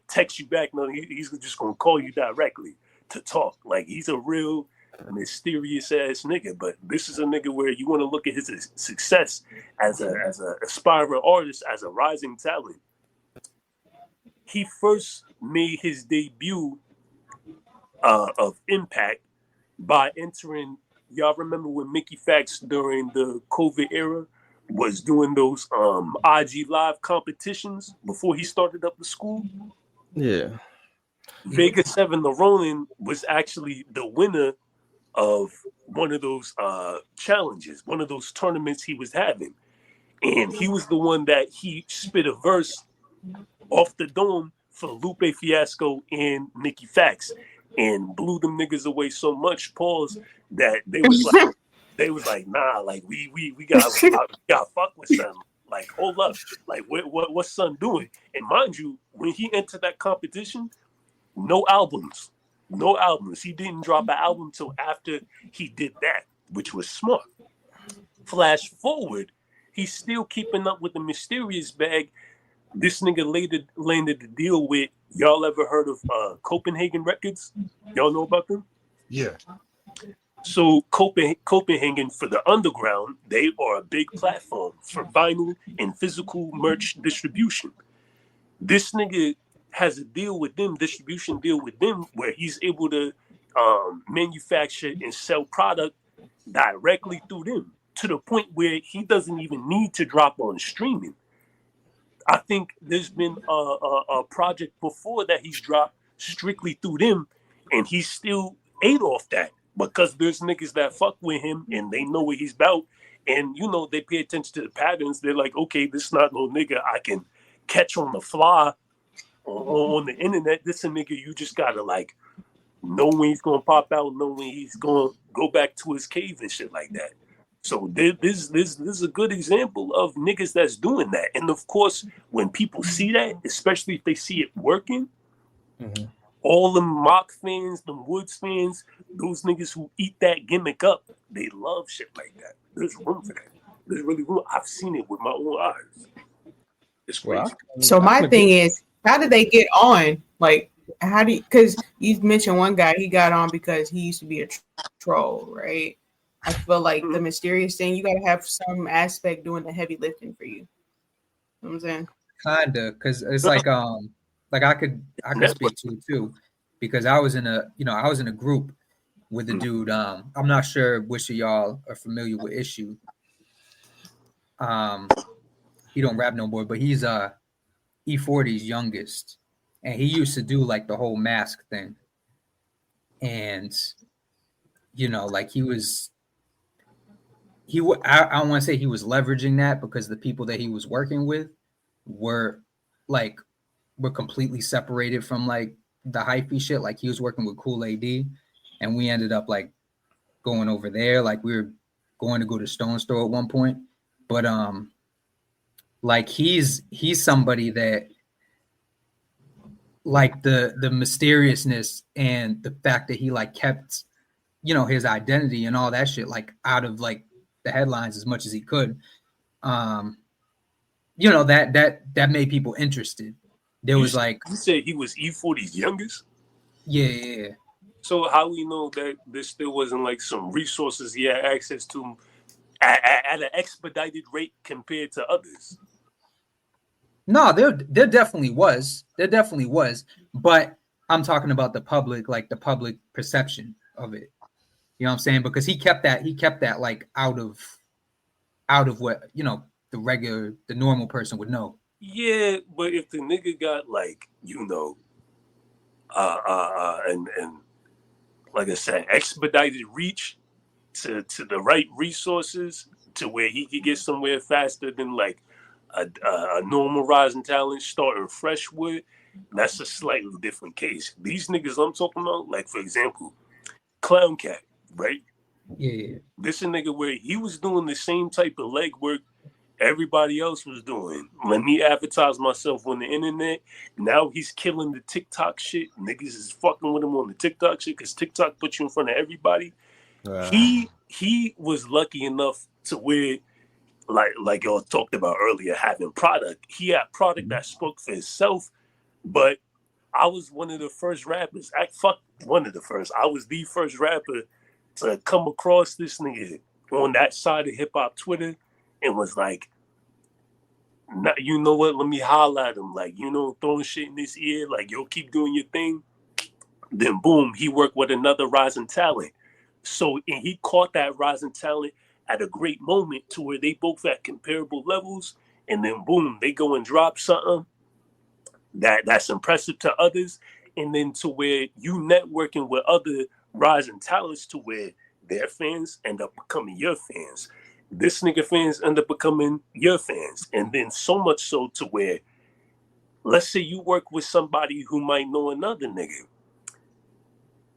text you back. No, he's just gonna call you directly to talk. Like, he's a real mysterious ass nigga. But this is a nigga where you want to look at his success as a aspiring artist, as a rising talent. He first made his debut of impact by entering. Y'all remember when Mickey Fax during the COVID era was doing those IG live competitions before he started up the school? Yeah. Vega 7 the Ronin was actually the winner of one of those challenges, one of those tournaments he was having. And he was the one that he spit a verse off the dome for Lupe Fiasco and Mickey Fax, and blew them niggas away so much, pause, that they was like, nah, like we got fuck with son. Like, hold up, like what's son doing? And mind you, when he entered that competition, no albums. He didn't drop an album till after he did that, which was smart. Flash forward, he's still keeping up with the mysterious bag. This nigga later landed the deal with, y'all ever heard of Copenhagen Records? Y'all know about them? Yeah. So Copenhagen, for the underground, they are a big platform for vinyl and physical merch distribution. This nigga has a deal with them, distribution deal with them, where he's able to manufacture and sell product directly through them, to the point where he doesn't even need to drop on streaming. I think there's been a project before that he's dropped strictly through them, and he still ate off that, because there's niggas that fuck with him and they know what he's about, and you know, they pay attention to the patterns. They're like, okay, this is not no nigga I can catch on the fly on the internet. This a nigga you just gotta like know when he's gonna pop out, know when he's gonna go back to his cave and shit like that. So this is a good example of niggas that's doing that. And of course, when people see that, especially if they see it working, all them Mock fans, them Woods fans, those niggas who eat that gimmick up, they love shit like that. There's room for that. There's really room. I've seen it with my own eyes. It's crazy. So my thing is, how did they get on? Like, how do you, because you mentioned one guy, he got on because he used to be a troll, right? I feel like the mysterious thing, you got to have some aspect doing the heavy lifting for you. You know what I'm saying? Kinda, because it's like I could speak to it too, because I was in a group with a dude. I'm not sure which of y'all are familiar with Issue. He don't rap no more, but he's E40's youngest, and he used to do like the whole mask thing, and like I don't want to say he was leveraging that, because the people that he was working with were completely separated from like the hyphy shit. Like he was working with Cool AD, and we ended up like going over there. Like we were going to go to Stone Store at one point, but like he's somebody that like the mysteriousness and the fact that he like kept his identity and all that shit like out of like the headlines as much as he could. That made people interested. There was like, you said he was E40's youngest? Yeah. So how we know that there still wasn't like some resources he had access to at an expedited rate compared to others? No, there definitely was. There definitely was. But I'm talking about the public, like the public perception of it. You know what I'm saying? Because he kept that like out of what, the normal person would know. Yeah, but if the nigga got like, and like I said, expedited reach to the right resources to where he could get somewhere faster than like a normal rising talent starting fresh would, that's a slightly different case. These niggas I'm talking about, like for example, Clown Cat, right? Yeah. This a nigga where he was doing the same type of legwork everybody else was doing. Let me advertise myself on the internet. Now he's killing the TikTok shit. Niggas is fucking with him on the TikTok shit because TikTok puts you in front of everybody. He was lucky enough to where, like y'all talked about earlier, having product. He had product that spoke for himself. But I was one of the first rappers. I was the first rapper to come across this nigga on that side of hip hop Twitter. And was like, you know what? Let me holler at him. Like, throwing shit in his ear. Like, yo, keep doing your thing. Then, boom, he worked with another rising talent. So, and he caught that rising talent at a great moment to where they both at comparable levels. And then, boom, they go and drop something that's impressive to others. And then to where you networking with other rising talents to where their fans end up becoming your fans. This nigga fans end up becoming your fans. And then so much so to where, let's say you work with somebody who might know another nigga.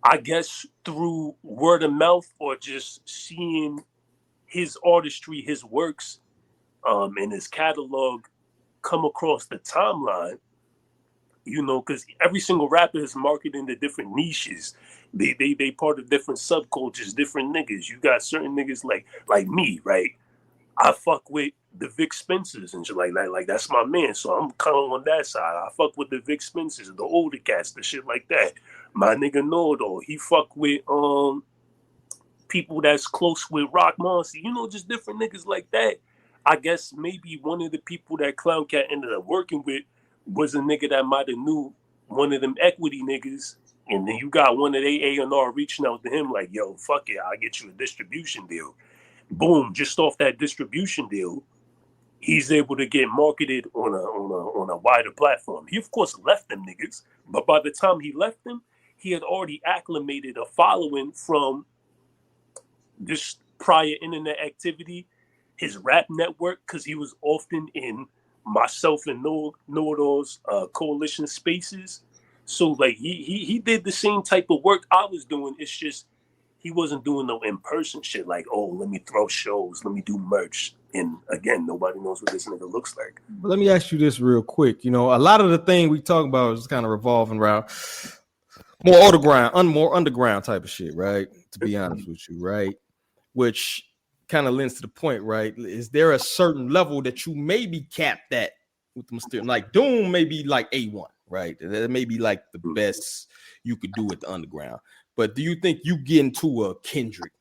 I guess through word of mouth or just seeing his artistry, his works, and his catalog come across the timeline, because every single rapper is marketed into different niches. They part of different subcultures, different niggas. You got certain niggas like me, right? I fuck with the Vic Spencers and shit like that. Like that's my man. So I'm kind of on that side. I fuck with the Vic Spencers, the older cats, the shit like that. My nigga Know-It-All, he fuck with people that's close with Rock Monster. Just different niggas like that. I guess maybe one of the people that Clown Cat ended up working with was a nigga that might have knew one of them equity niggas. And then you got one of they A&R reaching out to him like, yo, fuck it, I'll get you a distribution deal. Boom, just off that distribution deal, he's able to get marketed on a wider platform. He, of course, left them niggas, but by the time he left them, he had already acclimated a following from this prior internet activity, his rap network, because he was often in myself and Know-It-All's coalition spaces. So like he did the same type of work I was doing. It's just he wasn't doing no in-person shit like, oh, let me throw shows, let me do merch. And again, nobody knows what this nigga looks like. But let me ask you this real quick. You know, a lot of the thing we talk about is kind of revolving around more underground type of shit, right? To be honest with you, right? Which kind of lends to the point, right? Is there a certain level that you may be capped at with the Mysterious? Like Doom may be like A1, right? That may be like the best you could do with the underground. But do you think you get into a Kendrick,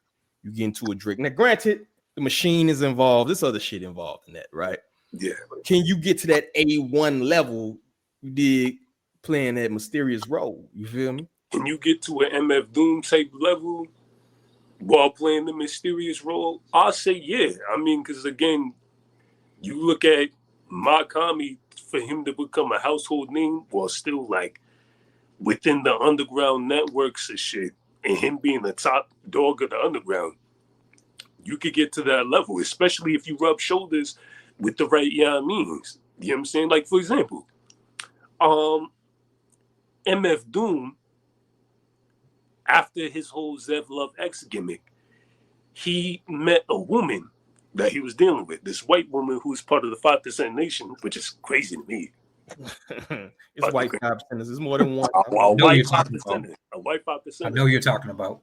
you get into a Drake? Now, granted, the machine is involved. There's other shit involved in that, right? Yeah. Can you get to that A1 level? You did playing that mysterious role. You feel me? Can you get to an MF Doom type level while playing the mysterious role? I'll say yeah. I mean, because again, you look at Makami, for him to become a household name while still like within the underground networks and shit, and him being the top dog of the underground, you could get to that level, especially if you rub shoulders with the right means. You know what I'm saying? Like, for example, MF Doom, after his whole Zev Love X gimmick, he met a woman that he was dealing with, this white woman who's part of the 5% Nation, which is crazy to me. It's white 5%. It's more than one. A white 5%. A white 5%. I know you're talking about.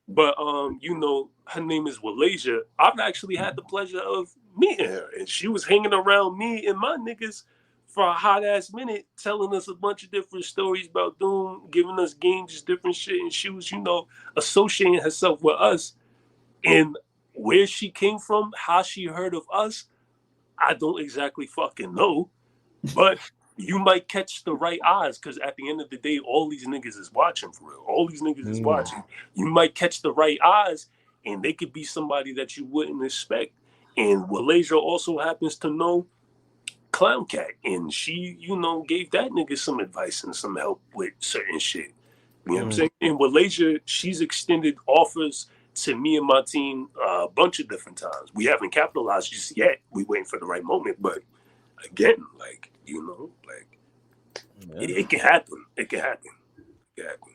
But you know, her name is Walasia. I've actually had the pleasure of meeting her, and she was hanging around me and my niggas for a hot ass minute, telling us a bunch of different stories about Doom, giving us games, just different shit. And she was, you know, associating herself with us. And where she came from, how she heard of us, I don't exactly fucking know. But you might catch the right eyes, because at the end of the day, all these niggas is watching for real. All these niggas is watching. You might catch the right eyes, and they could be somebody that you wouldn't expect. And Walasia also happens to know Clown Cat, and she, you know, gave that nigga some advice and some help with certain shit. You know what I'm saying? And Walasia, she's extended offers to me and my team a bunch of different times. We haven't capitalized just yet. We waiting for the right moment, but again, like, you know, like it can happen. It can happen. It can happen.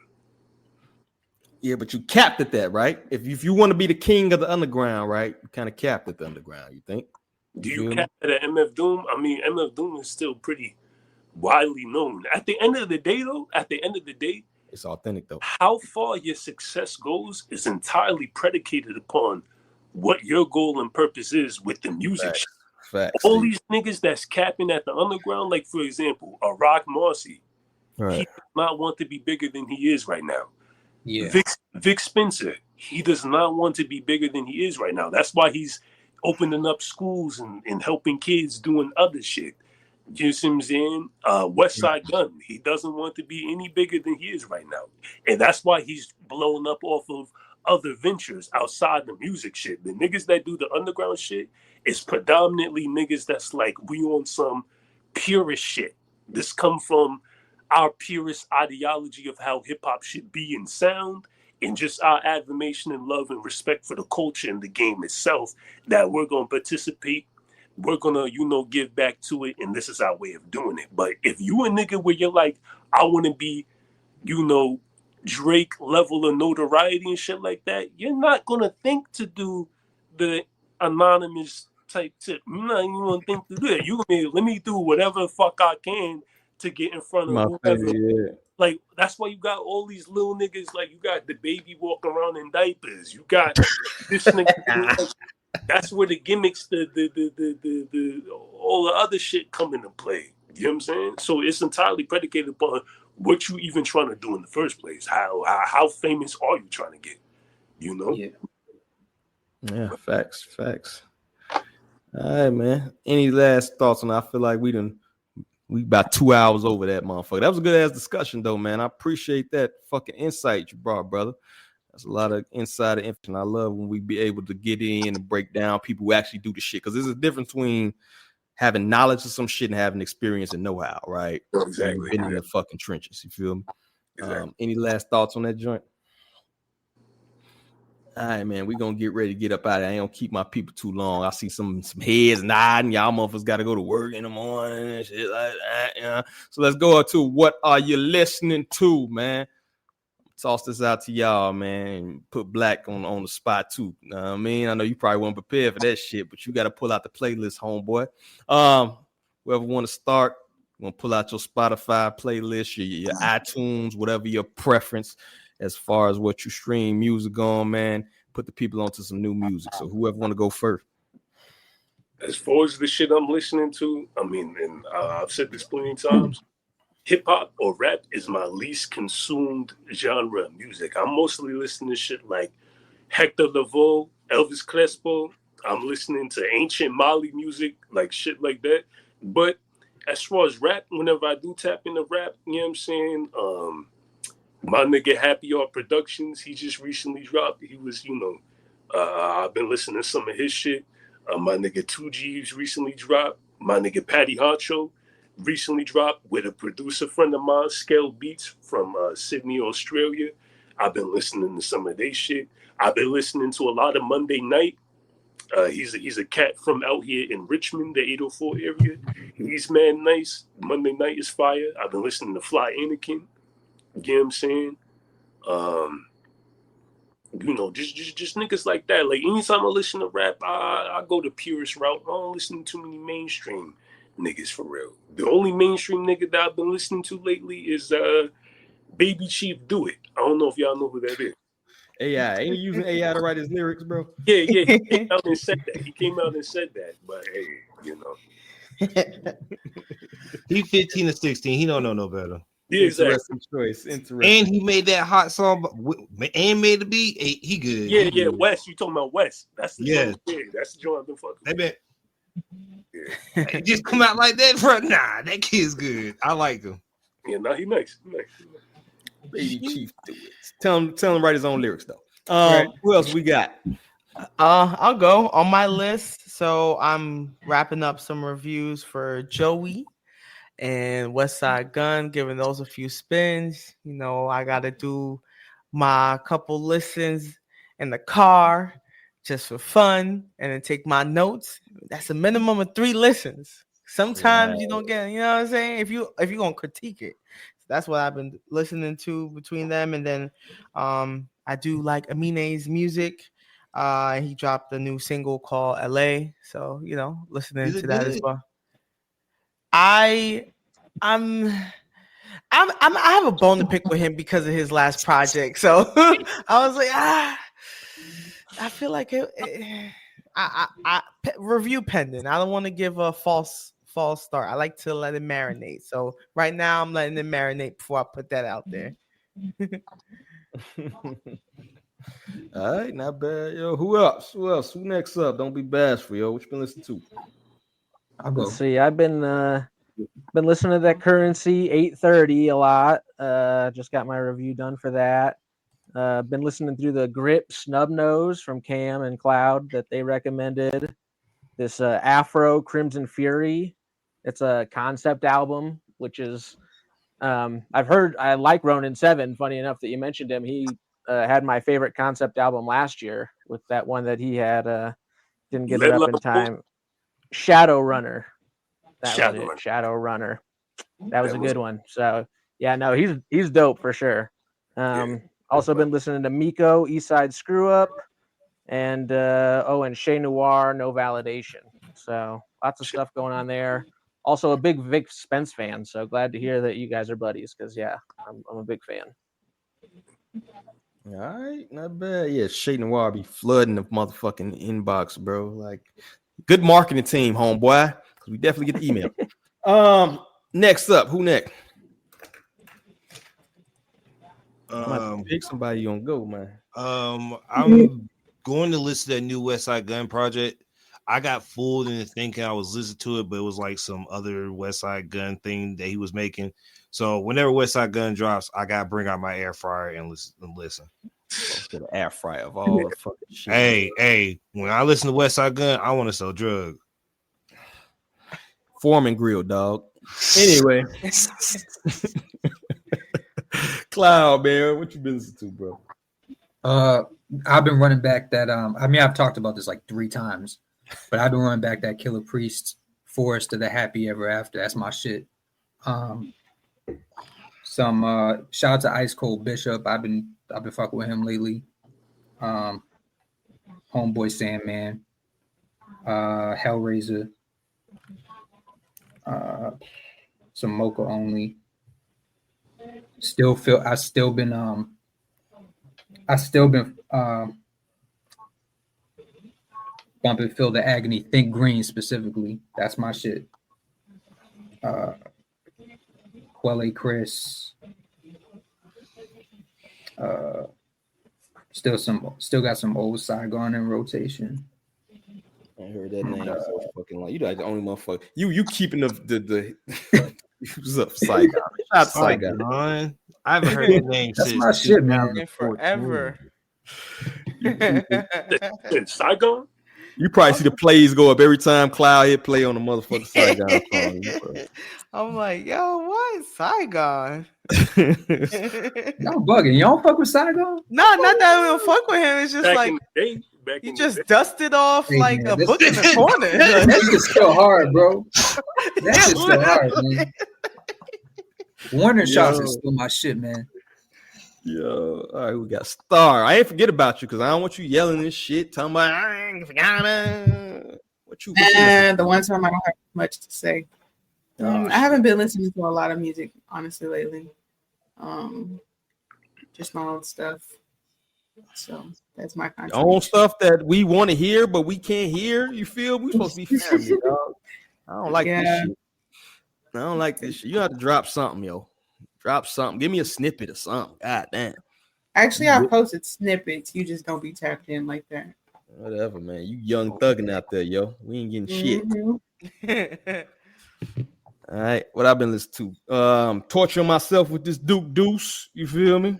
Yeah, but you capped at that, right? If you want to be the king of the underground, right? You kind of capped at the underground, you think? Do you cap it at MF Doom? I mean, MF Doom is still pretty widely known. At the end of the day, though, it's authentic, though. How far your success goes is entirely predicated upon what your goal and purpose is with the music. Facts. All these niggas that's capping at the underground, like, for example, a Rock Marcy, he does not want to be bigger than he is right now. Yeah. Vic Spencer, he does not want to be bigger than he is right now. That's why he's opening up schools and helping kids doing other shit. You see what I'm saying? West Side Gun, he doesn't want to be any bigger than he is right now. And that's why he's blown up off of other ventures outside the music shit. The niggas that do the underground shit is predominantly niggas that's like, we on some purist shit. This come from our purist ideology of how hip-hop should be and sound, and just our admiration and love and respect for the culture and the game itself, that we're going to participate, we're going to, you know, give back to it, and this is our way of doing it. But if you a nigga where you're like, I want to be, you know, Drake level of notoriety and shit like that, you're not going to think to do the anonymous type tip. You're not even going to think to do it. You mean, let me do whatever the fuck I can to get in front of whoever. Like, that's why you got all these little niggas. Like, you got the baby walking around in diapers. You got this nigga. That's where the gimmicks, the all the other shit come into play. You know what I'm saying? So it's entirely predicated upon what you even trying to do in the first place. How famous are you trying to get? You know? Yeah, facts. All right, man. Any last thoughts on that? I feel like we about 2 hours over that motherfucker. That was a good ass discussion though, man. I appreciate that fucking insight you brought, brother. That's a lot of insider information. I love when we be able to get in and break down people who actually do the shit, because there's a difference between having knowledge of some shit and having experience and know-how, right? Exactly. Been in the fucking trenches. You feel me? Exactly. Any last thoughts on that joint? All right, man, we're going to get ready to get up out of here. I ain't going to keep my people too long. I see some heads nodding. Y'all motherfuckers got to go to work in the morning and shit like that. You know? So let's go to what are you listening to, man? I'm toss this out to y'all, man, and put Black on the spot too. Know what I mean? I know you probably weren't prepared for that shit, but you got to pull out the playlist, homeboy. Whoever want to start, you want to pull out your Spotify playlist, your iTunes, whatever your preference as far as what you stream music on, man. Put the people onto some new music. So whoever want to go first. As far as the shit I'm listening to, I mean, and I've said this plenty of times, hip hop or rap is my least consumed genre of music. I'm mostly listening to shit like Hector Lavoe, Elvis Crespo. I'm listening to ancient Mali music, like shit like that. But as far as rap, whenever I do tap into rap, you know what I'm saying? My nigga Happy Art Productions, he just recently dropped. He was, I've been listening to some of his shit. My nigga 2G's recently dropped. My nigga Patty Honcho recently dropped with a producer friend of mine, Scale Beats from Sydney, Australia. I've been listening to some of their shit. I've been listening to a lot of Monday Night. He's a cat from out here in Richmond, the 804 area. He's man nice. Monday Night is fire. I've been listening to Fly Anakin. You know what I'm saying? Just niggas like that. Like anytime I listen to rap, I go the purest route. I don't listen to too many mainstream niggas for real. The only mainstream nigga that I've been listening to lately is Baby Chief Do It. I don't know if y'all know who that is. AI. Ain't he using AI to write his lyrics, bro? Yeah. He came out and said that. But hey, He 15 or 16. He don't know no better. Yeah, interesting choice. Interesting. And he made that hot song and made the beat. He good. Yeah, he good. West. You talking about West? That's the joint. Yeah, that's the joint I've been fucking. That man, he just come out like that, bro. Nah, that kid's good. I like him. Yeah, nah, he nice. Baby Chief Do It. Tell him to write his own lyrics though. Right. Who else we got? I'll go on my list. So I'm wrapping up some reviews for Joey and West Side Gun, giving those a few spins. I got to do my couple listens in the car just for fun and then take my notes. That's a minimum of 3 listens. Sometimes you don't get, you know what I'm saying? If you're going to critique it. That's what I've been listening to between them. And then I do like Amine's music. He dropped a new single called LA. So, listening to that as well. I have a bone to pick with him because of his last project. So I was like, I feel like I review pending. I don't want to give a false start. I like to let it marinate. So right now I'm letting it marinate before I put that out there. All right, not bad. Yo, who else? Who next up? Don't be bashful, yo. What you been listening to? I'll go. Let's see. I've been listening to that Currency 830 a lot. Just got my review done for that. Been listening through the Grip Snub Nose from Cam and Cloud that they recommended. This Afro Crimson Fury. It's a concept album, which is I've heard. I like Ronin 7. Funny enough that you mentioned him. He had my favorite concept album last year with that one that he had. Didn't get it up in time. Shadow Runner. Shadow Runner. That was a good one. So yeah, no, he's dope for sure. Also been listening to Miko, Eastside Screw Up, and Chez Noir, No Validation. So lots of stuff going on there. Also a big Vic Spence fan. So glad to hear that you guys are buddies because I'm a big fan. All right, not bad. Yeah, Chez Noir be flooding the motherfucking inbox, bro. Like, good marketing team, homeboy. We definitely get the email. Next up, who next? Pick somebody you gonna go, man. I'm going to listen to that new West Side Gun project. I got fooled into thinking I was listening to it, but it was like some other West Side Gun thing that he was making. So whenever West Side Gun drops, I gotta bring out my air fryer and listen. To the air fryer of all the fucking shit. Hey, when I listen to West Side Gun, I want to sell drugs. Foreman grill, dog. Anyway. Cloud, man, what you been listening to, bro? I've been running back that I've talked about this like 3 times, but I've been running back that Killer Priest Forest to the Happy Ever After. That's my shit. Some shout out to Ice Cold Bishop. I've been fucking with him lately. Homeboy Sandman, Hellraiser, some Mocha Only. I've still been bumping Feel the Agony, Think Green specifically. That's my shit. Quelle Chris. Still got some old Saigon in rotation. I heard that name so fucking long. You like the only motherfucker. You keeping the what's up, Saigon? Shout out to Saigon. I haven't heard that name That's since my shit, man. 2014. Forever. Saigon? You probably see the plays go up every time Cloud hit play on the motherfucking Saigon song. I'm like, yo, what? Saigon? Y'all bugging. Y'all fuck with Saigon? No, not that we don't fuck with him. It's just Back like in the day. you just dusted off like man, a book in the corner. That shit's still hard, bro. That shit's still hard, man. Warner shots is still my shit, man. Yo, all right, we got Star. I ain't forget about you because I don't want you yelling this shit. Talking about I ain't forgot what you. And the one time I don't have much to say. I haven't been listening to a lot of music honestly lately. Just my own stuff. So that's my content. Own stuff that we want to hear, but we can't hear. You feel? We supposed to be family, dog. I don't like this shit. I don't like this shit. You have to drop something, yo. Drop something. Give me a snippet or something. God damn. Actually, I posted snippets. You just don't be tapped in like that. Whatever, man. You young thugging out there, yo. We ain't getting shit. All right. What I've been listening to. Torturing myself with this Duke Deuce. You feel me?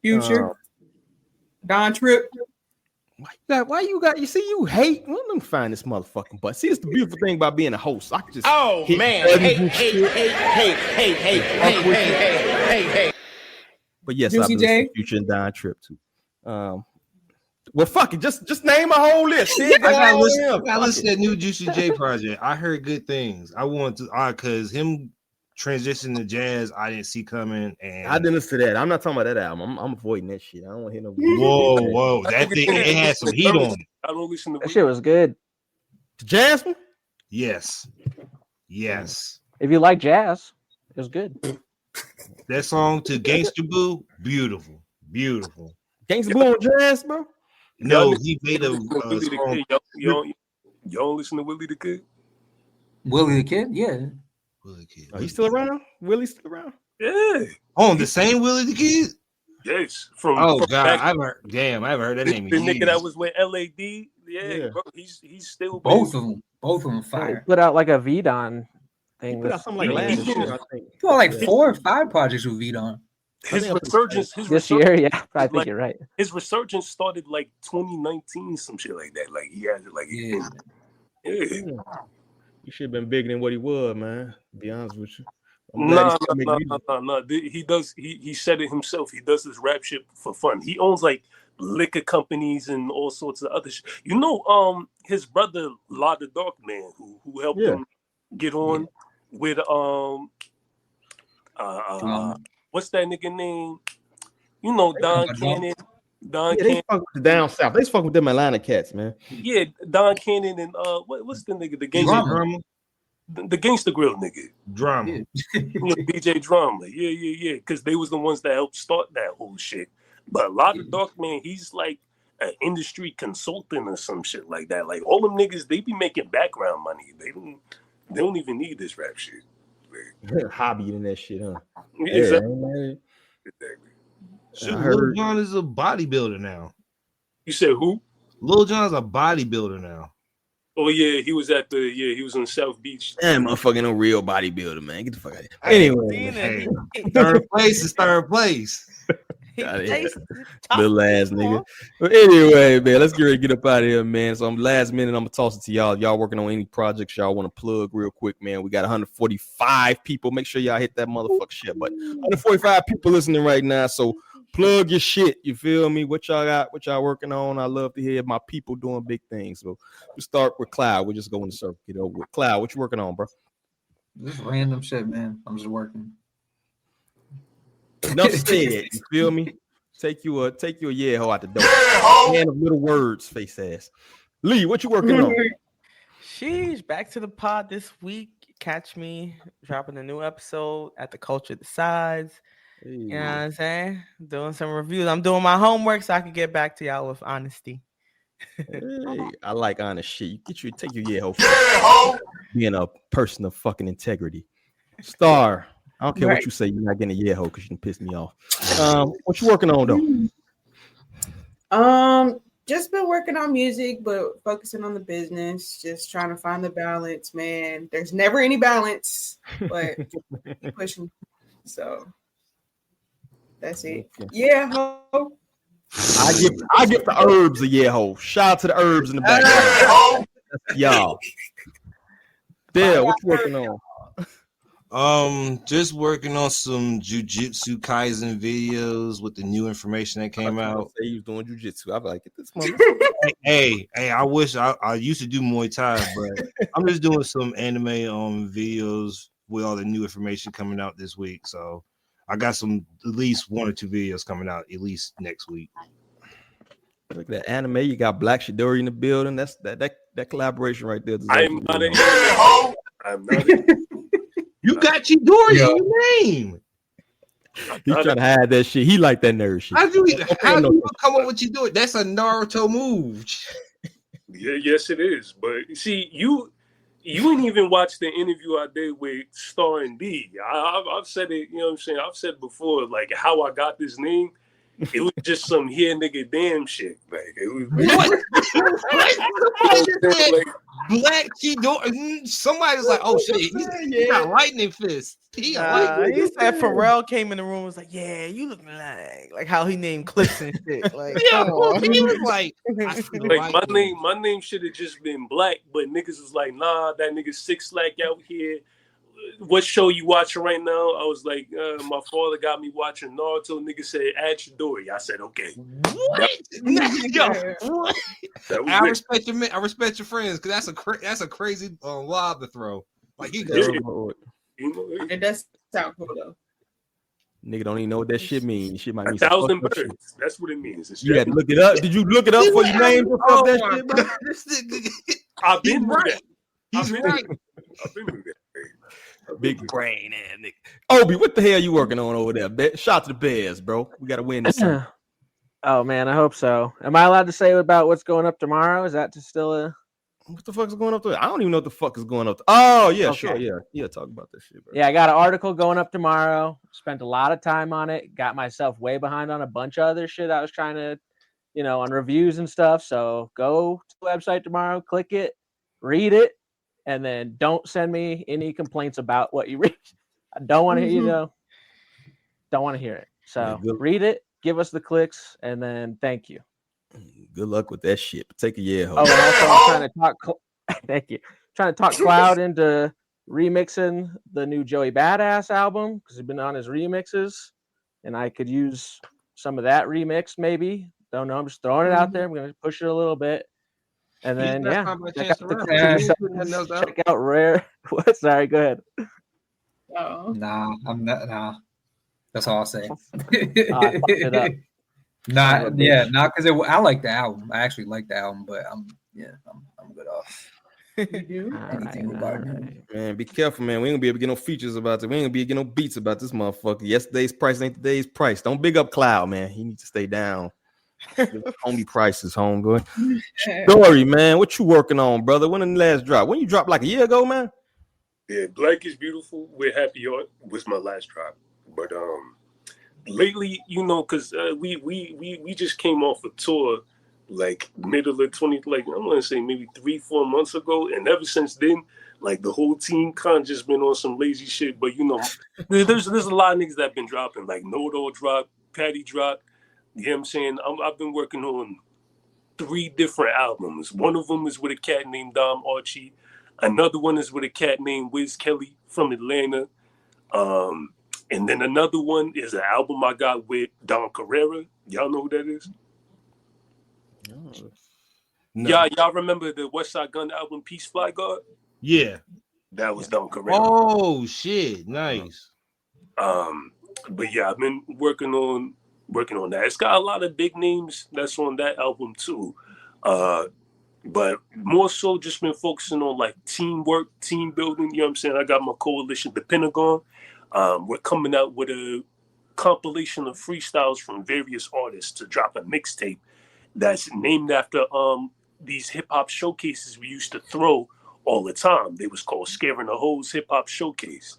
Future. Don Trip. Why you got you see you hate? Well, let me find this motherfucking butt. See, it's the beautiful thing about being a host. I can just hey. But yes, I've been listening to Future and Don Trip too. Well, fuck it. Just name a whole list. I gotta listen to that new Juicy J project. I heard good things. I want to because him transition to jazz, I didn't see coming, and I didn't listen to that. I'm not talking about that album. I'm avoiding that shit. I don't want to hear no. Whoa! That thing it had some heat on it. I don't listen to that shit was good. Jazz one? Yes. If you like jazz, it was good. That song to Gangsta Boo, beautiful. Gangsta Boo on jazz, bro. No, he made a Willie song. the Kid. Y'all listen to Willie the Kid? Willie the Kid, yeah. Willie the Kid. Are you still around? Willie's still around? Yeah. Oh, the same Willie the Kid? Yes. From God, back, I haven't heard that name. The nigga that was with LAD. Yeah. Bro, he's still both of them fire. He put out like a VDon thing. He put out something like last year, I think. He put like 4 or 5 projects with VDon. His resurgence this year, yeah, I think you're right. His resurgence started like 2019, some shit like that. Like he had it, like yeah. He should have been bigger than what he was, man. To be honest with you. No. He does. He said it himself. He does this rap shit for fun. He owns like liquor companies and all sorts of other shit. You know, his brother La the Dark Man, who helped him get on with what's that nigga name? You know, Don Cannon. They fuck with the down south. They fuck with them Atlanta cats, man. Yeah, Don Cannon and what's the nigga? The gangster drama. The gangster grill nigga. Drama. DJ Drama. Yeah. Because they was the ones that helped start that whole shit. But a lot of Dark Man, he's like an industry consultant or some shit like that. Like all them niggas, they be making background money. They don't even need this rap shit. Hobby in that shit, huh? Exactly. Shit, Lil Jon is a bodybuilder now. You said who? Lil Jon's a bodybuilder now. Oh yeah, he was he was on South Beach. Damn, motherfucking no real bodybuilder, man. Get the fuck out of here. Anyway, third place is third place. Little ass nigga. But anyway, man, let's get ready to get up out of here, man. So I'm last minute, I'm gonna toss it to y'all. Y'all working on any projects y'all want to plug real quick, man. We got 145 people. Make sure y'all hit that motherfucker shit button. 145 people listening right now. So plug your shit. You feel me? What y'all got? What y'all working on? I love to hear my people doing big things. So we start with Cloud. We're just going to circle it over with Cloud. What you working on, bro? Just random shit, man. I'm just working. Enough said. You feel me? Take you a yeah hoe out the door. Man of little words, face ass. Lee, what you working on? Sheesh, back to the pod this week. Catch me dropping a new episode at the Culture Decides. Hey. You know what I'm saying? Doing some reviews. I'm doing my homework so I can get back to y'all with honesty. Hey, I like honest shit. Take your yeah hoe. Being a person of fucking integrity. Star, I don't care what you say. You're not getting a yeah hoe because you can piss me off. What you working on though? Just been working on music, but focusing on the business. Just trying to find the balance, man. There's never any balance, but keep pushing. So that's it. Yeah, ho. I give the herbs a yeah ho. Shout out to the herbs in the background. Y'all. Dale, what you working on? Just working on some Jujutsu Kaisen videos with the new information that came out. Say he was doing jujitsu. I'm like, get this mother. hey, I wish I used to do Muay Thai, but I'm just doing some anime videos with all the new information coming out this week. So I got at least 1 or 2 videos coming out at least next week. Look at that anime. You got Black Shidori in the building. That's that collaboration right there. I'm not an anime. I'm not. You got Chidori in your name. He's trying to hide that shit. He like that nerd shit. How do you come up with Chidori? That's a Naruto move. Yeah, yes, it is. But see, you ain't even watched the interview I did with Star and D. I've said it. You know what I'm saying? I've said before, like how I got this name. It was just some here nigga damn shit. Like it was like, Black Chidori. Somebody's like, oh shit, he got lightning fist. He said Pharrell came in the room and was like, yeah, you look like how he named Clips and shit. Like, yeah, he was like my name should have just been Black, but niggas was like, nah, that nigga Six Slack out here. What show you watching right now? I was like, my father got me watching Naruto. Nigga said, add Chidori. I said, okay. What? I respect your friends because that's a crazy lob to throw. Like he goes. It does sound cool though. Nigga don't even know what that shit means. Shit might mean 1,000 birds. That's what it means. You had to look it up. Did you look it up before you named yourself that shit, bro? I've been right. He's right. I've been with that. Big brain and nigga. Obi, what the hell you working on over there? Shout to the Bears, bro. We gotta win this. Oh man, I hope so. Am I allowed to say about what's going up tomorrow? Is that still a? What the fuck is going up there? I don't even know what the fuck is going up. Oh yeah, okay. Sure, yeah. Talk about this shit, bro. Yeah, I got an article going up tomorrow. Spent a lot of time on it. Got myself way behind on a bunch of other shit I was trying to, on reviews and stuff. So go to the website tomorrow, click it, read it. And then don't send me any complaints about what you read. I don't want to hear don't want to hear it. So read it, give us the clicks, and then thank you. Good luck with that shit. Take a yeah. Oh, and also I'm trying to talk. Thank you. Trying to talk Cloud into remixing the new Joey Badass album because he's been on his remixes, and I could use some of that remix maybe. Don't know. I'm just throwing it out there. I'm gonna push it a little bit. And then check out Rare. What? Sorry, go ahead. Nah, I'm not. Nah, that's all I'll say. Not because I like the album. I actually like the album, but I'm good off. Anything about it. Man, be careful, man. We ain't gonna be able to get no features about it. We ain't gonna be able to get no beats about this motherfucker. Yesterday's price ain't today's price. Don't big up Cloud, man. He needs to stay down. Homie prices, homeboy. Story, man. What you working on, brother? When the last drop? When you dropped like a year ago, man? Yeah, Black is Beautiful. We're Happy Art was my last drop. But lately, because we just came off a tour like middle of 20, like I'm gonna say maybe 3-4 months ago, and ever since then, like the whole team kind of just been on some lazy shit. But there's a lot of niggas that have been dropping, like Nodo drop, Patty drop. You know what I'm saying? I've been working on 3 different albums. One of them is with a cat named Dom Archie. Another one is with a cat named Wiz Kelly from Atlanta. And then another one is an album I got with Don Carrera. Y'all know who that is? No. Y'all remember the West Side Gun album, Peace Fly Guard? Yeah. That was Don Carrera. Oh, shit. Nice. But yeah, I've been working on that. It's got a lot of big names that's on that album too. But more so just been focusing on like teamwork, team building. You know what I'm saying? I got my coalition, the Pentagon. We're coming out with a compilation of freestyles from various artists to drop a mixtape that's named after these hip hop showcases we used to throw all the time. They was called Scaring the Hoes Hip Hop Showcase.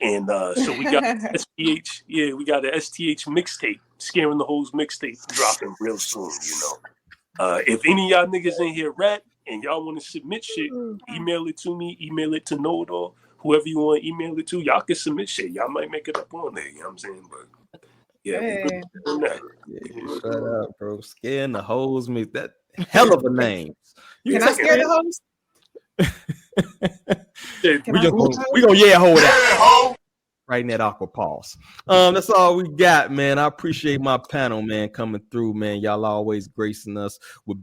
And so we got STH, we got an STH mixtape, Scaring the Hoes mixtape dropping real soon, you know. If any of y'all niggas in here rap and y'all want to submit shit, email it to me, email it to Know It All, whoever you want to email it to, y'all can submit shit. Y'all might make it up on there, you know what I'm saying? But yeah, Hey. Shut up, bro. Scaring the Hoes me. That hell of a name. Can I scare the host? We gonna yeah hold that. Right in that awkward pause. That's all we got, man. I appreciate my panel, man, coming through, man. Y'all always gracing us with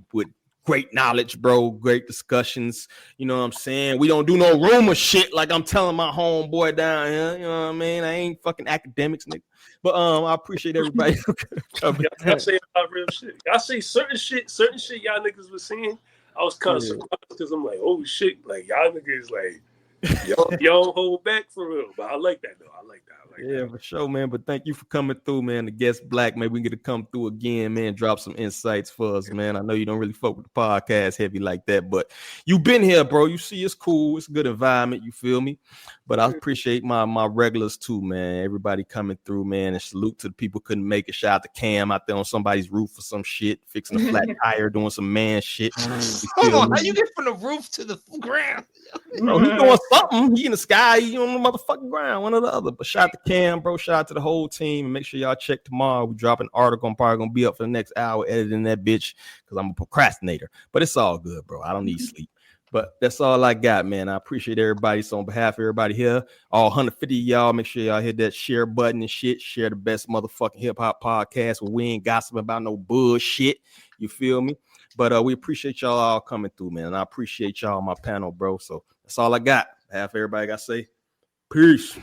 great knowledge, bro. Great discussions. You know what I'm saying? We don't do no rumor shit like I'm telling my homeboy down here. You know what I mean? I ain't fucking academics, nigga. But I appreciate everybody. Y'all say about real shit. Y'all say certain shit y'all niggas was saying. I was kind of surprised because I'm like, oh shit, like y'all niggas like y'all don't hold back for real. But I like that though. I like that. Yeah, for sure, man. But thank you for coming through, man. The guest Black, maybe we can get to come through again, man. Drop some insights for us, man. I know you don't really fuck with the podcast heavy like that, but you've been here, bro. You see, it's cool. It's a good environment. You feel me? But I appreciate my regulars too, man. Everybody coming through, man. And salute to the people who couldn't make it. Shout out to Cam out there on somebody's roof or some shit, fixing a flat tire, doing some man shit. Hold on, how you get from the roof to the ground? Bro, he doing something. He in the sky, he on the motherfucking ground, one or the other. But shout out to Cam, bro. Shout out to the whole team. And make sure y'all check tomorrow. We drop an article. I'm probably gonna be up for the next hour editing that bitch because I'm a procrastinator. But it's all good, bro. I don't need sleep. But that's all I got, man. I appreciate everybody. So on behalf of everybody here, all 150 of y'all, make sure y'all hit that share button and shit. Share the best motherfucking hip hop podcast where we ain't gossiping about no bullshit. You feel me? But we appreciate y'all all coming through, man. And I appreciate y'all on my panel, bro. So that's all I got. Half everybody got to say peace.